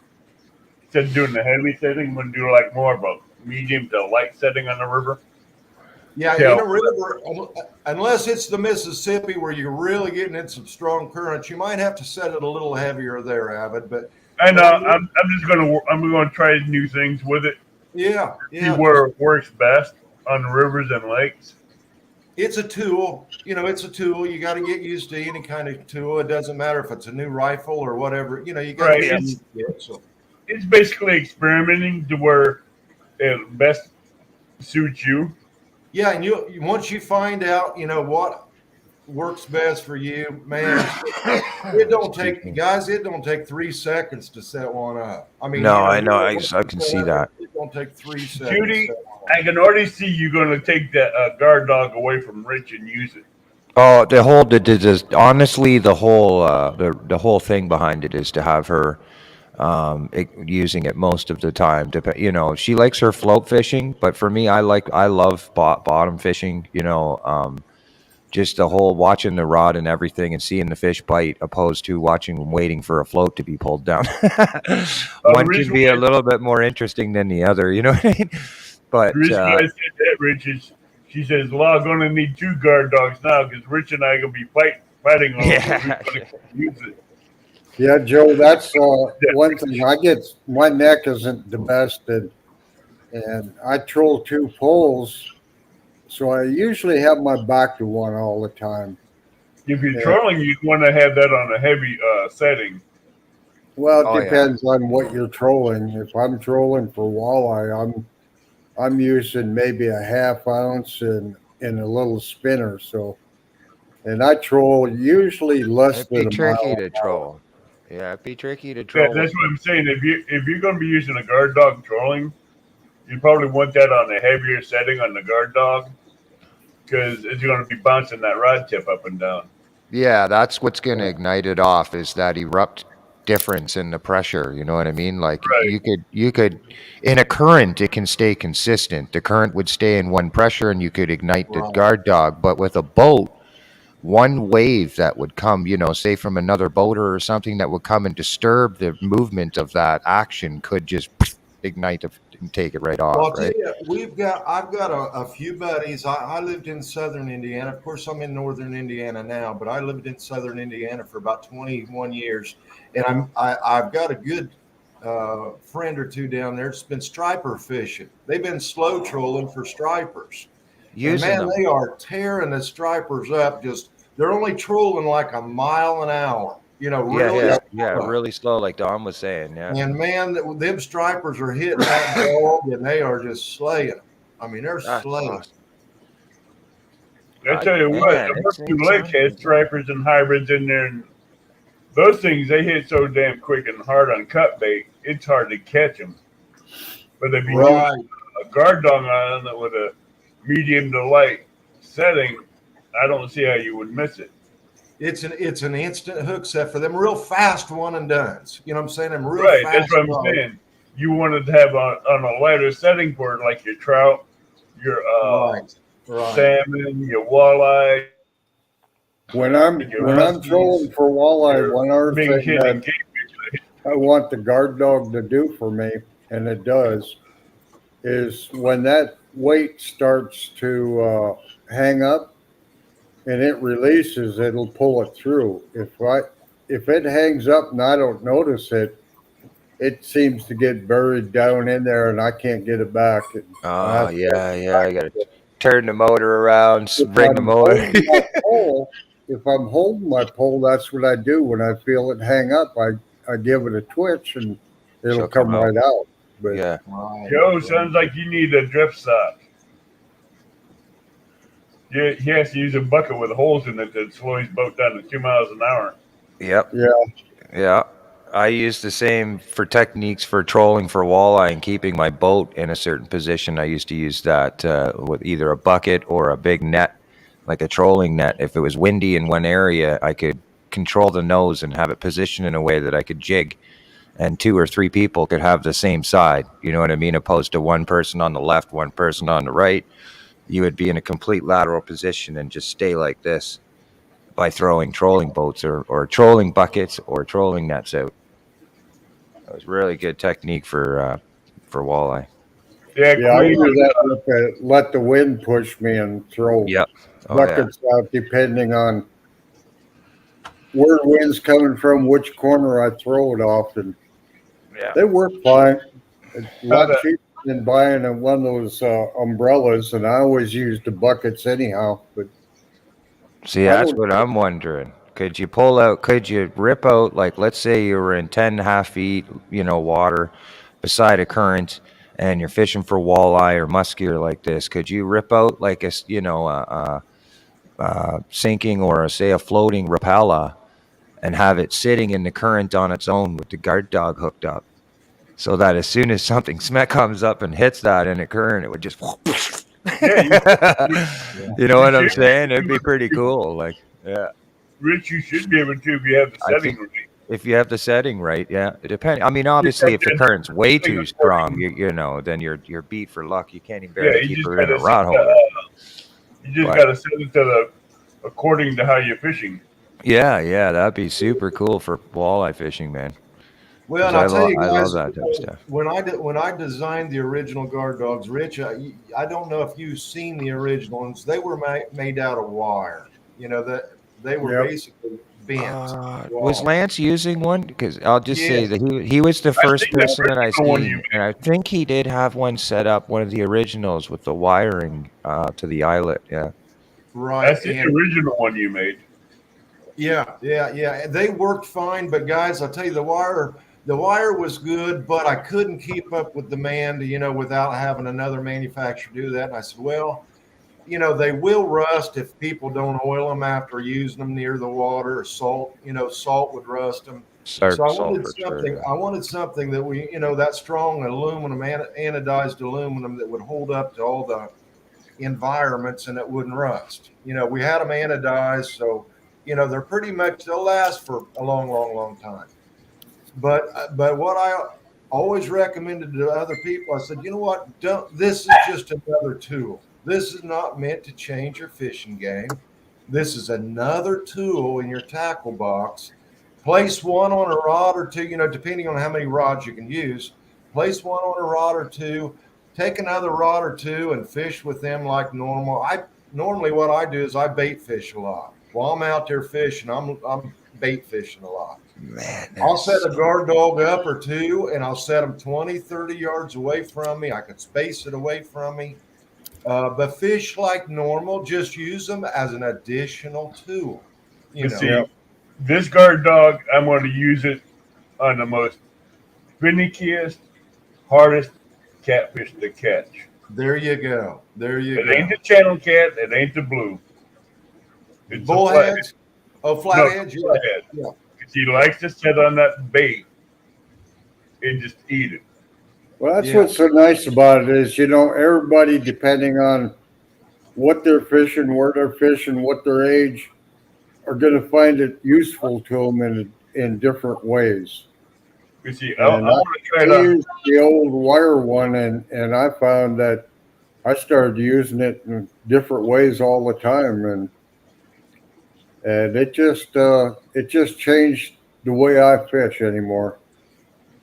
[SPEAKER 2] Instead of doing the heavy setting, I'm gonna do like more of a medium to light setting on the river.
[SPEAKER 4] Yeah,
[SPEAKER 2] Yeah.
[SPEAKER 4] in a river, unless it's the Mississippi where you're really getting in some strong currents, you might have to set it a little heavier there, Avid. But
[SPEAKER 2] I know I'm gonna try new things with it.
[SPEAKER 4] yeah,
[SPEAKER 2] See where it works best on rivers and lakes.
[SPEAKER 4] it's a tool. You know, it's a tool. You got to get used to any kind of tool. It doesn't matter if it's a new rifle or whatever. You know, you got to get used to it. So
[SPEAKER 2] It's basically experimenting to where it best suits you.
[SPEAKER 4] yeah, and once you find out, you know what works best for you, man. It don't take 3 seconds to set one up. I mean,
[SPEAKER 3] No,
[SPEAKER 4] you
[SPEAKER 3] I know.
[SPEAKER 4] really,
[SPEAKER 3] I can see that.
[SPEAKER 4] It don't take 3 seconds.
[SPEAKER 2] Judy,
[SPEAKER 4] to set one up.
[SPEAKER 2] I can already see you gonna take that guard dog away from Rich and use it.
[SPEAKER 3] Oh, honestly, the whole thing behind it is to have her using it most of the time. You know, she likes her float fishing, but for me, I love bottom fishing. You know, just the whole watching the rod and everything and seeing the fish bite, opposed to waiting for a float to be pulled down. One can be a little bit more interesting than the other. You know what I mean? But
[SPEAKER 2] The reason why I said that, Rich, is She says, "Well, I'm gonna need 2 guard dogs now because Rich and I are gonna be fighting over who's
[SPEAKER 3] Yeah.
[SPEAKER 2] gonna use it."
[SPEAKER 1] Yeah, Joe, that's one thing. My neck isn't the best, and I troll 2 poles, so I usually have my back to one all the time.
[SPEAKER 2] If you're
[SPEAKER 1] Yeah.
[SPEAKER 2] trolling, you want to have that on a heavy setting.
[SPEAKER 1] Well,
[SPEAKER 3] Oh,
[SPEAKER 1] it
[SPEAKER 3] yeah.
[SPEAKER 1] depends on what you're trolling. If I'm trolling for walleye, I'm using maybe a half ounce in a little spinner. So, and I troll usually less
[SPEAKER 3] It'd be
[SPEAKER 1] than a
[SPEAKER 3] tricky
[SPEAKER 1] mile
[SPEAKER 3] to
[SPEAKER 1] an hour.
[SPEAKER 3] troll. Yeah, it'd be tricky to
[SPEAKER 2] Yeah,
[SPEAKER 3] troll.
[SPEAKER 2] that's what I'm saying. If you're gonna be using a guard dog trolling, you probably want that on a heavier setting on the guard dog because it's gonna be bouncing that rod tip up and down.
[SPEAKER 3] Yeah, that's what's going to ignite it off is that erupt difference in the pressure. You know what I mean? Like
[SPEAKER 2] Right.
[SPEAKER 3] you could, in a current, it can stay consistent. The current would stay in one pressure and you could ignite the
[SPEAKER 4] Right.
[SPEAKER 3] guard dog. But with a boat, one wave that would come, say from another boater or something that would come and disturb the movement of that action could just ignite and take it right
[SPEAKER 4] Well,
[SPEAKER 3] off,
[SPEAKER 4] I'll tell
[SPEAKER 3] right?
[SPEAKER 4] you, I've got a few buddies. I lived in southern Indiana. Of course, I'm in northern Indiana now, but I lived in southern Indiana for about 21 years, and I've got a good friend or two down there that's been striper fishing. They've been slow trolling for stripers, and
[SPEAKER 3] Using
[SPEAKER 4] man,
[SPEAKER 3] them.
[SPEAKER 4] they are tearing the stripers up. They're only trolling like a mile an hour. Really
[SPEAKER 3] Yeah,
[SPEAKER 4] slow.
[SPEAKER 3] really slow, like Don was saying. Yeah.
[SPEAKER 4] And man, them stripers are hitting that dog, and they are just slaying them. I mean, they're
[SPEAKER 3] That's
[SPEAKER 4] slaying.
[SPEAKER 3] awesome.
[SPEAKER 2] I tell you what,
[SPEAKER 3] Man,
[SPEAKER 2] the
[SPEAKER 3] it's
[SPEAKER 2] Murphy Lake has stripers and hybrids in there, and those things they hit so damn quick and hard on cut bait, it's hard to catch them. But if you
[SPEAKER 4] Right.
[SPEAKER 2] use a guard dog on it with a medium to light setting, I don't see how you would miss it.
[SPEAKER 4] It's an instant hook set for them, real fast one and dones. You know what I'm saying? Them real
[SPEAKER 2] Right,
[SPEAKER 4] fast.
[SPEAKER 2] that's what I'm
[SPEAKER 4] dogs.
[SPEAKER 2] saying. You wanted to have on a lighter setting for it, like your trout, your
[SPEAKER 4] Right.
[SPEAKER 2] salmon, your walleye,
[SPEAKER 1] When I'm trolling for walleye,
[SPEAKER 2] your
[SPEAKER 1] one other
[SPEAKER 2] big
[SPEAKER 1] thing
[SPEAKER 2] hit
[SPEAKER 1] that
[SPEAKER 2] and game.
[SPEAKER 1] I want the guard dog to do for me, and it does, is when that weight starts to hang up and it releases, it'll pull it through. If it hangs up and I don't notice it, it seems to get buried down in there and I can't get it back.
[SPEAKER 3] Oh, yeah. I got to turn the motor around,
[SPEAKER 1] If
[SPEAKER 3] bring the
[SPEAKER 1] I'm
[SPEAKER 3] motor.
[SPEAKER 1] holding my pole, if I'm holding my pole, that's what I do. When I feel it hang up, I give it a twitch and it'll
[SPEAKER 3] She'll
[SPEAKER 1] come
[SPEAKER 3] come out.
[SPEAKER 1] right out. But
[SPEAKER 3] Yeah.
[SPEAKER 4] Right.
[SPEAKER 2] Joe, sounds like you need a drift sock. Yeah, he has to use a bucket with holes in it that slow his boat down to 2 miles an hour.
[SPEAKER 3] Yep.
[SPEAKER 1] yeah,
[SPEAKER 3] Yeah. I use the same for techniques for trolling for walleye and keeping my boat in a certain position. I used to use that with either a bucket or a big net, like a trolling net. If it was windy in one area, I could control the nose and have it positioned in a way that I could jig, and 2 or 3 people could have the same side. You know what I mean? Opposed to one person on the left, one person on the right. You would be in a complete lateral position and just stay like this by throwing trolling boats or trolling buckets or trolling nets out. That was really good technique for walleye.
[SPEAKER 2] Yeah,
[SPEAKER 1] I
[SPEAKER 2] Queen,
[SPEAKER 1] do that. Let the wind push me and throw
[SPEAKER 3] Yep. Oh, yeah.
[SPEAKER 1] buckets out depending on where the wind's coming from, which corner I throw it off, and
[SPEAKER 3] Yeah.
[SPEAKER 1] they work fine. It's a lot cheaper than buying one of those umbrellas, and I always use the buckets anyhow. But
[SPEAKER 3] See,
[SPEAKER 1] I
[SPEAKER 3] that's
[SPEAKER 1] don't-
[SPEAKER 3] what I'm wondering. Could you rip out, like, let's say you were in 10.5 feet, water beside a current and you're fishing for walleye or muskie or like this. Could you rip out like a sinking or say a floating Rapala and have it sitting in the current on its own with the guard dog hooked up? So that as soon as something comes up and hits that in a current, it would just, you know what I'm saying? It'd be pretty cool. Like, yeah.
[SPEAKER 2] Rich, you should be able to if you have the
[SPEAKER 3] I
[SPEAKER 2] setting
[SPEAKER 3] think-
[SPEAKER 2] right.
[SPEAKER 3] If you have the setting right, yeah, it depends. I mean, obviously, if the current's way too strong, then you're beat for luck. You can't even barely
[SPEAKER 2] Yeah, you
[SPEAKER 3] keep
[SPEAKER 2] just
[SPEAKER 3] her in a
[SPEAKER 2] gotta
[SPEAKER 3] rod
[SPEAKER 2] set,
[SPEAKER 3] holder.
[SPEAKER 2] you just
[SPEAKER 3] But-
[SPEAKER 2] got to set it to according to how you're fishing.
[SPEAKER 3] Yeah, that'd be super cool for walleye fishing, man.
[SPEAKER 4] Well,
[SPEAKER 3] 'Cause
[SPEAKER 4] and I'll tell you
[SPEAKER 3] I love
[SPEAKER 4] guys,
[SPEAKER 3] that type of stuff.
[SPEAKER 4] when I designed the original guard dogs, Rich, I don't know if you've seen the original ones. They were made out of wire. You know that they were
[SPEAKER 1] Yep.
[SPEAKER 4] basically bent.
[SPEAKER 3] Was
[SPEAKER 4] Wow.
[SPEAKER 3] Lance using one? Because I'll just say
[SPEAKER 4] Yes.
[SPEAKER 3] that he was the
[SPEAKER 2] I
[SPEAKER 3] first
[SPEAKER 2] seen the
[SPEAKER 3] person that I
[SPEAKER 2] original one you
[SPEAKER 3] seen, and I think he did have one set up, one of the originals with the wiring to the eyelet. Yeah.
[SPEAKER 4] Right.
[SPEAKER 2] That's the
[SPEAKER 4] And
[SPEAKER 2] original one you made.
[SPEAKER 4] yeah. They worked fine, but guys, I'll tell you, the wire was good, but I couldn't keep up with demand, without having another manufacturer do that. And I said, well, they will rust if people don't oil them after using them near the water or salt. Salt would rust them. So
[SPEAKER 3] Sulfur, sure.
[SPEAKER 4] I wanted something that that strong aluminum, anodized aluminum that would hold up to all the environments and it wouldn't rust. We had them anodized, so they're pretty much, they'll last for a long, long, long time. But what I always recommended to other people, I said, you know what? This is just another tool. This is not meant to change your fishing game. This is another tool in your tackle box. Place one on a rod or two, depending on how many rods you can use. Place one on a rod or two. Take another rod or two and fish with them like normal. Normally what I do is I bait fish a lot. While I'm out there fishing, I'm bait fishing a lot.
[SPEAKER 3] Man,
[SPEAKER 4] I'll set a guard dog up or two, and I'll set them 20, 30 yards away from me. I can space it away from me. But fish like normal, just use them as an additional tool.
[SPEAKER 2] You see,
[SPEAKER 1] Yep.
[SPEAKER 2] this guard dog, I'm going to use it on the most finickiest, hardest catfish to catch.
[SPEAKER 4] There you go. There you
[SPEAKER 2] It
[SPEAKER 4] go.
[SPEAKER 2] ain't the channel cat. It ain't the blue. It's a flathead.
[SPEAKER 4] Bullheads? Oh,
[SPEAKER 2] No,
[SPEAKER 4] flatheads?
[SPEAKER 2] it's a flathead.
[SPEAKER 4] Yeah.
[SPEAKER 2] 'Cause he likes to sit on that bait and just eat it.
[SPEAKER 1] Well, that's
[SPEAKER 4] Yeah.
[SPEAKER 1] what's so nice about it is, everybody, depending on what they're fishing, where they're fishing, what their age, are going to find it useful to them in different ways.
[SPEAKER 2] You see, I
[SPEAKER 1] And
[SPEAKER 2] want to try
[SPEAKER 1] I
[SPEAKER 2] it on.
[SPEAKER 1] used the old wire one, and I found that I started using it in different ways all the time, and it just changed the way I fish anymore.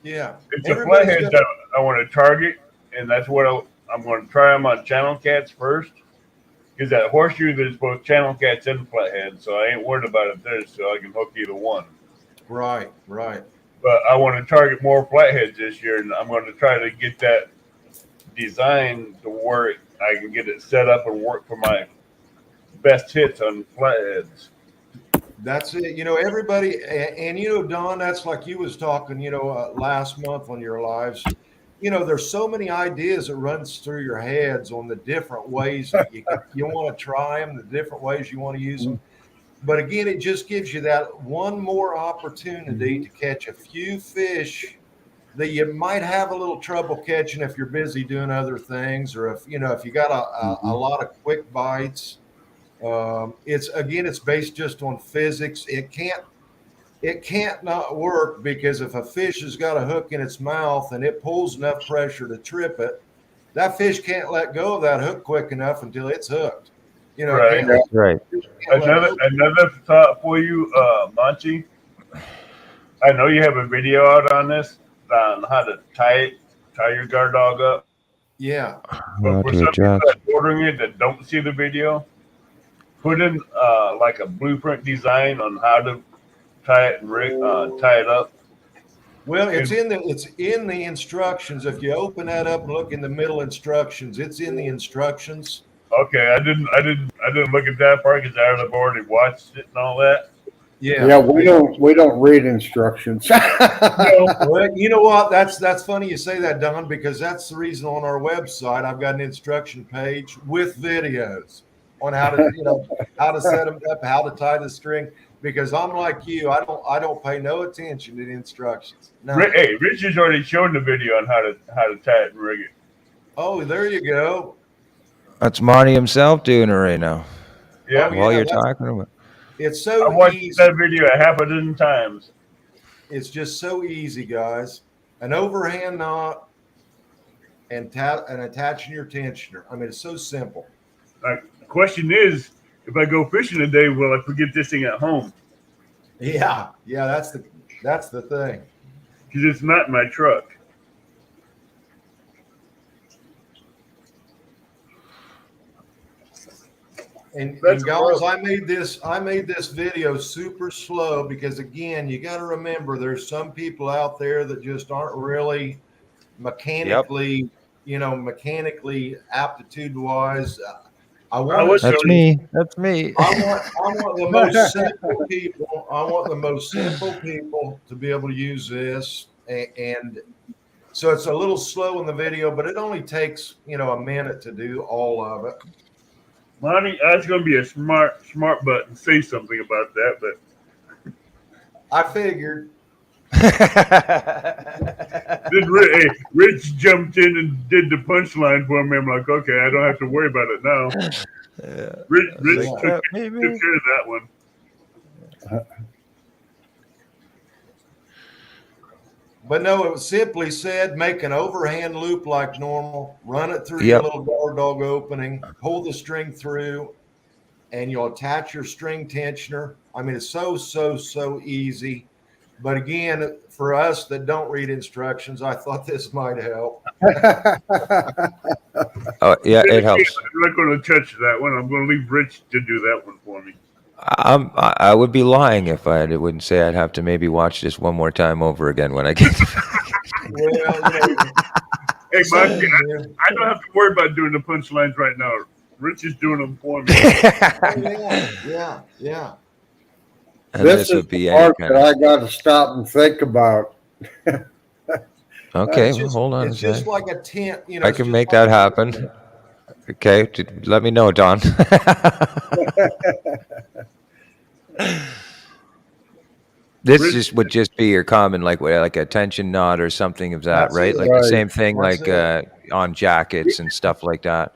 [SPEAKER 4] Yeah.
[SPEAKER 2] It's a
[SPEAKER 4] Everybody's
[SPEAKER 2] flathead
[SPEAKER 4] got-
[SPEAKER 2] that I want to target, and that's what I'm going to try them on channel cats first. Because that horseshoe, there's both channel cats and flatheads, so I ain't worried about it there, so I can hook either one.
[SPEAKER 4] Right.
[SPEAKER 2] But I want to target more flatheads this year, and I'm going to try to get that design to work. I can get it set up and work for my best hits on flatheads.
[SPEAKER 4] That's it. Everybody, and Don, that's like you was talking, last month on your lives. There's so many ideas that runs through your heads on the different ways that you want to try them, the different ways you want to use them. But again, it just gives you that one more opportunity to catch a few fish that you might have a little trouble catching if you're busy doing other things, or if you got a lot of quick bites. It's based just on physics. It can't not work, because if a fish has got a hook in its mouth and it pulls enough pressure to trip it, that fish can't let go of that hook quick enough until it's hooked.
[SPEAKER 2] Right.
[SPEAKER 3] Right.
[SPEAKER 2] Another thought for you, Monty. I know you have a video out on this, on how to tie your guard dog up.
[SPEAKER 4] Yeah.
[SPEAKER 2] But for some people that's ordering it that don't see the video, put in like a blueprint design on how to tie it and tie it up.
[SPEAKER 4] Well, it's in the instructions. If you open that up and look in the middle instructions, it's in the instructions.
[SPEAKER 2] Okay, I didn't look at that part because I've already watched it and all that.
[SPEAKER 1] Yeah, we don't read instructions.
[SPEAKER 4] Well, you know what? That's funny you say that, Don, because that's the reason on our website I've got an instruction page with videos on how to how to set them up, how to tie the string. Because I'm like you, I don't pay no attention to the instructions. No.
[SPEAKER 2] Hey, Rich has already shown the video on how to tie it and rig it.
[SPEAKER 4] Oh, there you go.
[SPEAKER 3] That's Monty himself doing it right now.
[SPEAKER 2] Yeah,
[SPEAKER 3] While you're talking about.
[SPEAKER 4] It's so
[SPEAKER 2] I watched
[SPEAKER 4] easy.
[SPEAKER 2] that video a half a dozen times.
[SPEAKER 4] It's just so easy, guys. An overhand knot and attaching your tensioner. I mean, it's so simple.
[SPEAKER 2] The question is, if I go fishing today, will I forget this thing at home?
[SPEAKER 4] Yeah, that's the thing.
[SPEAKER 2] because it's not my truck.
[SPEAKER 4] And
[SPEAKER 2] That's
[SPEAKER 4] guys,
[SPEAKER 2] gross.
[SPEAKER 4] I made this video super slow because again, you got to remember there's some people out there that just aren't really mechanically, mechanically aptitude wise. I
[SPEAKER 2] I
[SPEAKER 4] want
[SPEAKER 2] would
[SPEAKER 4] to
[SPEAKER 3] That's
[SPEAKER 2] tell
[SPEAKER 4] see.
[SPEAKER 3] me. That's me.
[SPEAKER 4] I want the most simple people. I want the most simple people to be able to use this, and so it's a little slow in the video, but it only takes a minute to do all of it.
[SPEAKER 2] Monty, I was gonna be a smart butt and say something about that, but
[SPEAKER 4] I figured.
[SPEAKER 2] then Rich jumped in and did the punchline for me. I'm like, okay, I don't have to worry about it now.
[SPEAKER 3] Yeah.
[SPEAKER 2] Rich
[SPEAKER 3] Like,
[SPEAKER 2] took
[SPEAKER 3] me,
[SPEAKER 2] care of that one.
[SPEAKER 4] But no, it was simply said, make an overhand loop like normal, run it through your little guard dog opening, pull the string through, and you'll attach your string tensioner. I mean, it's so easy. But again, for us that don't read instructions, I thought this might help.
[SPEAKER 3] Oh yeah, it helps.
[SPEAKER 2] I'm not going to touch that one. I'm going to leave Rich to do that one for me.
[SPEAKER 3] I would be lying if I wouldn't say I'd have to maybe watch this one more time over again when I get to
[SPEAKER 4] Well,
[SPEAKER 2] Hey, Monty, I don't have to worry about doing the punchlines right now. Rich is doing them for me.
[SPEAKER 4] Yeah.
[SPEAKER 3] And
[SPEAKER 1] this is
[SPEAKER 3] would be
[SPEAKER 1] the
[SPEAKER 3] any
[SPEAKER 1] part
[SPEAKER 3] kind
[SPEAKER 1] that
[SPEAKER 3] of.
[SPEAKER 1] I got to stop and think about.
[SPEAKER 3] Okay,
[SPEAKER 4] It's
[SPEAKER 3] well,
[SPEAKER 4] just,
[SPEAKER 3] hold on a
[SPEAKER 4] it's just
[SPEAKER 3] second.
[SPEAKER 4] like a tent.
[SPEAKER 3] I
[SPEAKER 4] It's
[SPEAKER 3] can
[SPEAKER 4] just
[SPEAKER 3] make
[SPEAKER 4] like
[SPEAKER 3] that happen. Okay, let me know, Don. This just would just be your common like a tension knot or something of that,
[SPEAKER 4] That's
[SPEAKER 3] right?
[SPEAKER 4] it.
[SPEAKER 3] Like the
[SPEAKER 1] Right.
[SPEAKER 3] same thing
[SPEAKER 4] That's
[SPEAKER 3] like
[SPEAKER 4] it.
[SPEAKER 3] on jackets and stuff like that.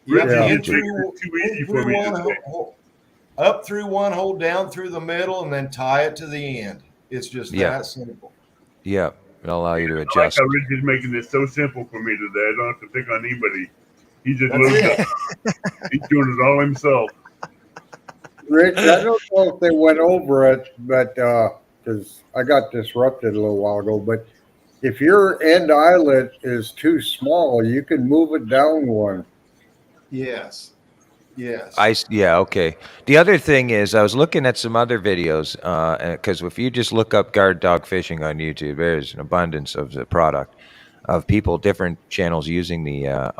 [SPEAKER 4] Yep,
[SPEAKER 1] Yeah.
[SPEAKER 4] in
[SPEAKER 2] It's too easy for
[SPEAKER 4] through
[SPEAKER 2] me
[SPEAKER 4] one
[SPEAKER 2] to say.
[SPEAKER 4] hole, up through one hole, down through the middle, and then tie it to the end. It's just
[SPEAKER 3] Yeah.
[SPEAKER 4] that simple.
[SPEAKER 3] Yeah, it'll allow you to
[SPEAKER 2] I like
[SPEAKER 3] adjust.
[SPEAKER 2] how Rich is making this so simple for me today. I don't have to think on anybody. He just
[SPEAKER 4] That's
[SPEAKER 2] looked
[SPEAKER 4] it.
[SPEAKER 2] up. He's doing it all himself.
[SPEAKER 1] Rich, I don't know if they went over it, but because I got disrupted a little while ago, but if your end eyelet is too small, you can move it down one.
[SPEAKER 4] Yes.
[SPEAKER 3] Yeah, okay. The other thing is, I was looking at some other videos, because if you just look up guard dog fishing on YouTube, there's an abundance of the product, of people, different channels using the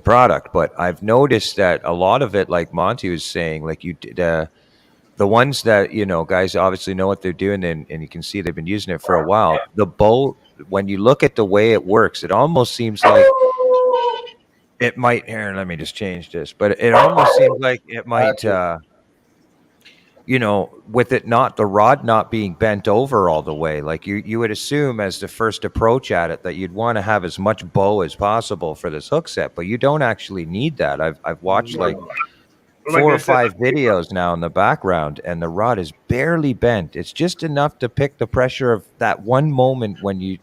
[SPEAKER 3] product. But I've noticed that a lot of it, like Monty was saying, like the ones that guys obviously know what they're doing, and you can see they've been using it for a while. The bow, when you look at the way it works, it almost seems like it might. Here, let me just change this. But it almost seems like it might. With it not the rod not being bent over all the way, like you would assume as the first approach at it that you'd want to have as much bow as possible for this hook set, but you don't actually need that. I've watched like
[SPEAKER 2] Like
[SPEAKER 3] 4
[SPEAKER 2] I
[SPEAKER 3] or
[SPEAKER 2] said,
[SPEAKER 3] 5 videos now in the background, and the rod is barely bent. It's just enough to pick the pressure of that one moment when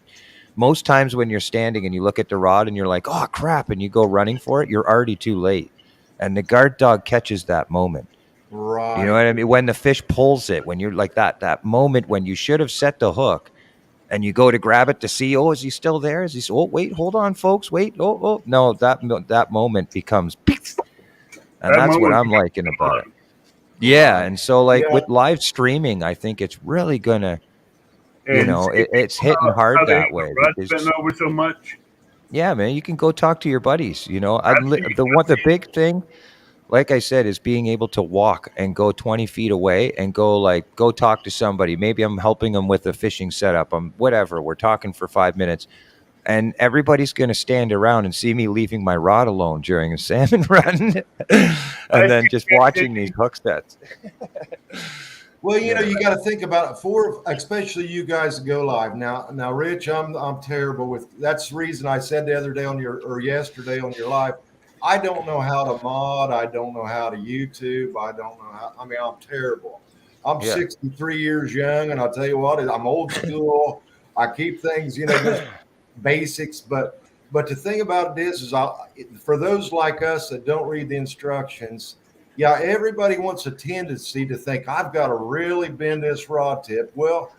[SPEAKER 3] most times when you're standing and you look at the rod and you're like, oh crap, and you go running for it, you're already too late. And the guard dog catches that moment.
[SPEAKER 4] Right.
[SPEAKER 3] You know what I mean? When the fish pulls it, when you're like that moment when you should have set the hook and you go to grab it to see, oh, is he still there? Is he? Oh, wait, hold on, folks. Wait. Oh, no, that moment becomes, and
[SPEAKER 2] that
[SPEAKER 3] that's what
[SPEAKER 2] moment
[SPEAKER 3] I'm
[SPEAKER 2] becomes
[SPEAKER 3] liking about it.
[SPEAKER 2] fun.
[SPEAKER 3] Yeah. And so like
[SPEAKER 4] Yeah.
[SPEAKER 3] with live streaming, I think it's really gonna,
[SPEAKER 2] And
[SPEAKER 3] it's hitting hard
[SPEAKER 2] how they
[SPEAKER 3] that
[SPEAKER 2] hate
[SPEAKER 3] way
[SPEAKER 2] the rod
[SPEAKER 3] because
[SPEAKER 2] bent over so much.
[SPEAKER 3] yeah, man, you can go talk to your buddies.
[SPEAKER 2] I've seen-
[SPEAKER 3] The big thing, like I said, is being able to walk and go 20 feet away and go talk to somebody. Maybe I'm helping them with a fishing setup. Whatever. We're talking for 5 minutes, and everybody's going to stand around and see me leaving my rod alone during a salmon run, and then just watching these hook sets.
[SPEAKER 4] Well, you got to think about it especially you guys that go live now. Now, Rich, I'm terrible with. That's the reason I said the other day yesterday on your live. I don't know how to mod. I don't know how to YouTube. I don't know how. I mean, I'm terrible. I'm 63 years young, and I'll tell you what, I'm old school. I keep things, just basics. But the thing about it is for those like us that don't read the instructions. Yeah, everybody wants a tendency to think I've got to really bend this rod tip. Well,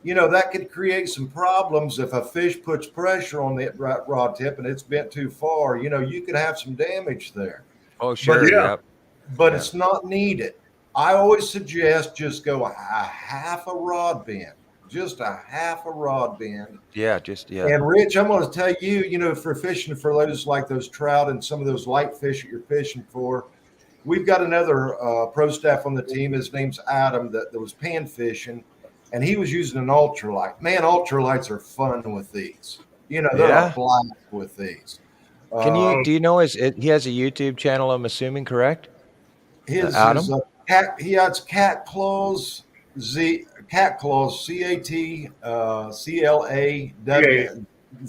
[SPEAKER 4] you know, that could create some problems if a fish puts pressure on the rod tip and it's bent too far. You know, you could have some damage there.
[SPEAKER 3] Oh, sure.
[SPEAKER 4] But,
[SPEAKER 2] Yeah.
[SPEAKER 3] Yep.
[SPEAKER 4] but
[SPEAKER 3] Yeah.
[SPEAKER 4] it's not needed. I always suggest just go a half a rod bend, just a half a rod bend.
[SPEAKER 3] Yeah. Just, yeah.
[SPEAKER 4] And Rich, I'm going to tell you, you know, for fishing for those like those trout and some of those light fish that you're fishing for, we've got another pro staff on the team. His name's Adam that was pan fishing, and he was using an ultralight. Man, ultralights are fun with these. You know, they're
[SPEAKER 3] Yeah.
[SPEAKER 4] a blast with these.
[SPEAKER 3] Do you know he has a YouTube channel, I'm assuming, correct?
[SPEAKER 4] Adam? He has Cat Claws Cat Claws CATCLAW.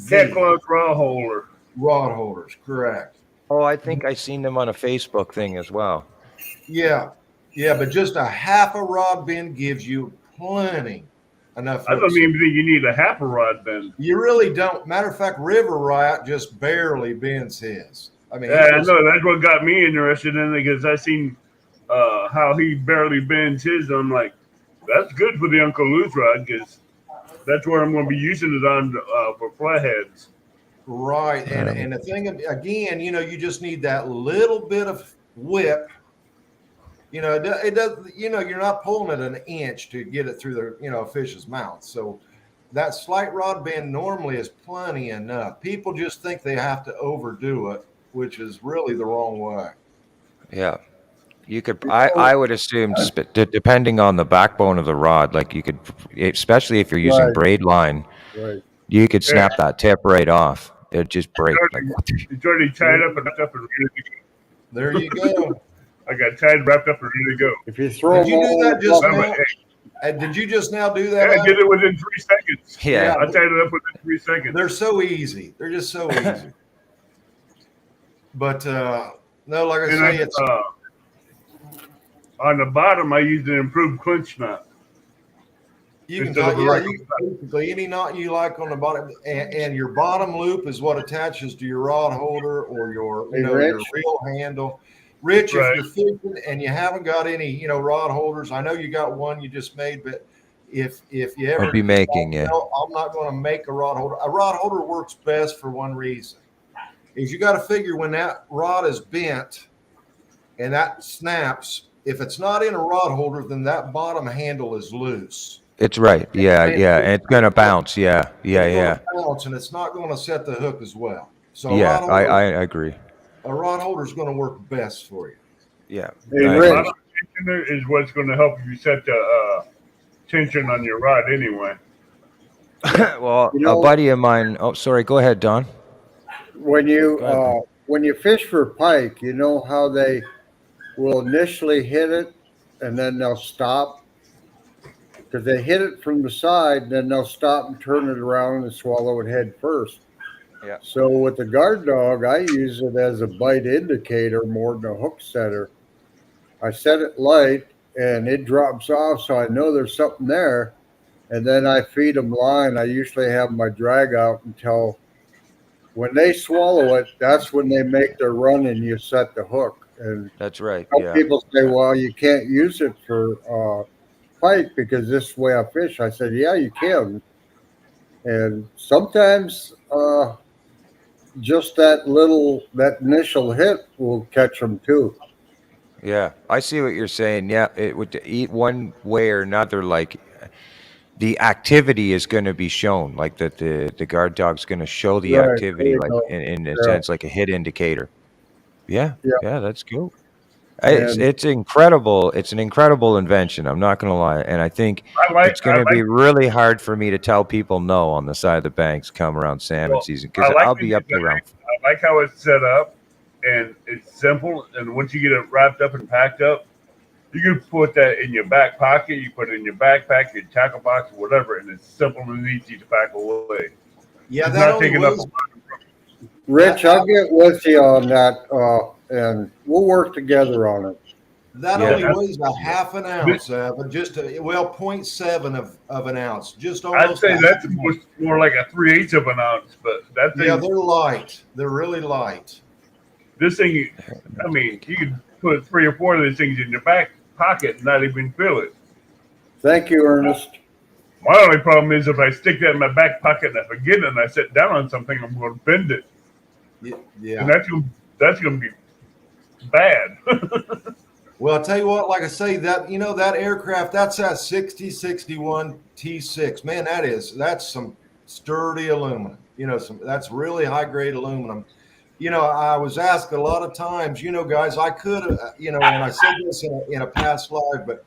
[SPEAKER 2] Cat Claws rod holder.
[SPEAKER 4] Rod holders, correct.
[SPEAKER 3] Oh, I think I seen them on a Facebook thing as well.
[SPEAKER 4] Yeah, but just a half a rod bend gives you plenty enough.
[SPEAKER 2] I don't even think you need a half a rod bend.
[SPEAKER 4] You really don't. Matter of fact, River Riot just barely bends his. I mean,
[SPEAKER 2] yeah, I know that's what got me interested in it because I seen how he barely bends his. I'm like, that's good for the Uncle Lou's rod because that's where I'm going to be using it on for flatheads.
[SPEAKER 4] Right, and the thing again, you know, you just need that little bit of whip. You know, it does. You know, you're not pulling it an inch to get it through the a fish's mouth. So that slight rod bend normally is plenty enough. People just think they have to overdo it, which is really the wrong way.
[SPEAKER 3] Yeah. You could, I would assume, depending on the backbone of the rod, like you could, especially if you're using braid line, you could snap that tip right off. It'd just break.
[SPEAKER 2] It's already tied up and wrapped up and ready to go.
[SPEAKER 4] There you go.
[SPEAKER 2] I got tied, wrapped up, and ready to go.
[SPEAKER 1] If you throw
[SPEAKER 4] Did you do that just now?
[SPEAKER 2] Hey.
[SPEAKER 4] Did you just now do that?
[SPEAKER 2] Yeah, I did it within 3 seconds.
[SPEAKER 3] Yeah.
[SPEAKER 2] I tied it up within 3 seconds.
[SPEAKER 4] They're so easy. They're just so easy. But no, like I say, it's
[SPEAKER 2] on the bottom. I used an improved clinch knot.
[SPEAKER 4] you can basically any knot you like on the bottom, and your bottom loop is what attaches to your rod holder or your your reel handle. Rich, if you're fishing and you haven't got any rod holders, I know you got one you just made, but if you ever
[SPEAKER 3] I'll be making it.
[SPEAKER 4] I'm not going to make a rod holder. A rod holder works best for one reason: is you got to figure when that rod is bent and that snaps. If it's not in a rod holder, then that bottom handle is loose.
[SPEAKER 3] It's right. Yeah. And it's going to bounce. Yeah.
[SPEAKER 4] Bounce, and it's not going to set the hook as well. So
[SPEAKER 3] yeah, I agree.
[SPEAKER 4] A rod holder is going to work best for you.
[SPEAKER 3] Yeah.
[SPEAKER 2] Bottom tensioner is what's going to help you set the tension on your rod anyway.
[SPEAKER 3] Well, a buddy of mine. Oh, sorry. Go ahead, Don.
[SPEAKER 1] When you fish for pike, you know how they will initially hit it and then they'll stop because they hit it from the side, then they'll stop and turn it around and swallow it head first.
[SPEAKER 3] Yeah.
[SPEAKER 1] So with the guard dog, I use it as a bite indicator more than a hook setter. I set it light and it drops off, so I know there's something there. And then I feed them line. I usually have my drag out until when they swallow it, that's when they make their run and you set the hook. And
[SPEAKER 3] that's right.
[SPEAKER 1] Some people say, well, you can't use it for pike because this is the way I fish. I said, yeah, you can. And sometimes just that initial hit will catch them too.
[SPEAKER 3] Yeah, I see what you're saying. Yeah, it would eat one way or another. Like the activity is going to be shown. Like that, the guard dog's going to show the activity, like in a sense, like a hit indicator. Yeah, that's cool. It's incredible. It's an incredible invention. I'm not going to lie, and I think it's going to be really hard for me to tell people no on the side of the banks come around salmon season because I'll be up there.
[SPEAKER 2] I like how it's set up, and it's simple. And once you get it wrapped up and packed up, you can put that in your back pocket. You put it in your backpack, your tackle box, or whatever, and it's simple and easy to pack away.
[SPEAKER 4] Yeah,
[SPEAKER 2] it's not taking up a lot of room.
[SPEAKER 1] Rich, I'll get with you on that, and we'll work together on it.
[SPEAKER 4] That only weighs a half an ounce, but just 0.7 of an ounce. Just almost.
[SPEAKER 2] I'd say that's more like a 3/8 of an ounce, but that thing.
[SPEAKER 4] Yeah, they're light. They're really light.
[SPEAKER 2] This thing, I mean, you can put 3 or 4 of these things in your back pocket and not even feel it.
[SPEAKER 1] Thank you, Ernest.
[SPEAKER 2] My only problem is if I stick that in my back pocket and I forget it and I sit down on something, I'm going to bend it,
[SPEAKER 4] Yeah.
[SPEAKER 2] and that's going to be bad.
[SPEAKER 4] Well, I'll tell you what, like I say, that that aircraft, that's that 6061 T6. Man, that's some sturdy aluminum. That's really high grade aluminum. I was asked a lot of times, guys, I could have, and I said this in a past live, but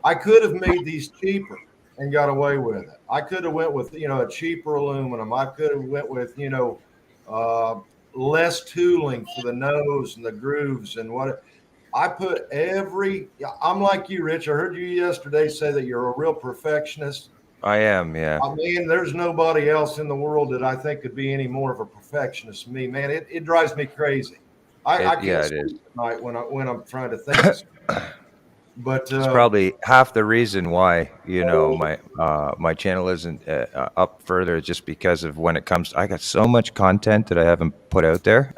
[SPEAKER 4] I could have made these cheaper and got away with it. I could have went with, a cheaper aluminum. I could have went with, less tooling for the nose and the grooves and what. I put I'm like you, Rich. I heard you yesterday say that you're a real perfectionist.
[SPEAKER 3] I am, yeah.
[SPEAKER 4] I mean, there's nobody else in the world that I think could be any more of a perfectionist than me, man. It drives me crazy. I can't sleep at night when I'm trying to think. But
[SPEAKER 3] it's probably half the reason why my channel isn't up further, just because of when it comes. I got so much content that I haven't put out there.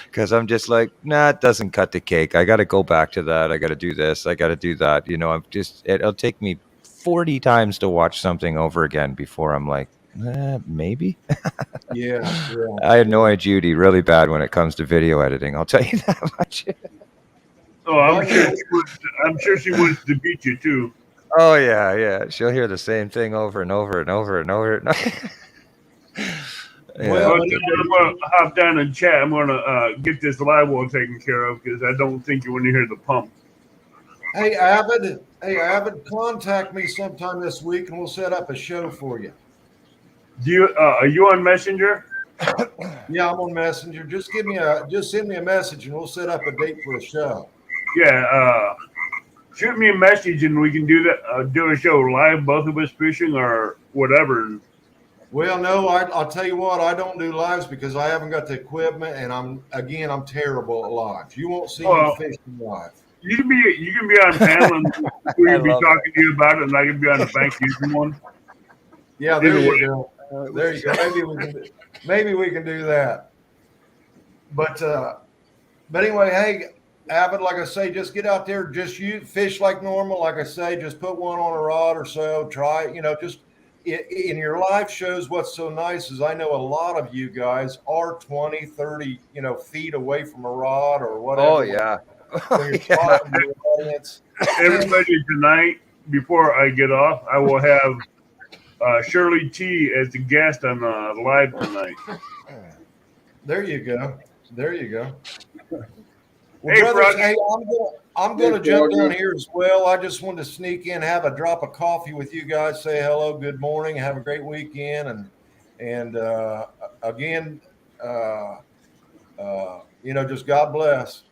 [SPEAKER 3] Because I'm just like, nah, it doesn't cut the cake. I got to go back to that. I got to do this. I got to do that. It'll take me 40 times to watch something over again before I'm like, maybe.
[SPEAKER 4] Yeah.
[SPEAKER 3] I annoy Judy really bad when it comes to video editing. I'll tell you that much.
[SPEAKER 2] Oh, I'm sure she wants to beat you too.
[SPEAKER 3] Oh yeah. She'll hear the same thing over and over and over and over.
[SPEAKER 2] Yeah. Well, I'm going to hop down and chat. I'm going to get this live wall taken care of because I don't think you want to hear the pump.
[SPEAKER 4] Hey, Avid, contact me sometime this week and we'll set up a show for you.
[SPEAKER 2] Are you on Messenger?
[SPEAKER 4] Yeah, I'm on Messenger. Just send me a message and we'll set up a date for a show.
[SPEAKER 2] Yeah, shoot me a message and we can do that. Do a show live, both of us fishing or whatever.
[SPEAKER 4] Well, no, I'll tell you what, I don't do lives because I haven't got the equipment, and I'm terrible at lives. You won't see me fishing live.
[SPEAKER 2] You can be on panel and we can be talking to you about it, and I can be on the bank using one.
[SPEAKER 4] Yeah, there you go. There you go. Maybe we can do that. But anyway, hey, Avid, like I say, just get out there, just fish like normal. Like I say, just put one on a rod or so. Try it, just. In your live shows, what's so nice is I know a lot of you guys are 20, 30, feet away from a rod or whatever.
[SPEAKER 3] Oh, yeah.
[SPEAKER 4] When you're talking to the audience.
[SPEAKER 2] Everybody, tonight, before I get off, I will have Shirley T as the guest on live tonight.
[SPEAKER 4] There you go. Well,
[SPEAKER 2] Hey,
[SPEAKER 4] brothers, hey, I'm going to jump down here as well. I just wanted to sneak in, have a drop of coffee with you guys, say hello, good morning, have a great weekend, and again, just God bless.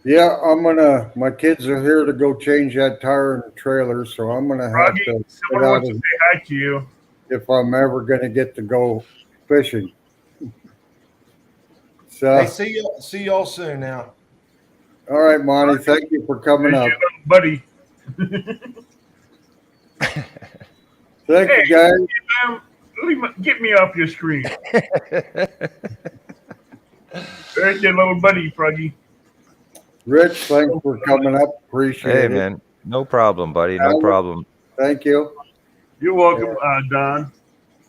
[SPEAKER 1] Yeah, my kids are here to go change that tire in the trailer, so I'm gonna have to.
[SPEAKER 2] Someone wants to say hi to you.
[SPEAKER 1] If I'm ever gonna get to go fishing. So,
[SPEAKER 4] hey, see y'all soon now.
[SPEAKER 1] All right, Monty. Thank you for coming up,
[SPEAKER 2] buddy.
[SPEAKER 1] Thank you, guys.
[SPEAKER 2] Get me off your screen. There's your little buddy, Froggy.
[SPEAKER 1] Rich, thanks for coming up. Appreciate it.
[SPEAKER 3] Hey, man. No problem, buddy. No problem.
[SPEAKER 1] Thank you.
[SPEAKER 2] You're welcome, Don.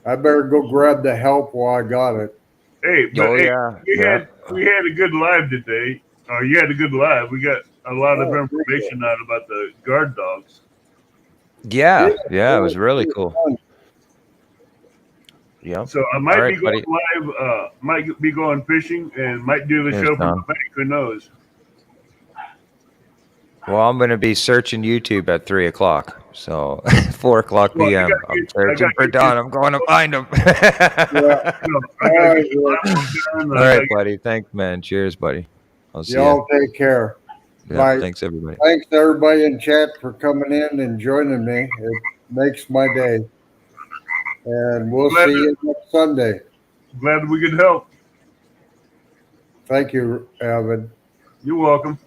[SPEAKER 1] I better go grab the help while I got it.
[SPEAKER 2] Hey, we had a good live today. You had a good live. We got a lot of information out about the guard dogs.
[SPEAKER 3] Yeah, it was really cool. Yeah.
[SPEAKER 2] So I might be going live. Might be going fishing, and might do the show from the bank. Who knows?
[SPEAKER 3] Well, I'm going to be searching YouTube at 3 o'clock. So 4 o'clock p.m. I'm searching for Don. I'm going to find him. All right, buddy. Thanks, man. Cheers, buddy. I'll see you.
[SPEAKER 1] Y'all take care.
[SPEAKER 3] Yeah,
[SPEAKER 1] bye.
[SPEAKER 3] Thanks, everybody.
[SPEAKER 1] Thanks to everybody in chat for coming in and joining me. It makes my day. And we'll see you next Sunday.
[SPEAKER 2] Glad we could help.
[SPEAKER 1] Thank you, Avid.
[SPEAKER 2] You're welcome.